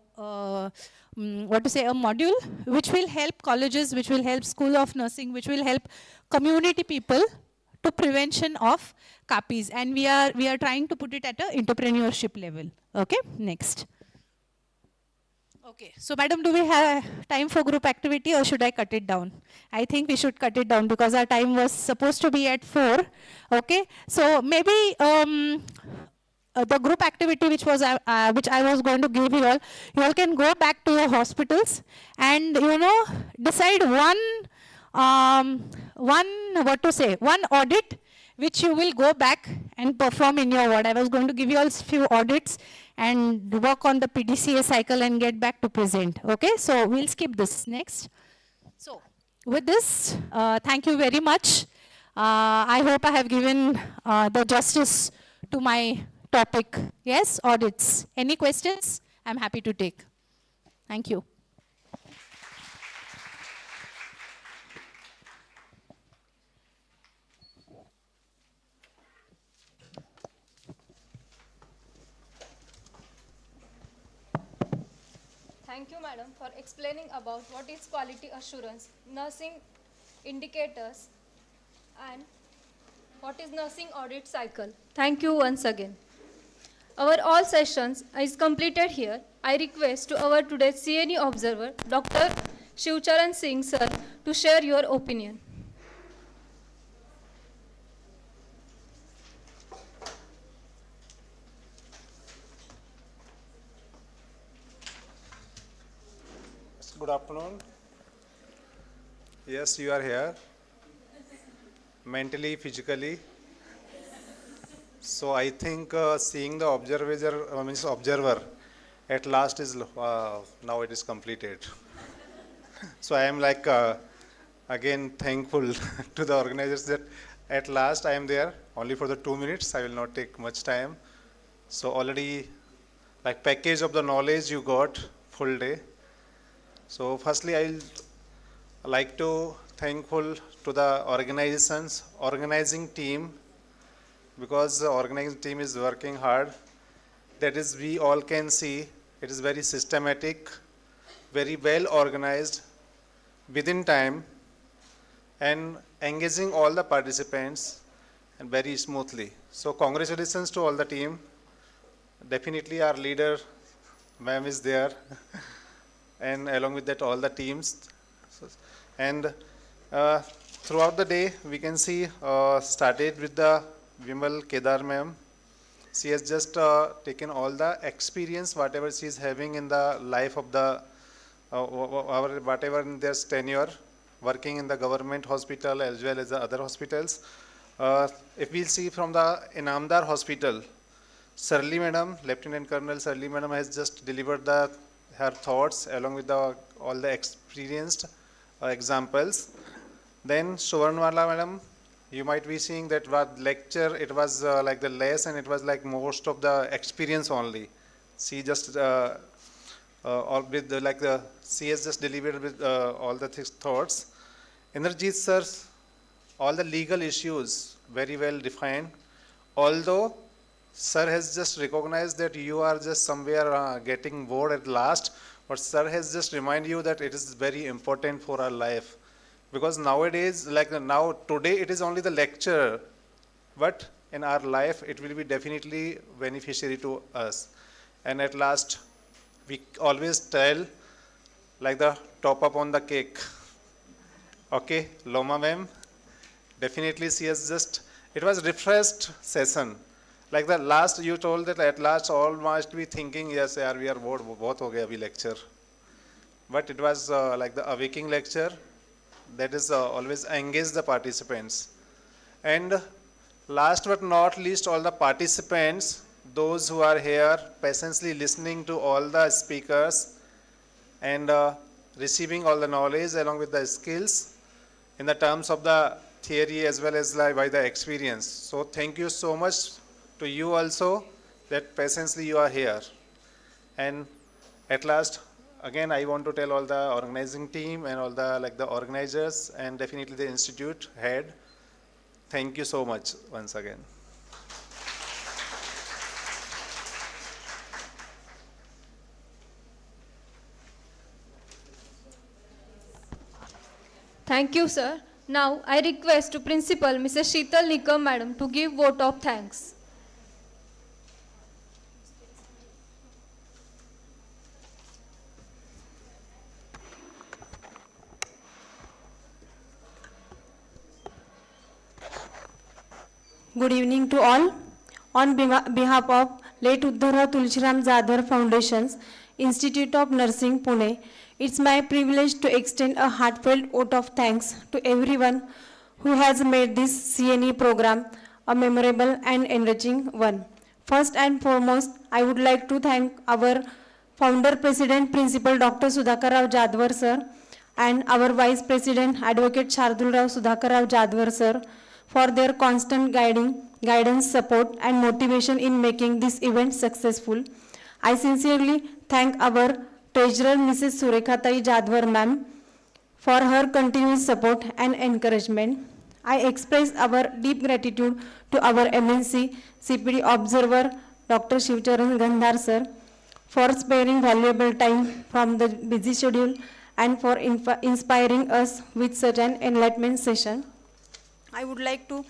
module which will help colleges, which will help school of nursing, which will help community people to prevention of CAPIs, and we are trying to put it at a entrepreneurship level. Okay, next. Okay, so madam, do we have time for group activity or should I cut it down? I think we should cut it down because our time was supposed to be at 4. Okay, so maybe the group activity which I was going to give you all can go back to your hospitals and decide one audit which you will go back and perform in your ward. I was going to give you all few audits and work on the PDCA cycle and get back to present. Okay, so we'll skip this. Next. So with this, thank you very much. I hope I have given the justice to my topic. Yes, audits. Any questions? I'm happy to take. Thank you. Thank you, madam, for explaining about what is quality assurance, nursing indicators, and what is nursing audit cycle. Thank you once again. Our all sessions is completed here. I request to our today's CNE observer, Dr. Shivcharan Singh, sir, to share your opinion. Good afternoon. Yes, you are here, mentally, physically. So I think seeing the observer at last is now it is completed. So I am again thankful to the organizers that at last I am there only for the 2 minutes. I will not take much time. So already package of the knowledge you got full day. So firstly, I'll like to thankful to the organizing team, because the organizing team is working hard. That is, we all can see it is very systematic, very well organized, within time, and engaging all the participants and very smoothly. So congratulations to all the team. Definitely our leader, ma'am, is there. And along with that, all the teams. And throughout the day, we can see started with the Vimal Kedar ma'am. She has just taken all the experience, whatever she is having in the life of the, whatever in their tenure, working in the government hospital as well as the other hospitals. If we see from the Inamdar hospital, Sarli madam, Lieutenant Colonel Sarli madam has just delivered her thoughts along with all the experienced examples. Then Suvarnwala madam, you might be seeing that lecture, it was like the less, and it was like most of the experience only. She just all with she has just delivered with all the thoughts. Inderjeet sir, all the legal issues very well defined. Although sir has just recognized that you are just somewhere getting bored at last, but sir has just reminded you that it is very important for our life. Because nowadays, today it is only the lecture, but in our life it will be definitely beneficiary to us. And at last, we always tell the top up on the cake. Okay, Loma ma'am, definitely she has just, it was refreshed session. Like the last, you told that at last all must be thinking, yes, yaar, we are bored, bahut ho gaya abhi lecture. But it was like the awakening lecture that is always engage the participants. And last but not least, all the participants those who are here patiently listening to all the speakers and receiving all the knowledge along with the skills in the terms of the theory as well as by the experience. So thank you so much to you also that patiently you are here. And at last, again, I want to tell all the organizing team and all the organizers and definitely the institute head, thank you so much once again. Thank you, sir. Now, I request to Principal Mrs. Sheetal Nikam, Madam, to give vote of thanks. Good evening to all. On behalf of late Uddhara Tulsiram Jadhar Foundation's Institute of Nursing, Pune, it's my privilege to extend a heartfelt vote of thanks to everyone who has made this CNE program a memorable and enriching one. First and foremost, I would like to thank our Founder President Principal Dr. Sudhakar Rao Jadwar sir and our Vice President Advocate Shardul Rao Sudhakar Rao Jadwar sir for their constant guidance, support and motivation in making this event successful. I sincerely thank our Treasurer Mrs. Surekhatai Jadwar ma'am for her continuous support and encouragement. I express our deep gratitude to our MNC CPD Observer Dr. Shivcharan Gandhar sir for sparing valuable time from the busy schedule and for inspiring us with such an enlightenment session. I would like to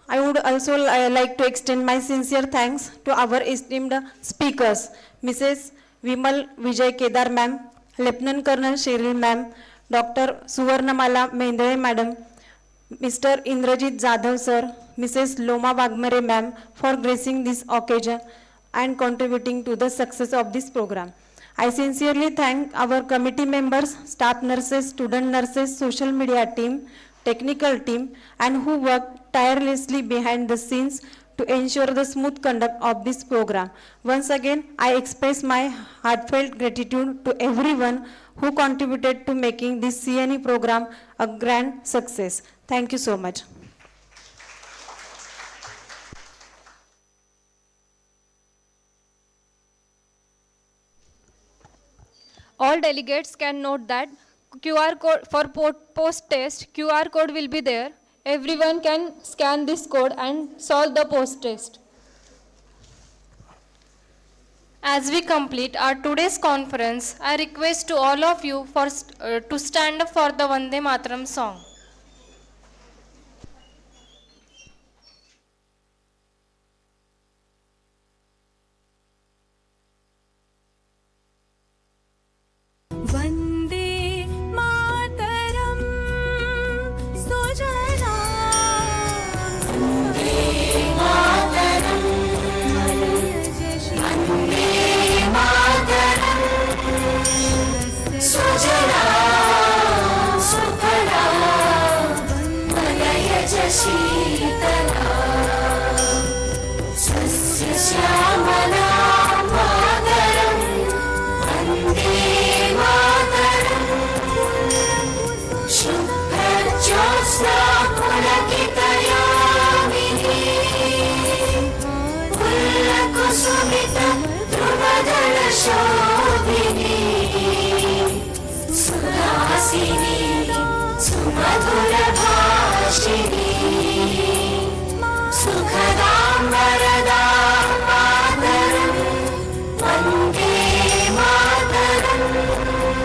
I would also like to extend my sincere thanks to our esteemed speakers, Mrs. Vimal Vijay Kedar ma'am, Lieutenant Colonel Cheryl ma'am, Dr. Suvarnamala Mendere madam, Mr. Indrajit Jadhav sir, Mrs. Loma Wagmare ma'am for gracing this occasion and contributing to the success of this program. I sincerely thank our committee members, staff nurses, student nurses, social media team, technical team, and who work tirelessly behind the scenes to ensure the smooth conduct of this program. Once again, I express my heartfelt gratitude to everyone who contributed to making this CNE program a grand success. Thank you so much. All delegates can note that QR code for post-test, QR code will be there. Everyone can scan this code and solve the post-test. As we complete our today's conference, I request to all of you to stand up for the Vande Mataram song. Vande Mataram Sujana Vande Mataram Vande Mataram Sujana Sukhala Vandaya Jashitala Sasya Shyamala Mataram Vande Josna Pulakitayamini Pullakusumita Druvadala Shobhini Sudhasini Sumadhura Bhashini